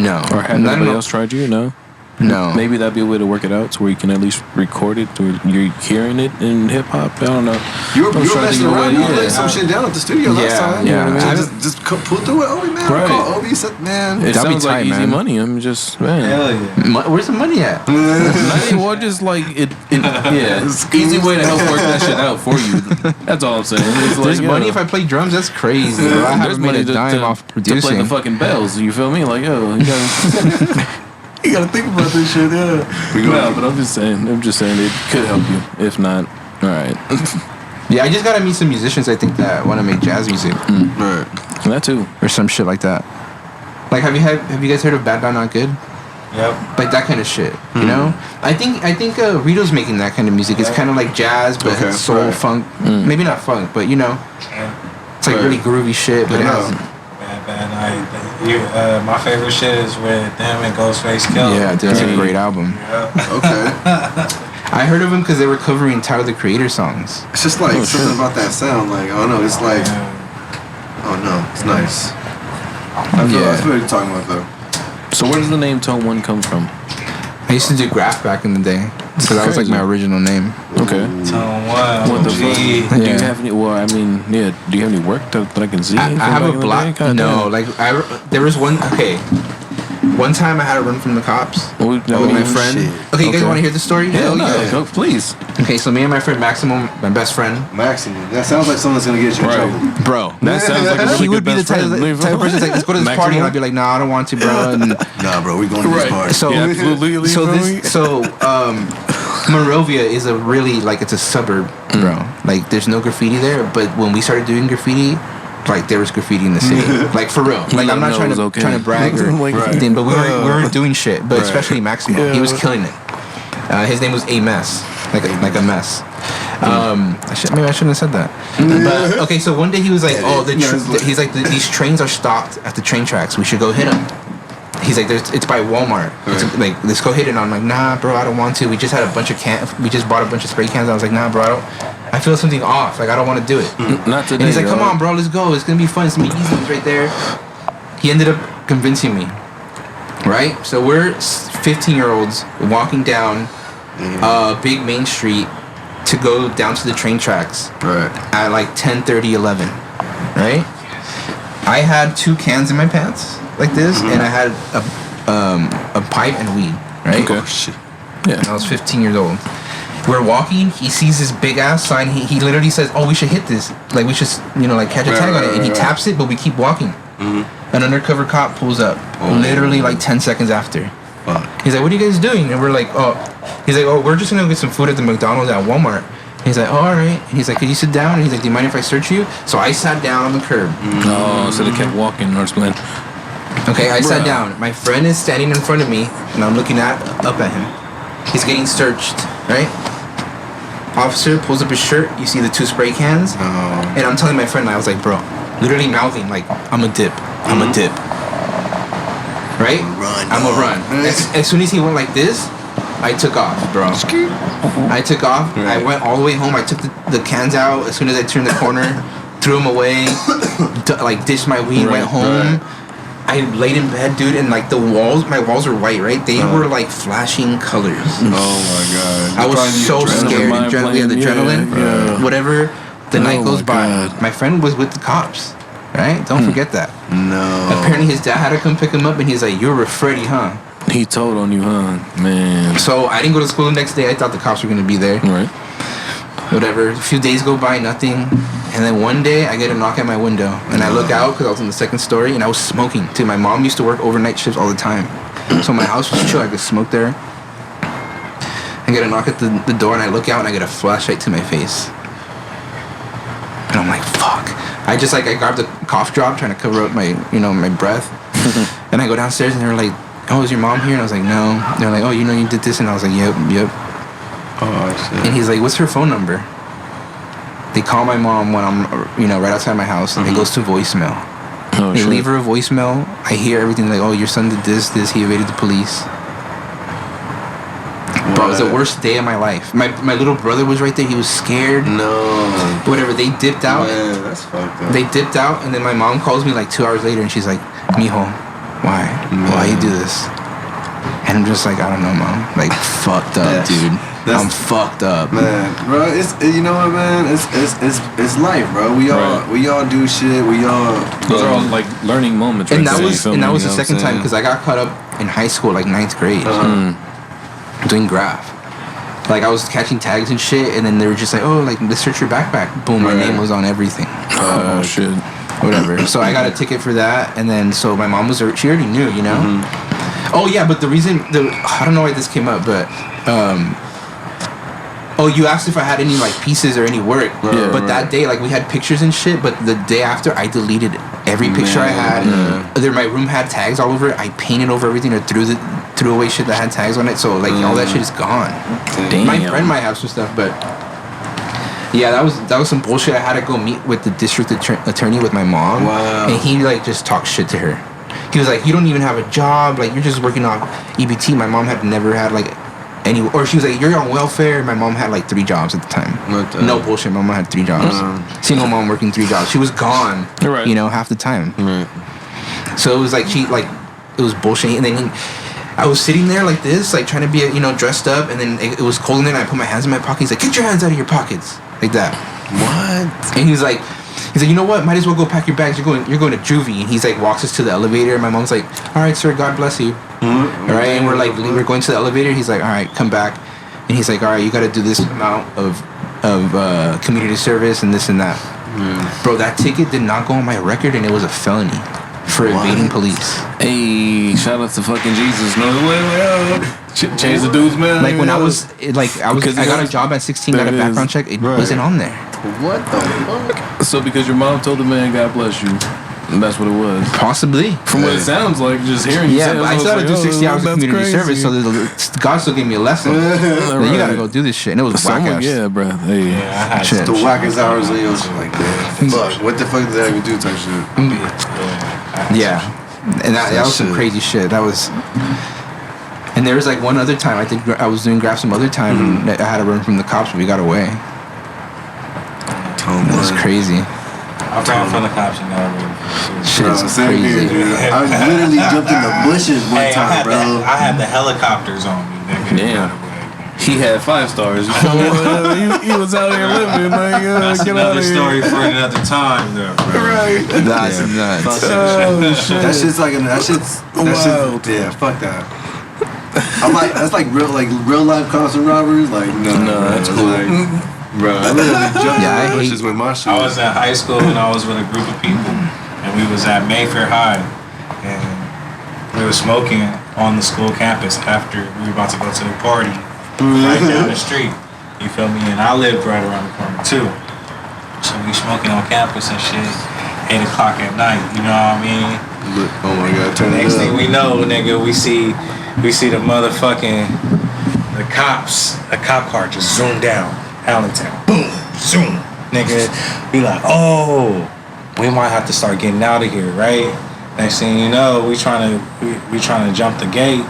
No. Or had anybody else tried you? No. No. Maybe that'd be a way to work it out, to where you can at least record it, or you're hearing it in hip hop. I don't know. You were trying to messing think of a around. way- You laid some shit down at the studio last time. yeah. You know what I I mean? Just pull through it, Obi, man. Right. Call Obi, said, man. It That'd be sounds like tight, easy man. money. I'm just, man. Hell yeah. Where's the money at? Not even just like yeah, easy way to help work that shit out for you. That's all I'm saying. It's There's like, money yo, if I play drums. That's crazy. Bro. I there's haven't made a dime off to play producing. the fucking bells. You feel me? Like, yo, you gotta, you gotta think about this shit. Yeah. No, but I'm just saying it could help you. If not, all right. Yeah, I just gotta meet some musicians. I think that want to make jazz music Right. That too. or some shit like that. Like, have you guys heard of Bad Bad Not Good? Yep. Like that kind of shit, you know? I think Rito's making that kind of music. It's kind of like jazz, but Okay, soul, right. funk. Maybe not funk, but you know, it's like Right. really groovy shit. But it has, Bad Night. My favorite shit is with them and Ghostface Killah. yeah, dude, that's a great album. Okay. I heard of them because they were covering Tyler the Creator songs. It's just like something about that sound. Like, I don't know. It's like, oh no, it's nice. I feel what you're talking about though. So where does the name Tone One come from? I used to do graph back in the day, so that was like my original name. Okay. Tone One. What the fuck? G. Do you Yeah. have any? Well, I mean, yeah. Do you have any work that I can see? I have a block. No, like there was one. Okay, one time I had to run from the cops with my friend. shit. Okay, you guys want to hear the story? Hell Hell no, yeah. go, please. Okay, so me and my friend Maximum, my best friend, Maximum. That sounds like someone's gonna get you in Right. trouble. bro. That sounds like a really He would good be the best type of friend. person that's like, let's go to this party, and I'd be like, nah, I don't want to, bro. And Nah, bro, we going to this party. so, Yeah, absolutely, so bro. Monrovia is a really like it's a suburb, bro. Like there's no graffiti there, but when we started doing graffiti, like there was graffiti in the city, like for real. Like I'm not trying to brag or Like, anything, but we weren't doing shit. But especially Maximo, he was killing it. His name was A Mess, like a mess. Maybe I shouldn't have said that. But okay, so one day he was like, "Oh, he's like, these trains are stopped at the train tracks. We should go hit them." He's like, it's by Walmart. It's like, let's go hit it. And I'm like, nah, bro, I don't want to. We just had a bunch of we just bought a bunch of spray cans. I was like, nah, bro, I feel something off. Like I don't want to do it. Not today. And he's like, come dog. on, bro, let's go. It's gonna be fun. It's gonna be easy. It's right there. He ended up convincing me. Right? So we're 15-year-olds walking down big main street to go down to the train tracks. Right. At like 10:30, 11. Right? I had 2 cans in my pants like this, and I had a pipe and weed. Right? Okay. Oh, shit. Yeah. I was 15 years old. We're walking. He sees this big ass sign. He literally says, "Oh, we should hit this. Like we should, like catch a tag on it." And he taps it, but we keep walking. An undercover cop pulls up, literally like 10 seconds after. Fuck. He's like, "What are you guys doing?" And we're like, "Oh," he's like, "Oh, we're just gonna get some food at the McDonald's at Walmart." And he's like, "Oh, all right." And he's like, "Could you sit down?" And he's like, "Do you mind if I search you?" So I sat down on the curb. Oh, so they kept walking or something. Okay, I sat Bruh. down. My friend is standing in front of me, and I'm looking up at him. He's getting searched, right? Officer pulls up his shirt. You see the 2 spray cans, and I'm telling my friend, I was like, bro, literally mouthing like, I'm a dip, I'm a dip, right? Run, I'm a run. As soon as he went like this, I took off, bro. I took off. I went all the way home. I took the cans out. As soon as I turned the corner, threw them away, like dished my weed, went home. I laid in bed, dude, and like my walls were white, right? They were like flashing colors. Oh my god. I was so adrenaline. scared. Mind The playing, adrenaline. yeah. Whatever. The night Oh goes my by. God. My friend was with the cops, right? Don't forget that. No. Apparently, his dad had to come pick him up, and he's like, "You're a Freddy, huh?" He told on you, huh? Man. So I didn't go to school the next day. I thought the cops were gonna be there. Right. Whatever. A few days go by, nothing. And then one day I get a knock at my window, and I look out because I was on the 2nd story, and I was smoking. Dude, my mom used to work overnight shifts all the time, so my house was chill. I could smoke there. I get a knock at the door, and I look out, and I get a flashlight to my face. And I'm like, fuck. I grabbed a cough drop, trying to cover up my breath. And I go downstairs, and they're like, "Oh, is your mom here?" And I was like, "No." They're like, "Oh, you did this?" And I was like, "Yep." Oh shit. And he's like, "What's her phone number?" They call my mom when I'm, right outside my house, and it goes to voicemail. Oh, They shit. leave her a voicemail. I hear everything like, "Oh, your son did this. He evaded the police." Bro, it was the worst day of my life. My little brother was right there. He was scared. No. Whatever. They dipped out. Man, that's fucked up. They dipped out, and then my mom calls me like 2 hours later, and she's like, "Mijo, Why? Why you do this? And I'm just like, I don't know, Mom. Like, fucked up, dude. I'm fucked up, man, bro. It's you know what, man. It's life, bro. We all do shit. We all those are all like learning moments. And that was the second time because I got caught up in high school, like 9th grade, doing graph. Like I was catching tags and shit, and then they were just like, oh, like let's search your backpack. Boom, my name was on everything. Oh shit. Whatever. So I got a ticket for that, and then so my mom she already knew, you know. Oh yeah, but I don't know why this came up, but oh, you asked if I had any like pieces or any work, but that day like we had pictures and shit, but the day after I deleted every picture I had. My room had tags all over it. I painted over everything or threw away shit that had tags on it, so like all that shit is gone. Damn. My friend might have some stuff, but yeah, that was some bullshit. I had to go meet with the district attorney with my mom, and he like just talked shit to her. He was like, you don't even have a job, like you're just working on EBT. My mom had never had like or she was like, you're on welfare. My mom had like 3 jobs at the time. No bullshit, my mom had 3 jobs. Single mom working 3 jobs. She was gone, you know, half the time. So it was like it was bullshit. And then I was sitting there like this, like trying to be, you know, dressed up, and then it was cold in there, and I put my hands in my pocket. He's like, get your hands out of your pockets. Like that. What? And he's like, you know what? Might as well go pack your bags. You're going to juvie. And he's like, walks us to the elevator. And my mom's like, all right, sir, God bless you. All right, and we're going to the elevator. He's like, all right, come back. And he's like, all right, you got to do this amount of community service and this and that. Bro, that ticket did not go on my record, and it was a felony for evading police. Hey, shout out to fucking Jesus. No way. Change the dude's man. Like when I got a job at 16, got a background check. It wasn't on there. What the fuck? So because your mom told the man, God bless you. And that's what it was. Possibly. From what it sounds like, just hearing you say it, but I still had to do 60 hours of community service, so God still gave me a lesson. Then you gotta go do this shit. And it was whack ass. Yeah, bro. Hey. Yeah, I had the wackest hours of yours. Like, fuck, what the fuck did that even do type shit? Yeah. And that was some crazy shit. That was... And there was like one other time, I was doing graph some other time, and I had to run from the cops, but we got away. That was crazy. I'm talking from the cops, you know. Shit is crazy. I literally jumped in the bushes one time, bro. I had the helicopters on me, nigga. Damn. He had 5 stars. he was out here living. Like, that's another story for another time, though. Right. That's nuts. Oh, shit. That shit's like wild. Yeah, fuck that. I'm like, that's like real life cops and robbers. Like, no, that's cool. like, bro, I literally jumped in the bushes with my shit. I was in high school and I was with a group of people, and we was at Mayfair High, and we were smoking on the school campus after we were about to go to the party right down the street. You feel me? And I lived right around the corner too. So we smoking on campus and shit. 8 o'clock at night. You know what I mean? Oh my god! Turn Next thing we know, nigga, we see the motherfucking the cops. A cop car just zoom down, Allentown. Boom, zoom, nigga. We like, oh, we might have to start getting out of here, right? Next thing you know, we trying to jump the gate.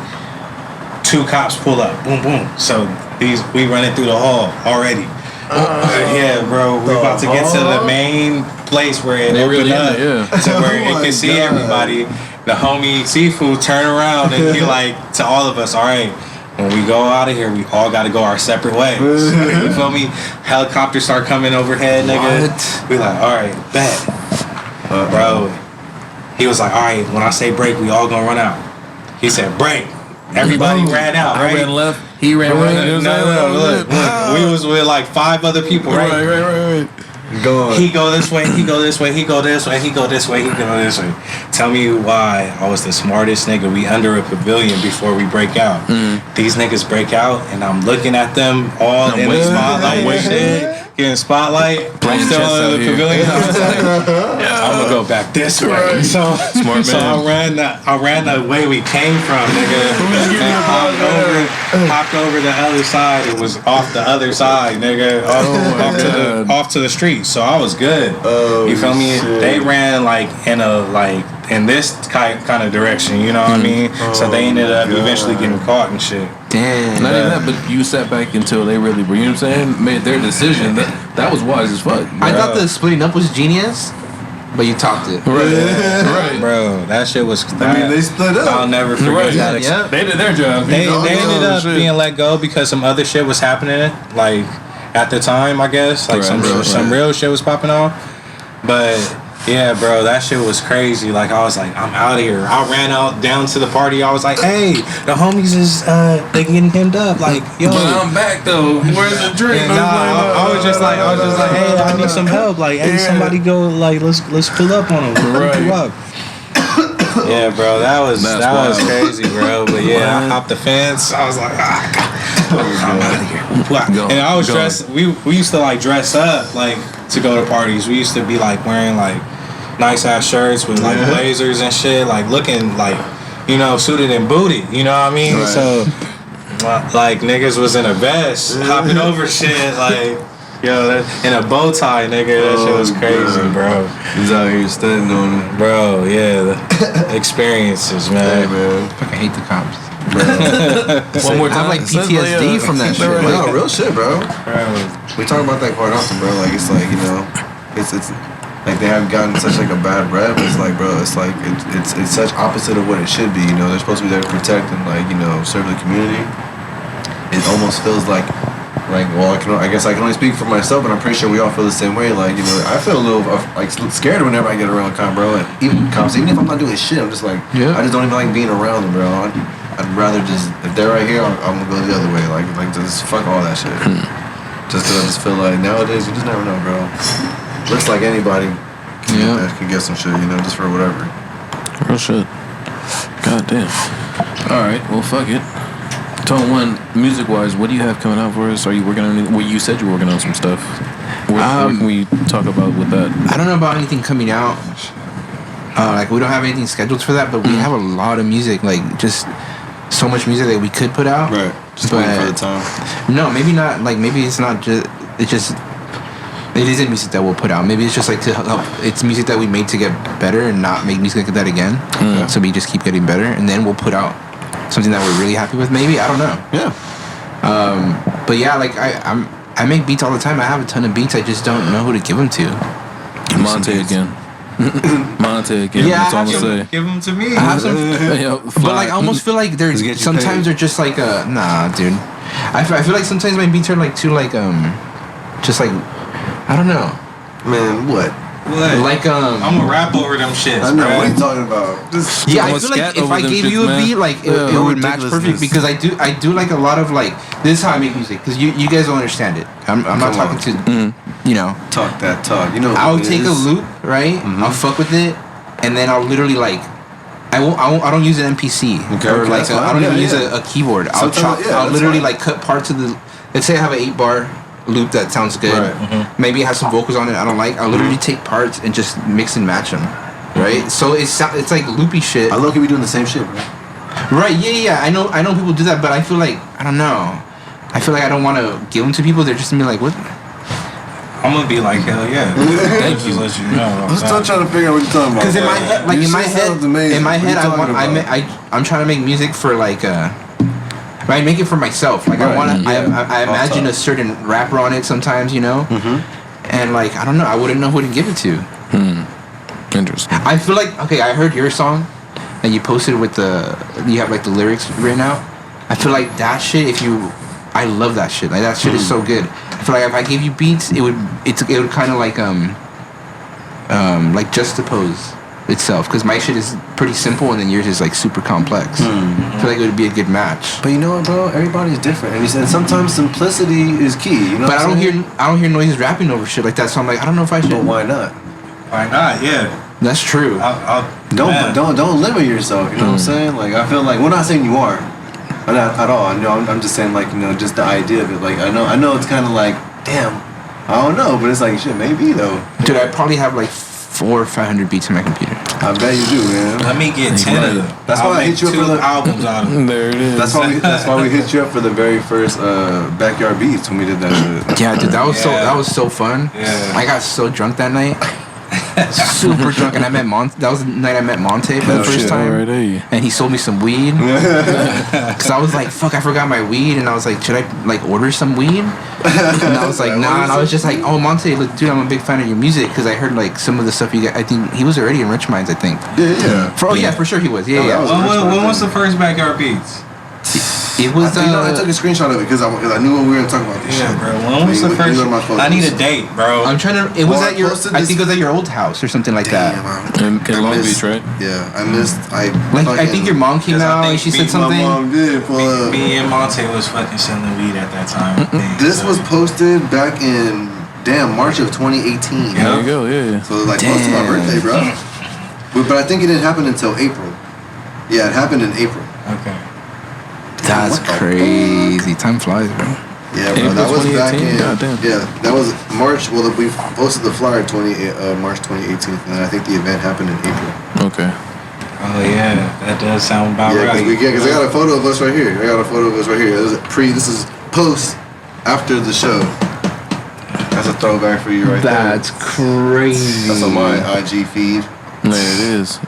2 cops pull up, boom, boom. So we running through the hall already. Yeah, bro, we about to get to the main place where it opened up to where it can see everybody. The homie Seafood turn around and he like to all of us, all right, when we go out of here, we all got to go our separate ways. You feel me? Helicopters start coming overhead, nigga. What? We like, all right, bet. Bro, he was like, all right, when I say break, we all gonna run out. He said break. Everybody ran out, right? I ran left. He ran right. No, look. We was with like 5 other people, right? Right. Go on. He go this way, he go this way, he go this way, he go this way, he go this way. Tell me why I was the smartest nigga. We under a pavilion before we break out. These niggas break out, and I'm looking at them all in the spotlight and shit. Getting spotlight. I'm still in the pavilion. I was like, I'm gonna go back this way. So I ran the way we came from, nigga. And hopped over the other side. It was off the other side, nigga. Off to the street. So I was good. You feel me? Shit. They ran like in this kind of direction. You know what I mean? So they ended up eventually getting caught and shit. Damn. Not even that, but you sat back until they really, you know what I'm saying, made their decision. That was wise as fuck. I thought the splitting up was genius. but you topped it. Right. Bro, that shit was. I mean, they split up. I'll never forget Right. that. Yeah. They did their job. They ended up shit. being let go because some other shit was happening, like at the time, I guess. Like Right, some real shit was popping off. But yeah, bro, that shit was crazy. Like I was like, I'm out of here. I ran out down to the party. I was like, hey, the homies is they getting hemmed up. Like, yo. But I'm back though. Where's the drink? And I was just like, hey, I need some help. Like, hey, somebody go, like, let's pull up on them. Right. Pull up. Yeah, bro, that was wild. crazy, bro. But yeah, I hopped the fence. I was like, I'm out of here. Go. And I was Go. dressed. We used to like dress up like to go to parties. We used to be like wearing like nice ass shirts with like blazers and shit, like looking like, you know, suited and booted. You know what I mean? Right. So like niggas was in a vest, hopping over shit, like. Yo, in a bow tie, nigga, that shit was crazy, bro. He's out here standing on it. Bro, yeah, the experiences, man. Hey, man. Fucking hate the cops. One more I have time. like PTSD from that shit. No, real shit, bro. Bro. We talk about that quite often, bro. Like, it's like, you know, it's like they have gotten such like a bad rep. It's like, bro, it's like it's such opposite of what it should be. You know, they're supposed to be there to protect and like, you know, serve the community. It almost feels like, well, I guess I can only speak for myself, but I'm pretty sure we all feel the same way. Like, you know, I feel a little like scared whenever I get around cop, bro. And even cops, even if I'm not doing shit, I'm just like, I just don't even like being around them, bro. I'd rather just, if they're right here, I'm gonna go the other way. Like just fuck all that shit. Just cause I just feel like nowadays you just never know, bro. Looks like anybody can get some shit, you know, just for whatever. Real shit. God damn. All right. Well, fuck it. Tone one, music wise, what do you have coming out for us? Are you working on anything? Well, you said you were working on some stuff. What can we talk about with that? I don't know about anything coming out. Like we don't have anything scheduled for that, but we have a lot of music. Like just so much music that we could put out. Right. Just waiting for the time. No, maybe not. Like maybe it's not just. It isn't music that we'll put out. Maybe it's just like to help. It's music that we made to get better and not make music like that again. So we just keep getting better, and then we'll put out something that we're really happy with. Maybe, I don't know. Yeah. But yeah, like I make beats all the time. I have a ton of beats. I just don't know who to give them to. Monte again. Monte again. Yeah, That's all I'm gonna say. Give them to me. I have some, Yeah, but like I almost feel like they're get you sometimes paid. they're just like nah, dude. I feel like sometimes my beats are like too like just like I don't know. Man, what? What? Like I'm gonna rap over them shits, I know, bro. what are you talking about? Just, yeah, I I'm a feel like scat if over I them gave shits, you a man. beat, like it would match perfect because I do like a lot of like this is how I make music because you guys don't understand it. I'm not Come talking on. to you know. talk that talk. You know, I'll what it take a is. loop, right? I'll fuck with it, and then I'll literally like. I don't use an MPC Okay, or okay, like that's fine. I don't even Yeah, use yeah. a keyboard. I'll Sometimes- yeah, I'll that's literally fine. like cut parts of the. Let's say I have an 8-bar loop that sounds good. Right. Maybe it has some vocals on it I don't like. I'll literally take parts and just mix and match them. Right. So it's like loopy shit. I look at we doing the same shit, bro. Right. Yeah. I know people do that, but I feel like I don't know. I feel like I don't want to give them to people. They're just gonna be like, what? I'm gonna be like, hell yeah. Thank you. Let you know. I'm still trying to figure out what you're talking about. Because in my head, like Your in my shit head, sounds amazing. in my What head, you talking about? I'm trying to make music for like I make it for myself. Like I Right, want to. yeah. I imagine All a certain rapper on it sometimes, you know. And like I don't know, I wouldn't know who to give it to. Interesting. I feel like okay, I heard your song, and you posted with you have like the lyrics written out. I feel like that shit. I love that shit. Like that shit is so good. I feel like if I gave you beats, it would kind of like juxtapose itself because my shit is pretty simple and then yours is like super complex. I feel like it would be a good match. But you know what, bro? Everybody's different, and sometimes simplicity is key. You know. But what I'm saying? I don't hear noises rapping over shit like that. So I'm like, I don't know if I should. But why not? Why not? Yeah. That's true. Don't limit yourself. You know what I'm saying? Like I feel like we're not saying you are, not at all. I'm just saying like just the idea of it. Like I know it's kind of like damn, I don't know, but it's like shit maybe though. Dude, I probably have like 400 or 500 beats in my computer. I bet you do, man. Let me get 10 of them. That's I'll why I make hit you up 2 for the albums out of them. There it is. That's why we hit you up for the very first backyard beats when we did that shit. Yeah, dude, that was Yeah. so fun. Yeah. I got so drunk that night. super drunk, and I met That was the night I met Monte for the first time, right, hey. and he sold me some weed. Cause I was like, fuck, I forgot my weed, and I was like, should I like order some weed? And I was like, nah. And I was just like, oh, Monte, look, dude, I'm a big fan of your music, cause I heard like some of the stuff you got. I think he was already in Richmind's, I think. Yeah. For sure he was. Yeah. When was the first Backyard Beats? It was. I took a screenshot of it because I knew when we were gonna talk about this shit. Bro. When was the first? I need a date, bro. I'm trying to. It was at your. I think it was at your old house or something like that. In Long Beach, right? Yeah, I missed. I think your mom came out and she said something. My mom did. Me and Monte was fucking selling weed at that time. This was posted back in March of 2018. There you go. Yeah. So like close to my birthday, bro. But I think it didn't happen until April. Yeah, it happened in April. Okay. That's crazy. Time flies, bro. Yeah, bro. April That was back 2018? in. Goddamn. Yeah, that was March. Well, we posted the flyer March 2018, and then I think the event happened in April. Okay. Oh yeah, that does sound about right. Because I got a photo of us right here. This is post after the show. That's a throwback for you right That's crazy. there. That's on my IG feed. Yeah, it is.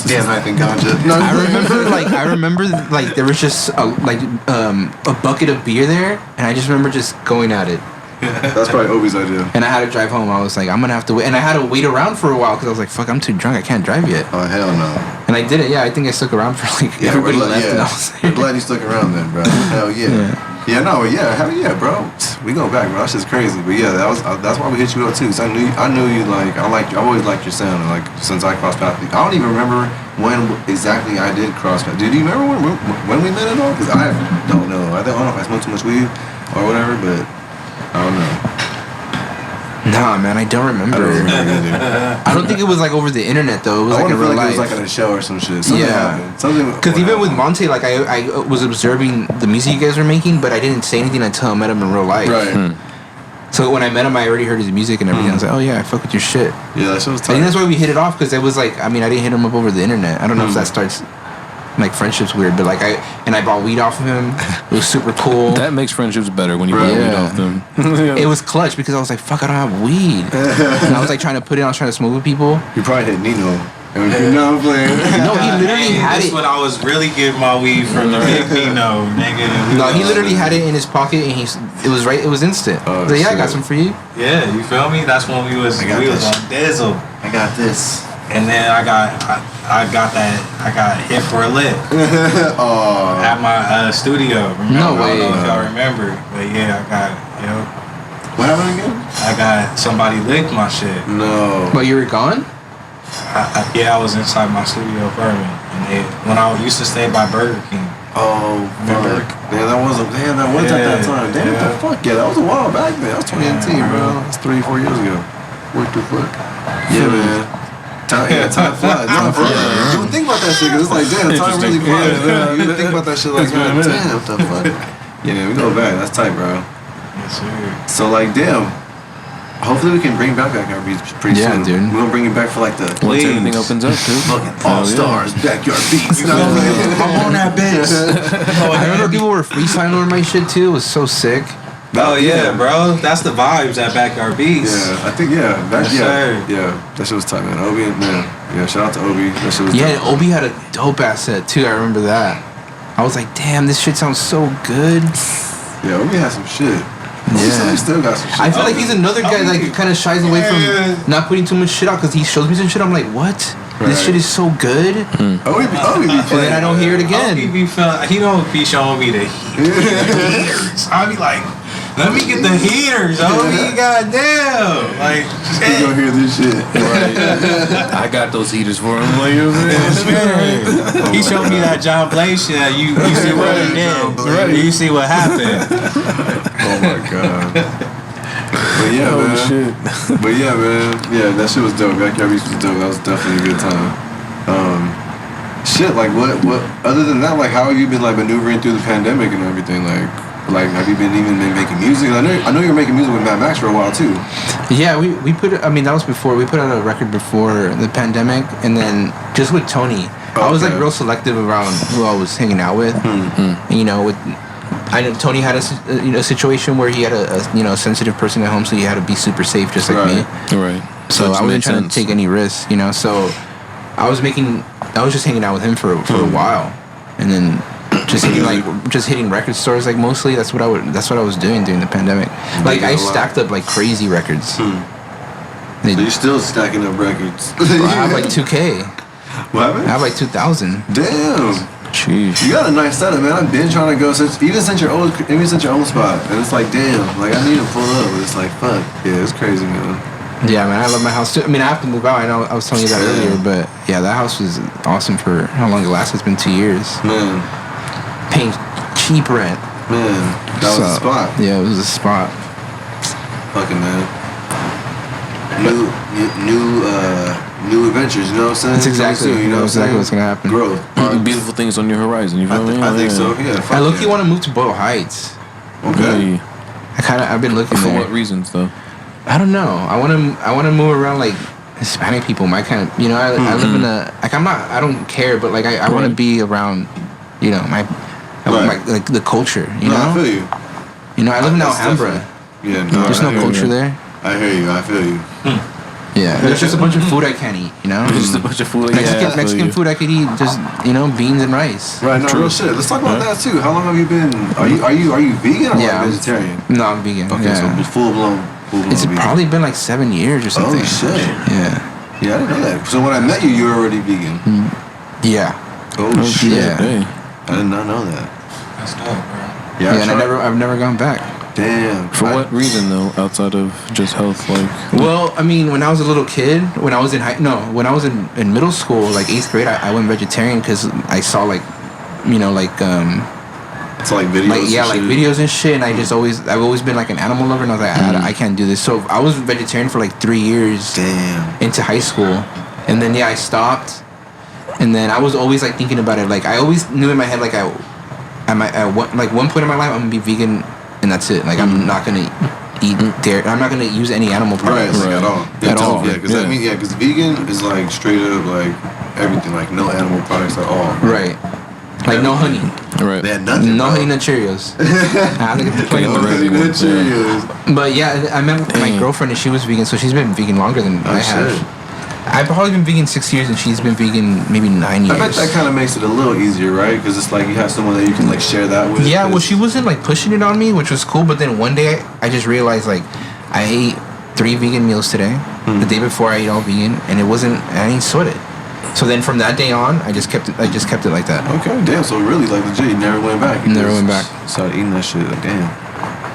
Damn, I think ganja. No. I remember there was just a bucket of beer there, and I just remember just going at it. That's probably Obi's idea. And I had to drive home. I was like, I'm gonna have to wait, and I had to wait around for a while because I was like, fuck, I'm too drunk. I can't drive yet. Oh hell no. And I did it. Yeah, I think I stuck around for everybody left, and I was We're glad you stuck around then, bro. Hell yeah. Hell yeah, bro. We go back, bro. That's just crazy. But yeah, that's why we hit you up too. So I knew you like I've always liked your sound. Like since I crossed paths. I don't even remember when exactly I did cross paths. Did you remember when we met at all? Because I don't know. I don't know if I smoked too much weed or whatever, but I don't know. Nah, man, I don't remember. I don't think it was like over the internet though. It was like in real life. It was like at a show or some shit. Something happened. Because even with Monte, like I was observing the music you guys were making, but I didn't say anything until I met him in real life. Right. So when I met him, I already heard his music and everything. I was like, oh yeah, I fuck with your shit. Yeah, that shit was tight. I think that's why we hit it off, because it was like, I mean, I didn't hit him up over the internet. I don't know if that starts like friendships weird, but like I bought weed off of him. It was super cool. That makes friendships better when you buy weed off them. It was clutch because I was like, fuck, I don't have weed. And I was like trying to put it on, trying to smoke with people. You probably hit Nino. You know what I'm playing? No, he literally had it. That's when I was really getting my weed from the big Nino, nigga. No, he literally had it in his pocket, and it was instant. Oh, so, yeah, shit. I got some for you. Yeah, you feel me? That's when we was on Dizzle. I got this. And then I got hit for a lick at my studio. Remember? No way. I don't know if y'all remember, but yeah, What happened again? I got somebody licked my shit. No. But you were gone? I was inside my studio apartment, and when I used to stay by Burger King. Oh, remember? Damn, that was at that time. Damn, what the fuck? Yeah, that was a while back, man. That was 2018, bro. That's 3-4 years ago. What the fuck? Yeah, man. Time flies. You would think about that shit, because it's like, damn, time really flies. You would think about that shit like, man, damn, what the fuck? Yeah, man, we go back. That's tight, bro. Yes, sir. So, like, damn. Hopefully we can bring back Backyard Beats pretty soon. Dude. We're gonna bring it back for like the Once everything opens up, too. fucking All Stars Backyard Beats. I'm on that bitch. I remember people were freestyling over my shit too. It was so sick. Oh yeah, bro. That's the vibes at Backyard Beats. Yeah, I think yeah, that shit was tight, man. Obi, man, yeah, shout out to Obi. That shit was Yeah, tight. and Obi had a dope ass set too. I remember that. I was like, damn, this shit sounds so good. Yeah, Obi had some shit. He still got some shit. I feel like he's another guy that kind of shies away from not putting too much shit out because he shows me some shit. I'm like, what? This shit is so good. Obi be playing. And then I don't hear it again. He don't be showing me the heaters. I be like, let me get the heaters, Obi. Goddamn. Like, You gonna hear this shit? I got those heaters for him. Like, you know what I'm saying? he showed me that John Blaze shit. You see what he did. You see what happened. Oh my god. But yeah, man. Shit. But yeah, man. Yeah, that shit was dope. Backyard Beats was dope. That was definitely a good time. Shit, like what? Other than that, like how have you been like maneuvering through the pandemic and everything? Like have you been making music? I know you were making music with Mad Max for a while too. Yeah, we put. I mean, that was before we put out a record before the pandemic, and then just with Tony, I was like real selective around who I was hanging out with. And, you know, I know Tony had a situation where he had a sensitive person at home, so he had to be super safe, just like me. Right. So it I wasn't made trying sense. to take any risks, you know. So I was just hanging out with him for a while, and then just hitting record stores like mostly. That's what I was doing during the pandemic. Like I stacked up like crazy records. So you're still stacking up records. I have like 2K. What happened? I have like 2,000. Damn. Jeez. You got a nice setup, man. I've been trying to go since your old spot, and it's like, damn, like I need to pull up. It's like, fuck, yeah, it's crazy, man. Yeah, man, I love my house too. I mean, I have to move out. I know I was telling you that earlier, but yeah, that house was awesome for how long it lasted. It's been 2 years. Man, Paying cheap rent. man, that was the spot. Yeah, it was a spot. Fucking man. New adventures. You know what I'm saying? That's exactly, Coming soon, you know exactly what what's gonna happen. Growth. Beautiful things on your horizon. You feel me? I think so. Yeah. I look, you want to move to Boyle Heights. Okay. Yeah. I've been looking For there. what reasons though? I don't know. I want to move around like Hispanic people. My kind of, you know, I live in a like I don't care, but like I want to be around, you know, my like the culture. You know, I feel you. You know, I live in That's Alhambra. Yeah. No, There's I no hear culture you. there. I hear you. I feel you. Yeah, there's just a bunch of food I can't eat. You know, Just a bunch of food. Mexican food I could eat. Just, you know, beans and rice. Right. No, real shit. Let's talk about that too. How long have you been? Are you vegan or Yeah, like vegetarian? No, I'm vegan. Okay, Yeah. so full blown. It's vegan. probably been like 7 years or something. Oh shit. Yeah. Yeah, I didn't know that. So when I met you, you were already vegan. Yeah. Oh shit. Yeah. Hey. I did not know that. That's dope, bro. Yeah. Yeah, and I've never gone back. Damn. For what reason though? Outside of just health, like. Well, I mean, when I was a little kid, when I was in middle school, like 8th grade, I went vegetarian because I saw like, you know, like It's like videos. like yeah, and like shit. videos and shit. And I've always been like an animal lover, and I was like, I can't do this. So I was vegetarian for like 3 years Damn. into high school, and then I stopped, and then I was always like thinking about it. Like I always knew in my head like at one point in my life I'm gonna be vegan, and that's it. Like I'm not gonna eat dairy. I'm not gonna use any animal Right, products. like at all. At all. Yeah, because vegan is like straight up like everything, like no animal products at all. Right. Like no honey. Right. They had nothing. No bro. honey, no Cheerios. I think it's plain. the No honey, regular no ones, yeah. Cheerios. But yeah, I met my Dang. girlfriend and she was vegan, so she's been vegan longer than I have. shit. I've probably been vegan 6 years and she's been vegan maybe 9 years. I bet that kind of makes it a little easier, right? Because it's like you have someone that you can like share that with. Yeah, well, 'cause- she wasn't like pushing it on me, which was cool. But then one day I just realized like I ate 3 vegan meals today. The day before I ate all vegan, and I didn't sweat it. So then from that day on, I just kept it like that. Okay, damn. So really, like legit, you never went back. You Never just went back. Started eating that shit. Like, damn.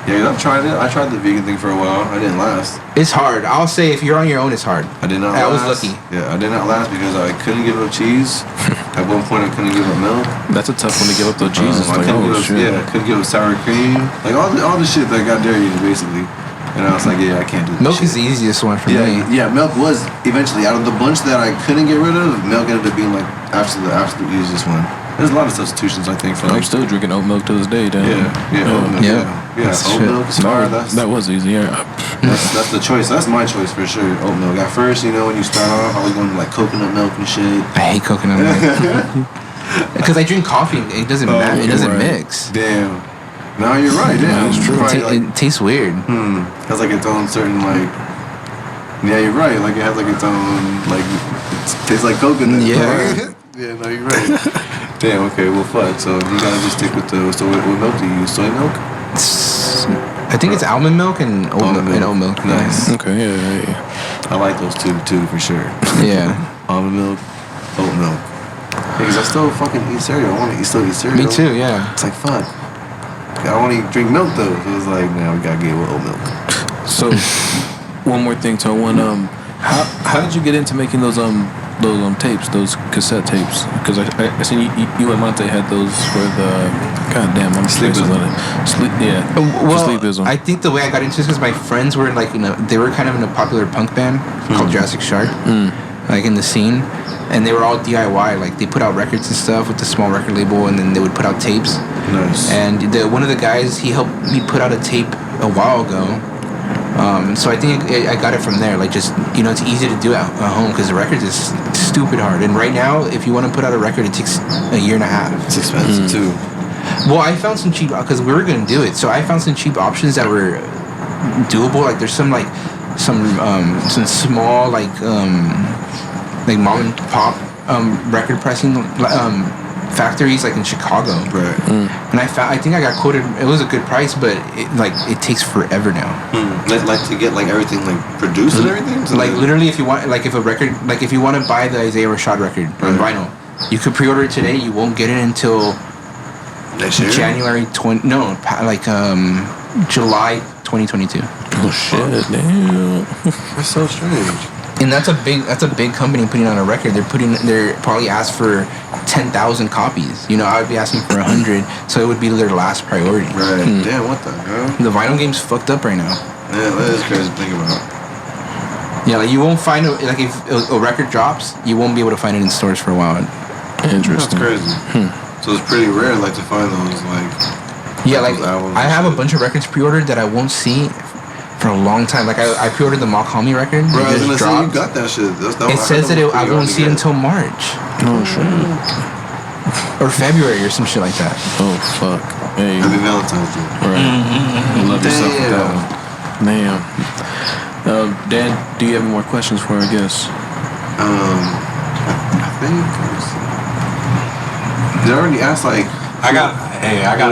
Yeah, I've tried it. I tried the vegan thing for a while. I didn't last. It's hard. I'll say if you're on your own, it's hard. I did not. I was last. lucky. Yeah, I did not last because I couldn't give up cheese. At one point, I couldn't give up milk. That's a tough one to give up though. Jesus, I like couldn't oh give up, shit. yeah, I couldn't give up sour cream. Like all the shit that got dairy in it, basically. And I was like, yeah, I can't do this. Milk shit. is the easiest one for Yeah, me. yeah, milk was eventually out of the bunch that I couldn't get rid of. Milk ended up being like absolute easiest one. There's a lot of substitutions, I think, for I'm like still drinking oat milk to this day, damn. oat milk, Yeah. yeah. That's Oat shit. milk is hard. That was easy. Yeah. That's the choice. That's my choice for sure. Oat milk. At first, you know, when you start off, I was going to like coconut milk and shit. I hate coconut milk. Because I drink coffee, it doesn't matter. It doesn't right. mix. Damn. No, you're right. Damn, that's true. It tastes weird. Has like its own certain like. Yeah, you're right. Like it has like its own like. It tastes like coconut. Yeah. Yeah. No, you're right. Damn. Okay. Well, fuck. So you gotta just stick with the. So what milk do you use? Soy milk. I think it's almond milk and oat milk. And oat milk. Nice. Okay. Yeah. I like those two for sure. Yeah. Almond milk, oat milk. Because I still fucking eat cereal. I want to still eat cereal. Me too. Yeah. It's like fuck. I want to drink milk though. So it's like now we gotta get with oat milk. So, one more thing, to one. How did you get into making those tapes, those cassette tapes? Because I seen you and Monte had those for the. God damn, I'm Sleepism. Well, Sleepism. I think the way I got into this because my friends were like, they were kind of in a popular punk band called Jurassic Shark, like in the scene, and they were all DIY. Like they put out records and stuff with the small record label, and then they would put out tapes. Nice. And one of the guys, he helped me put out a tape a while ago. So I think I got it from there. Like just, it's easy to do at home because the record is stupid hard. And right now, if you want to put out a record, it takes a year and a half. It's expensive too. Well, I found some cheap, because we were going to do it. So I found some cheap options that were doable. Like there's some like some small like mom and pop record pressing factories like in Chicago. Right. And I think I got quoted. It was a good price, but it takes forever now. Like to get like everything like produced and everything. So Like literally, if you want if a record, like if you want to buy the Isaiah Rashad record on vinyl, you could pre-order it today. You won't get it until next year. January July 2022. Oh shit! Damn. That's so strange. And that's a big company putting on a record. They're probably asked for 10,000 copies. You know, I would be asking for 100, so it would be their last priority. Right. Damn, what the hell? The vinyl game's fucked up right now. Yeah, that is crazy to think about. Yeah, like you won't find if a record drops, you won't be able to find it in stores for a while. That's Interesting. crazy. So it's pretty rare like to find those like. Yeah, like those albums I and have a shit. bunch of records pre-ordered that I won't see for a long time. Like I pre-ordered the Mock Homie record. Bro, I was It gonna just say you dropped. got that shit. It says that I won't see it until March Oh shit. or February or some shit like that. Oh fuck. Hey. Happy Valentine's Day. Right. Love yourself with that one. Damn. Dan, do you have any more questions for our guests? I think. Did I already ask like? I got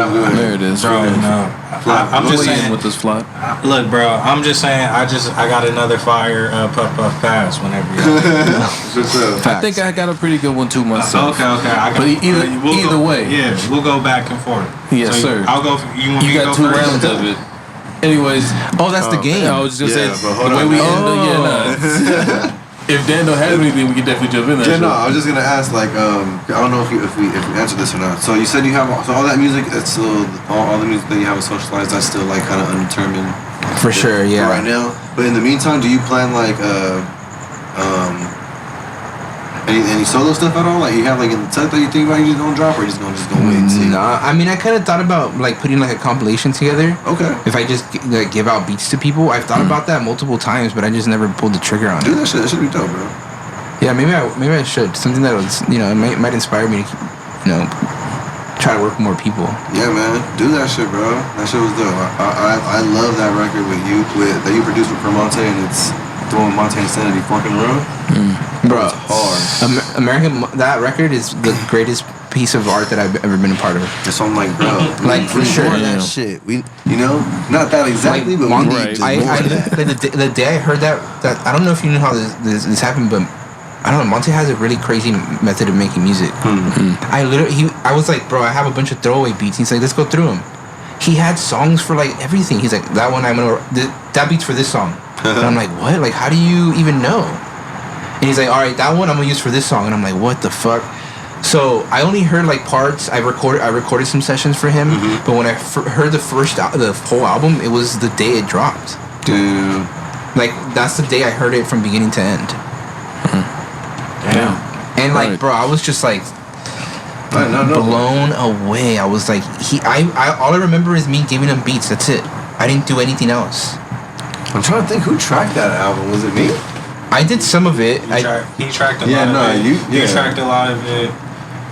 a There it is. bro. No, I'm just saying. with this flat. Look, bro. I'm just saying. I got another fire puff pass whenever you. I think I got a pretty good one too myself. Okay. But either way. Yeah, we'll go back and forth. Yes, sir. I'll go. You want me You to got go two first? rounds of it. Anyways, Oh, that's the game. I was just Yeah, saying but hold the way on we now. end up. If Dan don't have anything, we can definitely jump in there. Yeah, no, I was just gonna ask like I don't know if we answered this or not. So you said you have all that music. It's still all the music that you have is socialized. That's still like kind of undetermined. For sure, yeah. Right now, but in the meantime, do you plan like any solo stuff at all? Like you have like in the tuck that you think about you just gonna drop, or you just gonna wait and see? Nah, I mean, I kind of thought about like putting like a compilation together. Okay. If I just like give out beats to people, I've thought about that multiple times, but I just never pulled the trigger on Do it. that shit. That should be dope, bro. Yeah, maybe I should. Something that was, it might inspire me to, try to work with more people. Yeah, man, do that shit, bro. That shit was dope. I love that record that you produced with Monte, and it's throwing Monte Insanity Fork in the Road. Bro, It's hard. that record is the greatest piece of art that I've ever been a part of. And so I'm like, bro, Like, for we sure. more of that shit. We, not that exactly, but Monte, we need just more of that. the day I heard that I don't know if you knew how this happened, but I don't know. Monte has a really crazy method of making music. I was like, bro, I have a bunch of throwaway beats. He's like, let's go through them. He had songs for like everything. He's like, that one that beat's for this song. And I'm like, what? Like, how do you even know? And he's like, all right, that one I'm gonna use for this song. And I'm like, what the fuck? So I only heard like parts. I recorded some sessions for him, but when I heard the whole album, it was the day it dropped. Dude. Like that's the day I heard it from beginning to end. Damn. And like, Right. bro, I was just like No. blown away. I was like, I all I remember is me giving him beats. That's it. I didn't do anything else. I'm trying to think who tracked that album. Was it me? I did some of it. He tracked a Yeah, lot no, of it. you tracked a lot of it.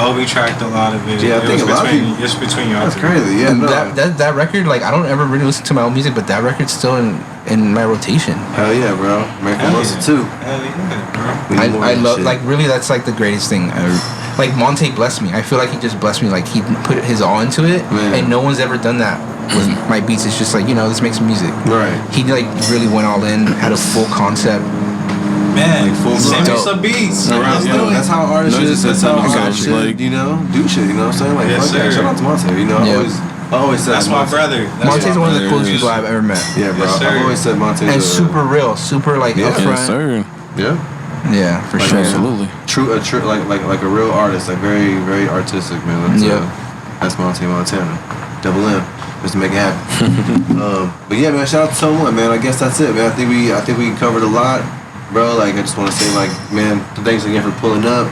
Obi tracked a lot of it. Yeah, I It think was a lot of between- people- It's between y'all That's two. crazy. Yeah, no. That record, like, I don't ever really listen to my own music, but that record's still in my rotation. Hell yeah, bro. American Hell Muscle yeah. too. Hell yeah, bro. We need more I of that love, shit. like, really, that's like the greatest thing ever. Like, Monte blessed me. I feel like he just blessed me. Like, he put his all into it, Man. and no one's ever done that with my beats. It's just like, let's make some music. Right. He, like, really went all in, had a full concept. Man, Like full send me blown. some beats. Right, That's, yeah. that's how artists No, should. just That's said how something artists about, should, like- do shit. You know what I'm saying? Like, Yes, fuck that. sir. Shout out to Monte. Yeah. I always said That's my Monte. brother. Monte's one of the brother coolest is. people I've ever met. Yeah, bro. Yes, sir. I've always said Monte. And super real, super, like, Yeah. upfront. Yes, sir. Yeah. Yeah, for Like, sure. Absolutely. True, like a real artist, like very, very artistic, man. That's, Yeah. That's Monte Montana. Double M, just to make it happen. But yeah, man, shout out to someone, man. I guess that's it, man. I think we covered a lot, bro. Like, I just want to say, like, man, thanks again for pulling up,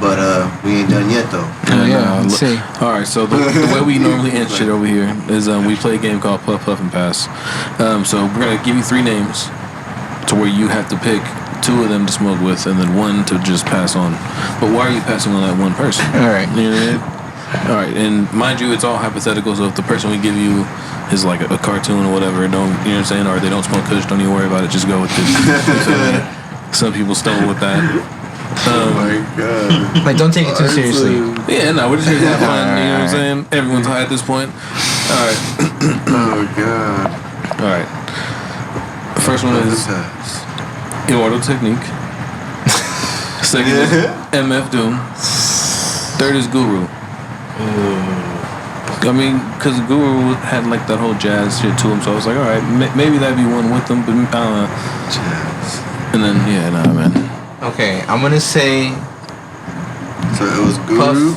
but we ain't done yet though. Yeah, let's see. All right, so the way we normally end shit over here is we play a game called Puff, Puff, and Pass. So we're going to give you 3 names to where you have to pick 2 of them to smoke with and then 1 to just pass on. But why are you passing on that one person? All right. You know what I mean? All right, and mind you, it's all hypothetical. So if the person we give you is like a cartoon or whatever, don't, you know what I'm saying, or they don't smoke kush, don't even worry about it. Just go with it. Some people stumble with that. Oh my god. Like, don't take it too seriously. Yeah, no, we're just here to have fun. You know what I'm saying? Everyone's high at this point. All right. Oh god. All right. The first one is Immortal Technique. Second is MF Doom. Third is Guru. I mean, because Guru had like that whole jazz shit to him, so I was like, all right, maybe that'd be one with them, but I don't know. Jazz. And then, yeah, nah, man. Okay, I'm gonna say So it was Guru.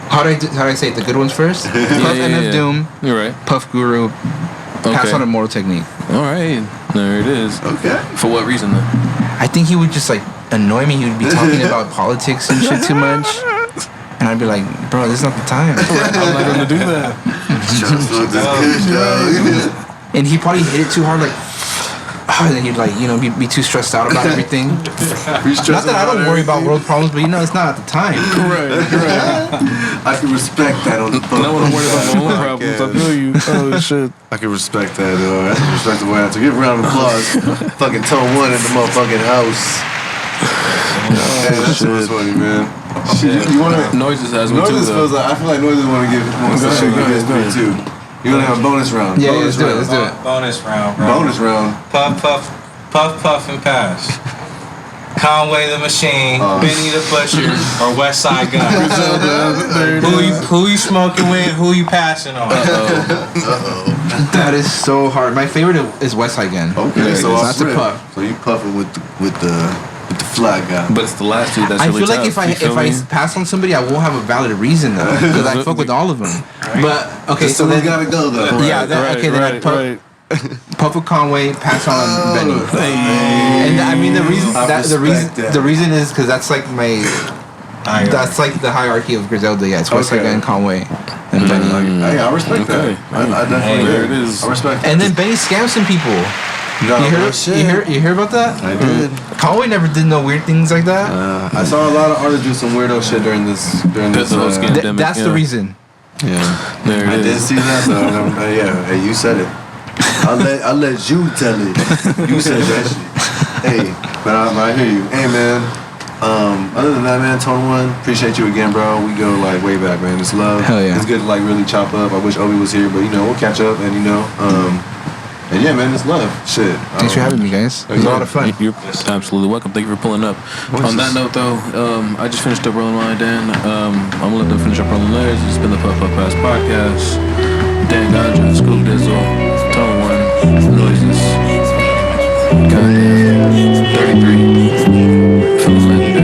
how do I say it? The good ones first? Puff MF Doom, You're right. Puff Guru, Pass Okay. on Immortal Technique. All right, there it is. Okay. For what reason then? I think he would just like annoy me. He would be talking about politics and shit too much. And I'd be like, bro, this is not the time. I'm not gonna do that. Just look this good, dog. And he probably hit it too hard, like, and then he'd like, you know, be too stressed out about everything. Not that I don't worry about world problems, but you know, it's not at the time. Right. I can respect that on the phone. No one worried about my own problems. I feel you. Oh shit. I can respect that, though. I can respect the way I to give a round of applause. Fucking tone one in the motherfucking house. Hey, that shit was funny, man. Shit, you wanna? Noises has one too, Noises feels though. like, I feel like Noises want to give some shit Go ahead. me too. You wanna have a bonus round? Yeah, bonus let's do it. round. Bonus round, bro. Bonus round. Puff, and pass. Conway the Machine, Benny the Butcher, or West Side Gun. Who you smoking with? Who you passing on? That is so hard. My favorite is West Side Gun. Okay, so it's off not to rip. puff. So you puffing with the fly guy. But it's the last two that's I really feel like tough, if you feel I me? pass on somebody, I won't have a valid reason though, because I fuck with all of them. But okay, so someone's then gotta go though. yeah, okay, then I puff with Conway, pass on Benny. And I mean the reason is because that's like that's like the hierarchy of Griselda. Yeah, it's West Side Gun, Conway, and Benny. Hey, I respect that. I definitely There it is. I respect that. And then Benny scams some people. No, You hear about that? I did. Conway never did no weird things like that. I saw a lot of artists do some weirdo shit during this. That's the whole scam. That's the reason. Yeah, There it I did is. see that though. Yeah, hey, you said it. I'll let you tell it. You said that shit. Hey, but I hear you. Hey man. Other than that, man, Tone One, appreciate you again, bro. We go like way back, man. It's love. Hell yeah. It's good to like really chop up. I wish Obi was here, but you know we'll catch up, and you know, and yeah, man, it's love. Shit. Thanks for having me, guys. It was a lot of fun. You're absolutely welcome. Thank you for pulling up. On that note, though, I just finished up rolling mine, Dan. I'm gonna let them finish up rolling theirs. It's been the Puff Puff Pass podcast. Dan Ganja, Scoop Dizzle, Tone One, Noises. Goddamn. 33. Feels legendary.